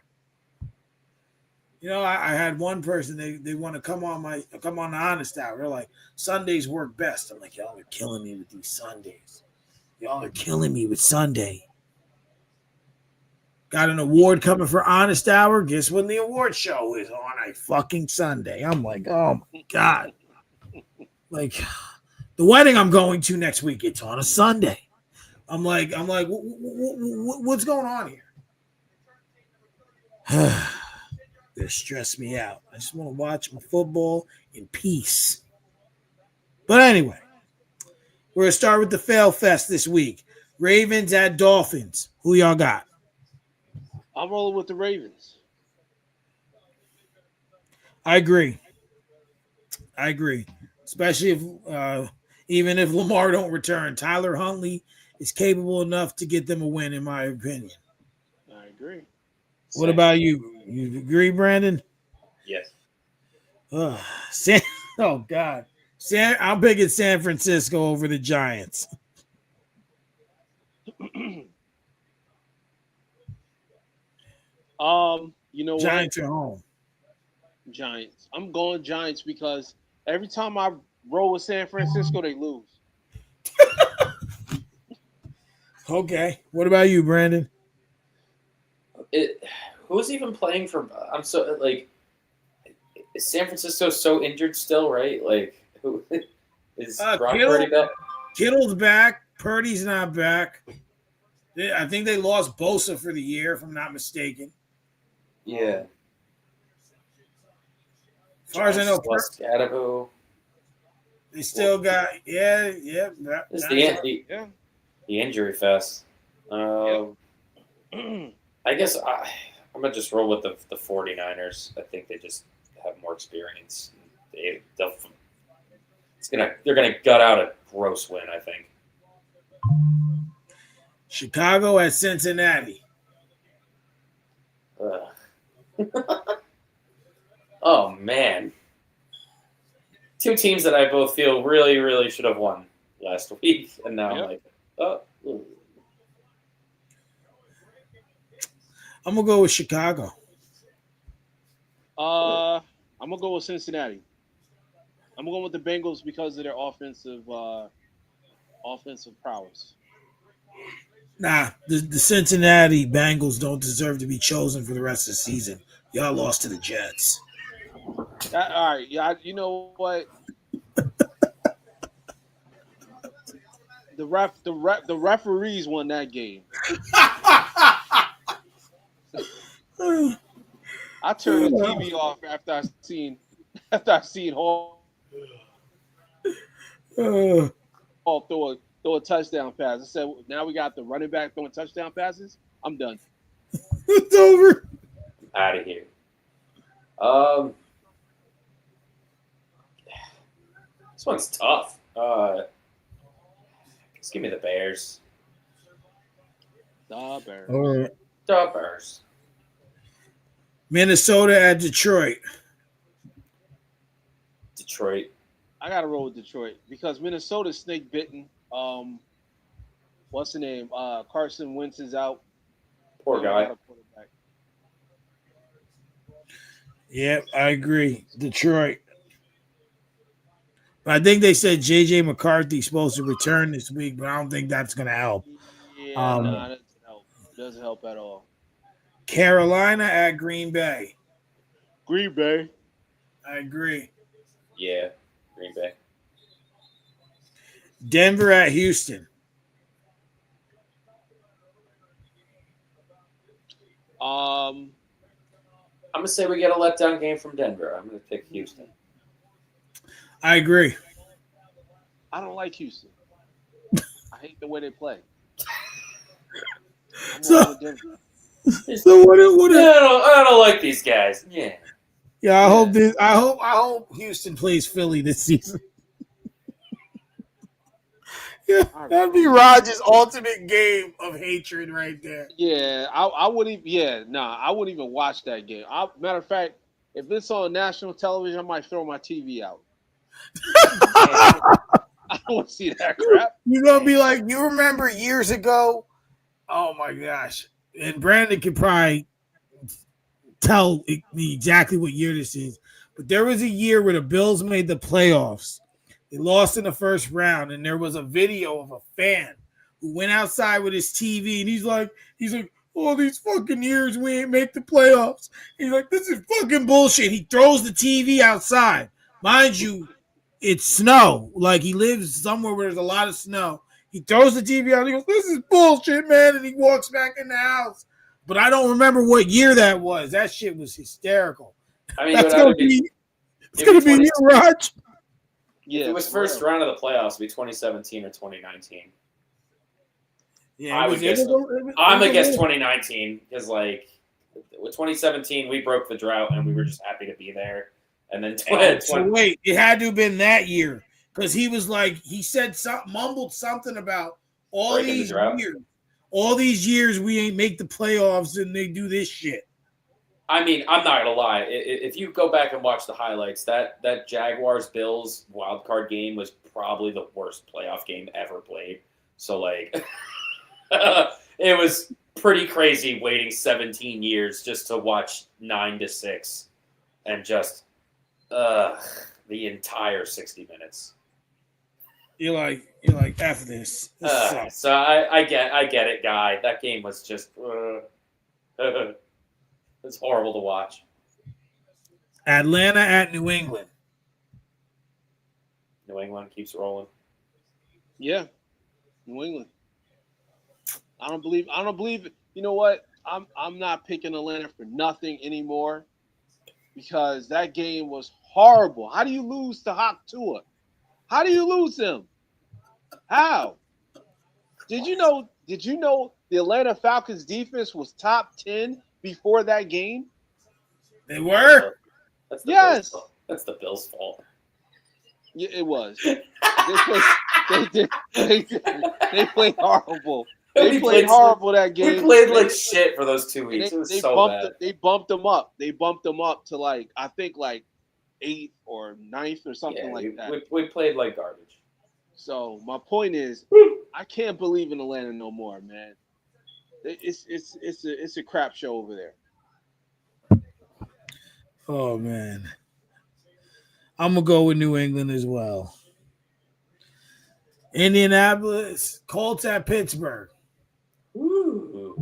I had one person, they want to come on the Honest Hour. They're like, Sundays work best. I'm like, y'all are killing me with these Sundays. Y'all are killing me with Sunday. Got an award coming for Honest Hour. Guess when the award show is on a fucking Sunday. I'm like, oh my God. Like the wedding I'm going to next week, it's on a Sunday. I'm like, what's going on here? They stress me out. I just want to watch my football in peace. But anyway, we're going to start with the Fail Fest this week. Ravens at Dolphins. Who y'all got? I'm rolling with the Ravens. I agree. Especially if even if Lamar don't return, Tyler Huntley is capable enough to get them a win, in my opinion. I agree. What about you? You agree, Brandon? Yes. Oh God. I'm picking San Francisco over the Giants. You know Giants what? are home. Giants. I'm going Giants because every time I roll with San Francisco, they lose. Okay. What about you, Brandon? Who's even playing for? I'm so like, is San Francisco so injured still? Right? Like, who is Brock Purdy back? Kittle's back. Purdy's not back. I think they lost Bosa for the year, if I'm not mistaken. Yeah. As far as I know, Scatabo. They still got the injury fest. I guess I'm gonna just roll with the 49ers. I think they just have more experience. They're gonna gut out a gross win, I think. Chicago at Cincinnati. Oh man. Two teams that I both feel really, really should have won last week, and now I'm like, oh. Ooh. I'm gonna go with Chicago. I'm gonna go with Cincinnati. I'm gonna go with the Bengals because of their offensive prowess. Nah, the Cincinnati Bengals don't deserve to be chosen for the rest of the season. Y'all lost to the Jets. All right, yeah, you know what? The referees won that game. I turned the TV off after I seen Hall throw a touchdown pass. I said, now we got the running back throwing touchdown passes. I'm done. It's over. I'm out of here. This one's tough. Just give me the Bears. The Bears. All right. The Bears. Minnesota at Detroit. Detroit. I gotta roll with Detroit because Minnesota's snake bitten. What's the name? Carson Wentz is out. Poor guy. Yep, I agree. Detroit. I think they said J.J. McCarthy's supposed to return this week, but I don't think that's going to help. Yeah, no, that doesn't help. Doesn't help at all. Carolina at Green Bay. Green Bay. I agree. Yeah, Green Bay. Denver at Houston. I'm going to say we get a letdown game from Denver. I'm going to pick Houston. I agree. I don't like Houston. I hate the way they play. So what? I don't like these guys. Yeah. Yeah, I hope Houston plays Philly this season. Yeah, that'd be Rodgers' ultimate game of hatred right there. Yeah, I wouldn't. Yeah, I wouldn't even watch that game. Matter of fact, if it's on national television, I might throw my TV out. I don't want to see that crap. You're gonna be like, you remember years ago? Oh my gosh! And Brandon could probably tell me exactly what year this is. But there was a year where the Bills made the playoffs. They lost in the first round, and there was a video of a fan who went outside with his TV, and he's like, all these fucking years we ain't make the playoffs. He's like, this is fucking bullshit. He throws the TV outside. Mind you, it's snow. Like, he lives somewhere where there's a lot of snow. He throws the TV out. And he goes, this is bullshit, man. And he walks back in the house. But I don't remember what year that was. That shit was hysterical. I mean, it's going to be you, Raj. Yeah, if it was first round of the playoffs, it'd be 2017 or 2019. Yeah, I'm gonna guess 2019 because, like, with 2017 we broke the drought and we were just happy to be there. And then so wait, it had to have been that year because he was like, he said something, mumbled something about all these years we ain't make the playoffs and they do this shit. I mean, I'm not gonna lie. If you go back and watch the highlights, that Jaguars-Bills wildcard game was probably the worst playoff game ever played. So, like, it was pretty crazy waiting 17 years just to watch 9-6 and just the entire 60 minutes. You're like after this. So I get it, guy. That game was just. It's horrible to watch. Atlanta at New England. New England keeps rolling. Yeah, New England. I don't believe. You know what? I'm not picking Atlanta for nothing anymore because that game was horrible. How do you lose to Hawk Tua? How do you lose him? How? Did you know the Atlanta Falcons defense was top 10 before that game? They were? That's the Yes. Bills' fault. That's the Bills' fault. Yeah, it was. They played horrible. They played horrible that game. We played like shit for those 2 weeks. It was so bad. They bumped them up. They bumped them up to like I think like 8th or 9th or something like that. We played like garbage. So my point is, I can't believe in Atlanta no more, man. It's a crap show over there. Oh, man. I'm going to go with New England as well. Indianapolis, Colts at Pittsburgh. Ooh.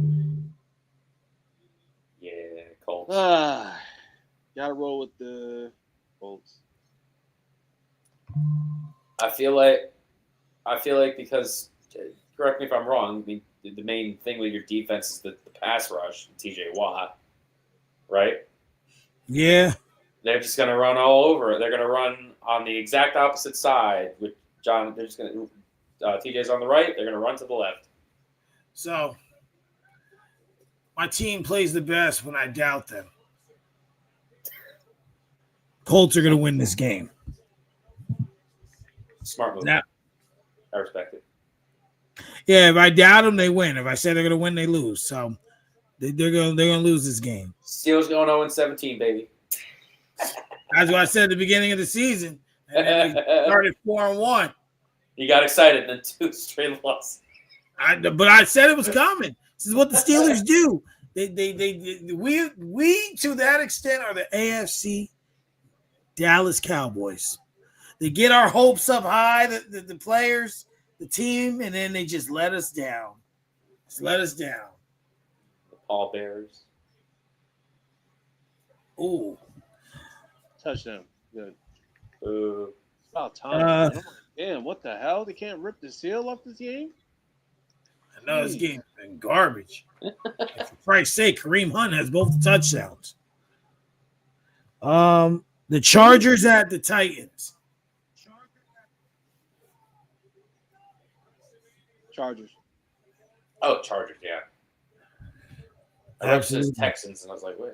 Yeah, Colts. Gotta roll with the Colts. I feel like because, correct me if I'm wrong, the main thing with your defense is the pass rush, TJ Watt, right? Yeah. They're just going to run all over it. They're going to run on the exact opposite side with John. They're just going to TJ's on the right. They're going to run to the left. So, my team plays the best when I doubt them. Colts are going to win this game. Smart move. Now, I respect it. yeah, if I doubt them, they win. If I say they're going to win, they lose. So, they're going to lose this game. Steelers going 0-17, baby. That's what I said at the beginning of the season. And then they started 4-1. You got excited and then 2 straight losses. But I said it was coming. This is what the Steelers do. We to that extent are the AFC Dallas Cowboys. They get our hopes up high, the players, the team, and then they just let us down. Just let us down. The Paul Bears. Ooh. Touchdown. Good. Ooh. It's about time. Damn, what the hell? They can't rip the seal off this game? I know this game's been garbage. For Christ's sake, Kareem Hunt has both the touchdowns. The Chargers at the Titans. Chargers. Oh, Chargers, yeah. I read the Texans, and I was like, wait.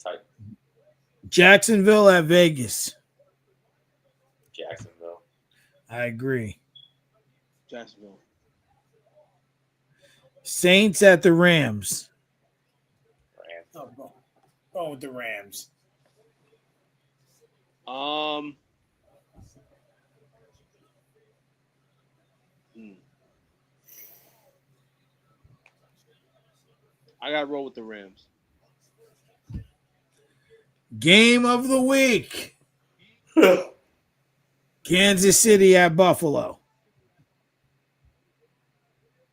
Tight. Jacksonville at Vegas. Jacksonville. I agree. Jacksonville. Saints at the Rams. Rams. Go with the Rams. I gotta roll with the Rams. Game of the week. Kansas City at Buffalo.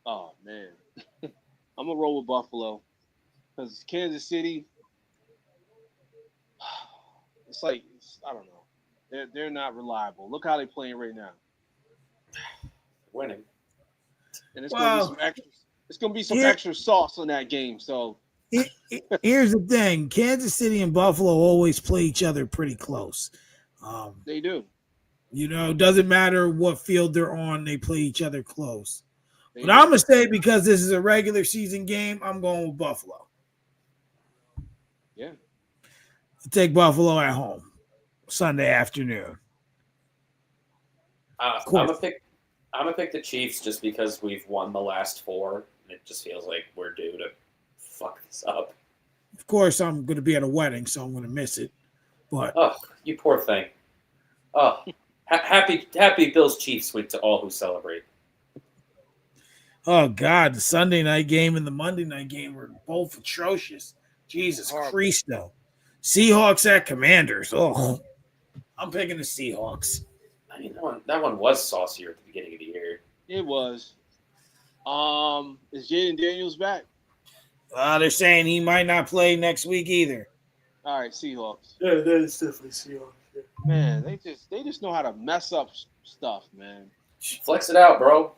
Oh man, I'm gonna roll with Buffalo because Kansas City. It's like I don't know. They're not reliable. Look how they're playing right now. Winning. And it's gonna be some extra. It's gonna be some extra sauce on that game. So here's the thing: Kansas City and Buffalo always play each other pretty close. They do. You know, it doesn't matter what field they're on; they play each other close. But I'm gonna say because this is a regular season game, I'm going with Buffalo. Yeah. I'll take Buffalo at home Sunday afternoon. I'm gonna pick the Chiefs just because we've won the last 4, and it just feels like we're due to fuck this up. Of course, I'm going to be at a wedding, so I'm going to miss it. But you poor thing. Oh, happy Bills Chiefs week to all who celebrate. Oh God, the Sunday night game and the Monday night game were both atrocious. Jesus Christo. Seahawks at Commanders. Oh, I'm picking the Seahawks. I mean, that one was saucier at the beginning of the year. It was. Is Jaden Daniels back? They're saying he might not play next week either. All right, Seahawks. Yeah, that's definitely Seahawks. Yeah. Man, they just know how to mess up stuff, man. Flex it out, bro.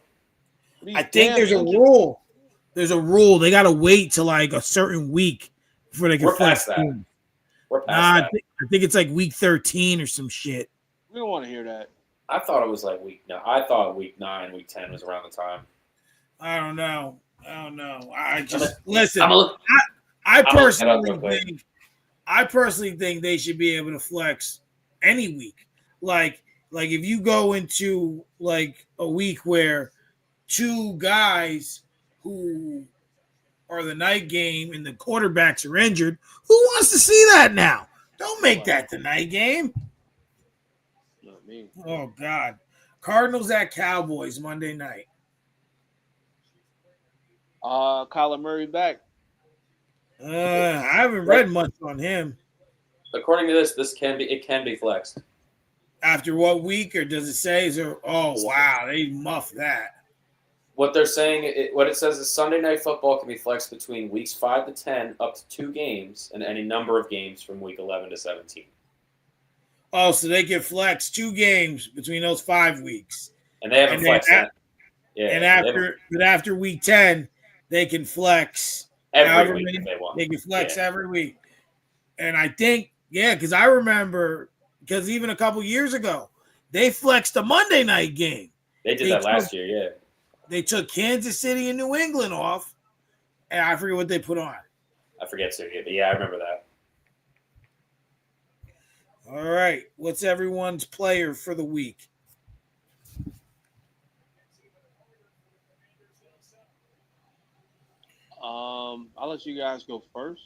These I think damn there's a injuries. rule. There's a rule. They got to wait till like a certain week before they can We're flex past that. teams. We're past Nah, that. I think it's like week 13 or some shit. We don't want to hear that. I thought it was like week 9. I thought week 9, week 10 was around the time. I don't know. I just listen. I'm a, I I'm looking it up real personally think they should be able to flex any week. Like if you go into like a week where two guys who are the night game and the quarterbacks are injured, who wants to see that now? Don't make that the night game. Not me. Oh God. Cardinals at Cowboys Monday night. Kyler Murray back. I haven't read much on him. according to this, it can be flexed. After what week, or does it say? Oh wow, they muffed that. What they're saying, what it says is Sunday Night Football can be flexed between weeks 5 to 10, up to 2 games, and any number of games from week 11 to 17. Oh, so they can flex 2 games between those 5 weeks. And they haven't flexed that. Yeah, and after week 10, they can flex every week if they want. They can flex every week. And I think, because I remember, because even a couple years ago, they flexed a Monday night game. They did that last year, yeah. They took Kansas City and New England off, and I forget what they put on. I forget to, but yeah, I remember that. All right. What's everyone's player for the week? I'll let you guys go first.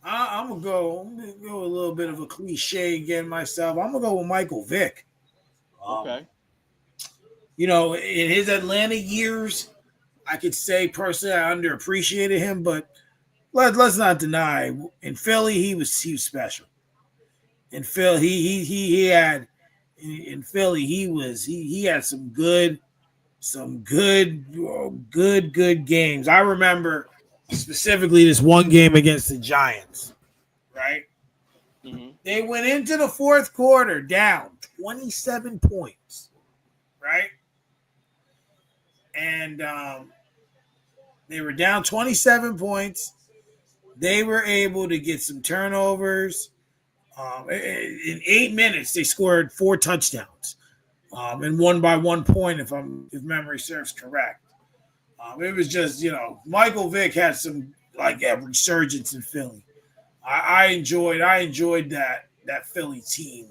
I'm gonna go a little bit of a cliche again myself. I'm gonna go with Michael Vick. Okay. You know, in his Atlanta years, I could say personally I underappreciated him, but let's not deny in Philly he was special. In Philly, he had some good games. I remember specifically this one game against the Giants, right? Mm-hmm. They went into the fourth quarter down 27 points, right? And they were down 27 points. They were able to get some turnovers. In 8 minutes, they scored 4 touchdowns, and won by 1 point, if memory serves correct. It was just, Michael Vick had some a resurgence in Philly. I enjoyed that Philly team,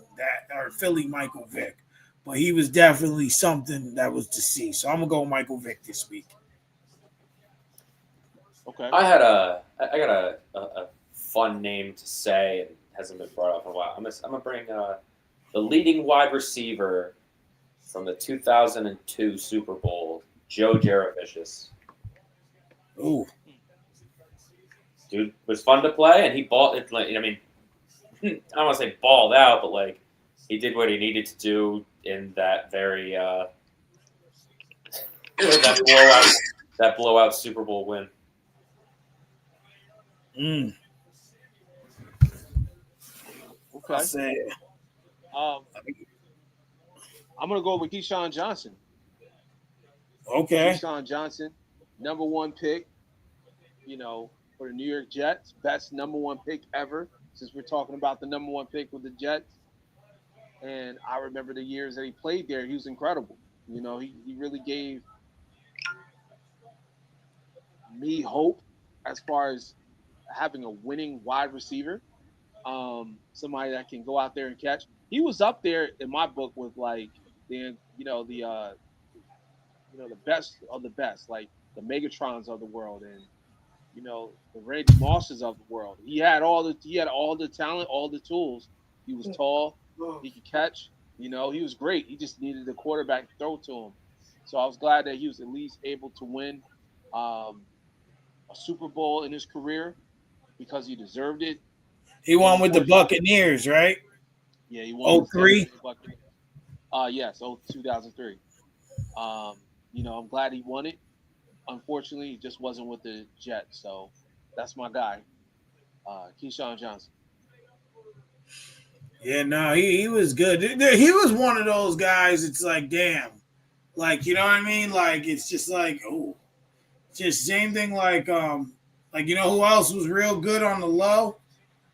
or Philly Michael Vick, but he was definitely something that was to see. So I'm gonna go Michael Vick this week. Okay. I got a fun name to say, and hasn't been brought up in a while. I'm gonna bring the leading wide receiver from the 2002 Super Bowl, Joe Jaravicius. Ooh, dude was fun to play, and he balled it. I mean, I don't want to say balled out, but he did what he needed to do in that very that blowout Super Bowl win. Okay. I'll say it. I'm gonna go with Keyshawn Johnson. Okay. Keyshawn Johnson, number 1 pick, for the New York Jets. Best number 1 pick ever, since we're talking about the number 1 pick with the Jets. And I remember the years that he played there. He was incredible. He really gave me hope as far as having a winning wide receiver. Somebody that can go out there and catch. He was up there in my book with the best of the best, like the Megatrons of the world, and the Randy Mosses of the world. He had all the talent, all the tools. He was tall, he could catch. He was great. He just needed a quarterback to throw to him. So I was glad that he was at least able to win a Super Bowl in his career because he deserved it. He won with the Buccaneers, right? Yeah, he won. 03? Yes, 2003. I'm glad he won it. Unfortunately, he just wasn't with the Jets. So that's my guy, Keyshawn Johnson. Yeah, no, he was good. He was one of those guys. It's like, damn, like you know what I mean? Like it's just like, oh, just same thing. Like you know who else was real good on the low?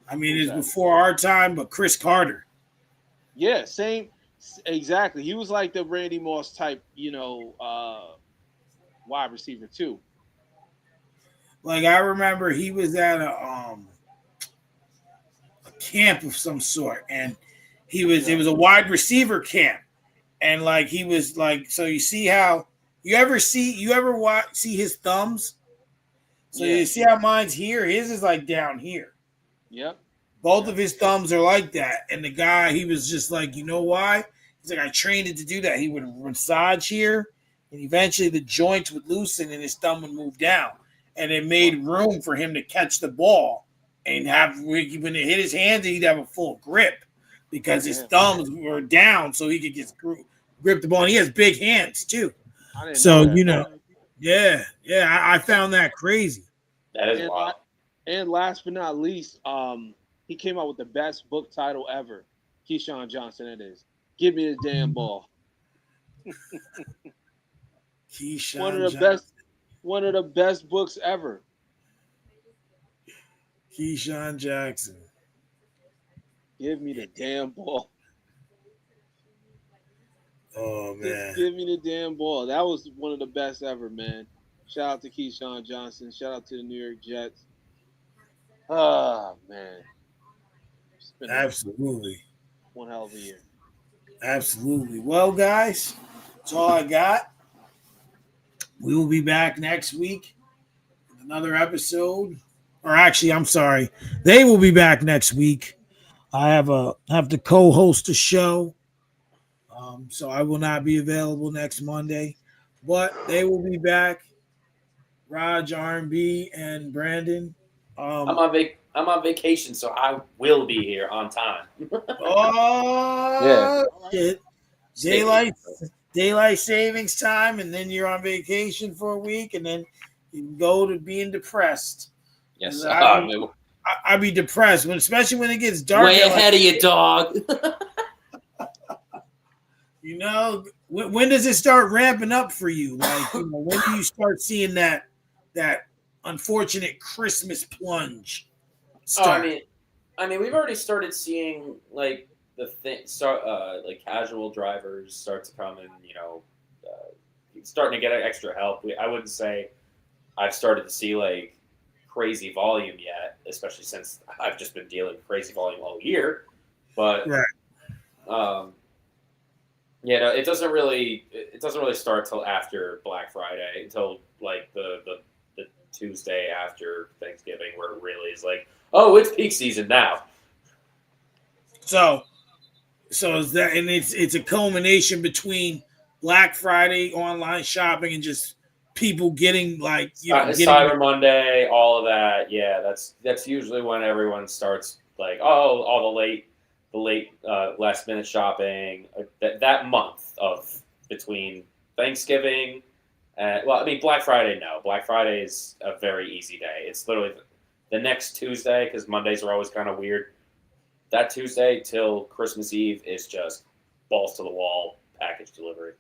I mean, Who's it's that? before our time, but Chris Carter. Yeah, same. Exactly. He was like the Randy Moss type, wide receiver too. Like I remember he was at a camp of some sort, and it Yeah. was a wide receiver camp, and like he was like, so you see how you ever see his thumbs? So Yeah. you see how mine's here? His is like down here. Yep. Both Yep. of his thumbs are like that. And the guy, he was just like, you know why? He's like, I trained it to do that. He would massage here, and eventually the joints would loosen and his thumb would move down. And it made room for him to catch the ball and when it hit his hands, he'd have a full grip because his Yeah. thumbs were down so he could just grip the ball. And he has big hands too. I didn't know So, that. I found that crazy. That is And wild. and last but not least, he came out with the best book title ever. Keyshawn Johnson, it is. Give me the damn ball. Keyshawn One of the Johnson. best. One of the best books ever. Keyshawn Jackson. Give me the damn ball. Oh man. Just give me the damn ball. That was one of the best ever, man. Shout out to Keyshawn Johnson. Shout out to the New York Jets. Oh man. It's been Absolutely. one hell of a year. Absolutely. Well, guys, that's all I got. We will be back next week with another episode. Or actually, I'm sorry. They will be back next week. I have to co-host a show. So I will not be available next Monday. But they will be back. Raj, R&B, and Brandon. I'm on vacation, so I will be here on time. Oh, shit. Stay- Daylight savings time, and then you're on vacation for a week, and then you can go to being depressed. Yes, I'd be depressed, especially when it gets dark. way ahead of you, dog. You know, when does it start ramping up for you? Like, when do you start seeing that unfortunate Christmas plunge start? I mean, we've already started seeing like like casual drivers start to come and starting to get extra help. I wouldn't say I've started to see like crazy volume yet, especially since I've just been dealing with crazy volume all year. But Right. it doesn't really start till after Black Friday, until like the Tuesday after Thanksgiving, where it really is like, oh, it's peak season now. So is that, and it's a culmination between Black Friday online shopping and just people getting like Cyber Monday, all of that. Yeah, that's usually when everyone starts like, oh, all the late last minute shopping. That month of between Thanksgiving and Black Friday. No, Black Friday is a very easy day. It's literally the next Tuesday, because Mondays are always kind of weird. That Tuesday till Christmas Eve is just balls to the wall package delivery.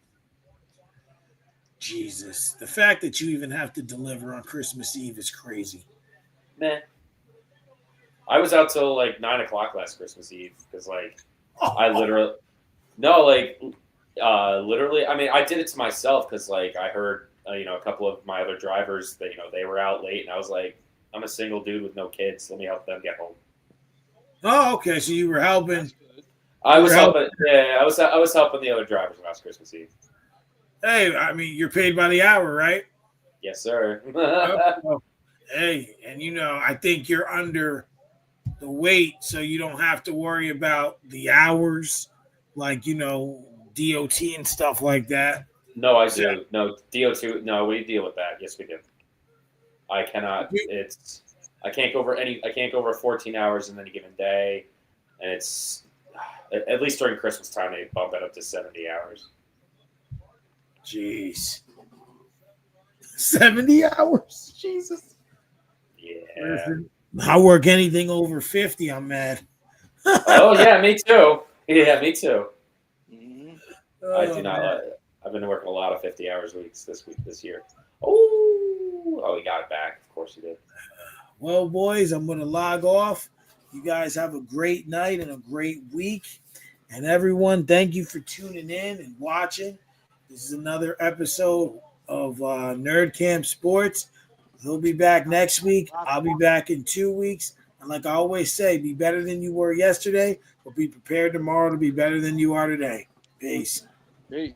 Jesus, the fact that you even have to deliver on Christmas Eve is crazy. Meh. I was out till like 9 o'clock last Christmas Eve because I literally literally. I mean, I did it to myself because like I heard a couple of my other drivers that they were out late, and I was like, I'm a single dude with no kids. Let me help them get home. Oh, okay. So you were helping. I was helping. Yeah, I was helping the other drivers last Christmas Eve. Hey, I mean, you're paid by the hour, right? Yes, sir. Hey, and I think you're under the weight, so you don't have to worry about the hours, like DOT and stuff like that. No, I do. No, DO2. No, we deal with that. Yes, we do. I cannot. I can't go over 14 hours in any given day, and it's at least during Christmas time they bump it up to 70 hours. Jeez. 70 hours. Jesus. Yeah. I work anything over 50. I'm mad. Oh yeah, me too. Yeah, me too. Mhm. I do not. I've been working a lot of 50-hour weeks this year. Oh, he got it back. Of course he did. Well, boys, I'm going to log off. You guys have a great night and a great week. And everyone, thank you for tuning in and watching. This is another episode of Nerdcamp Sports. He'll be back next week. I'll be back in 2 weeks. And like I always say, be better than you were yesterday, but be prepared tomorrow to be better than you are today. Peace. Peace.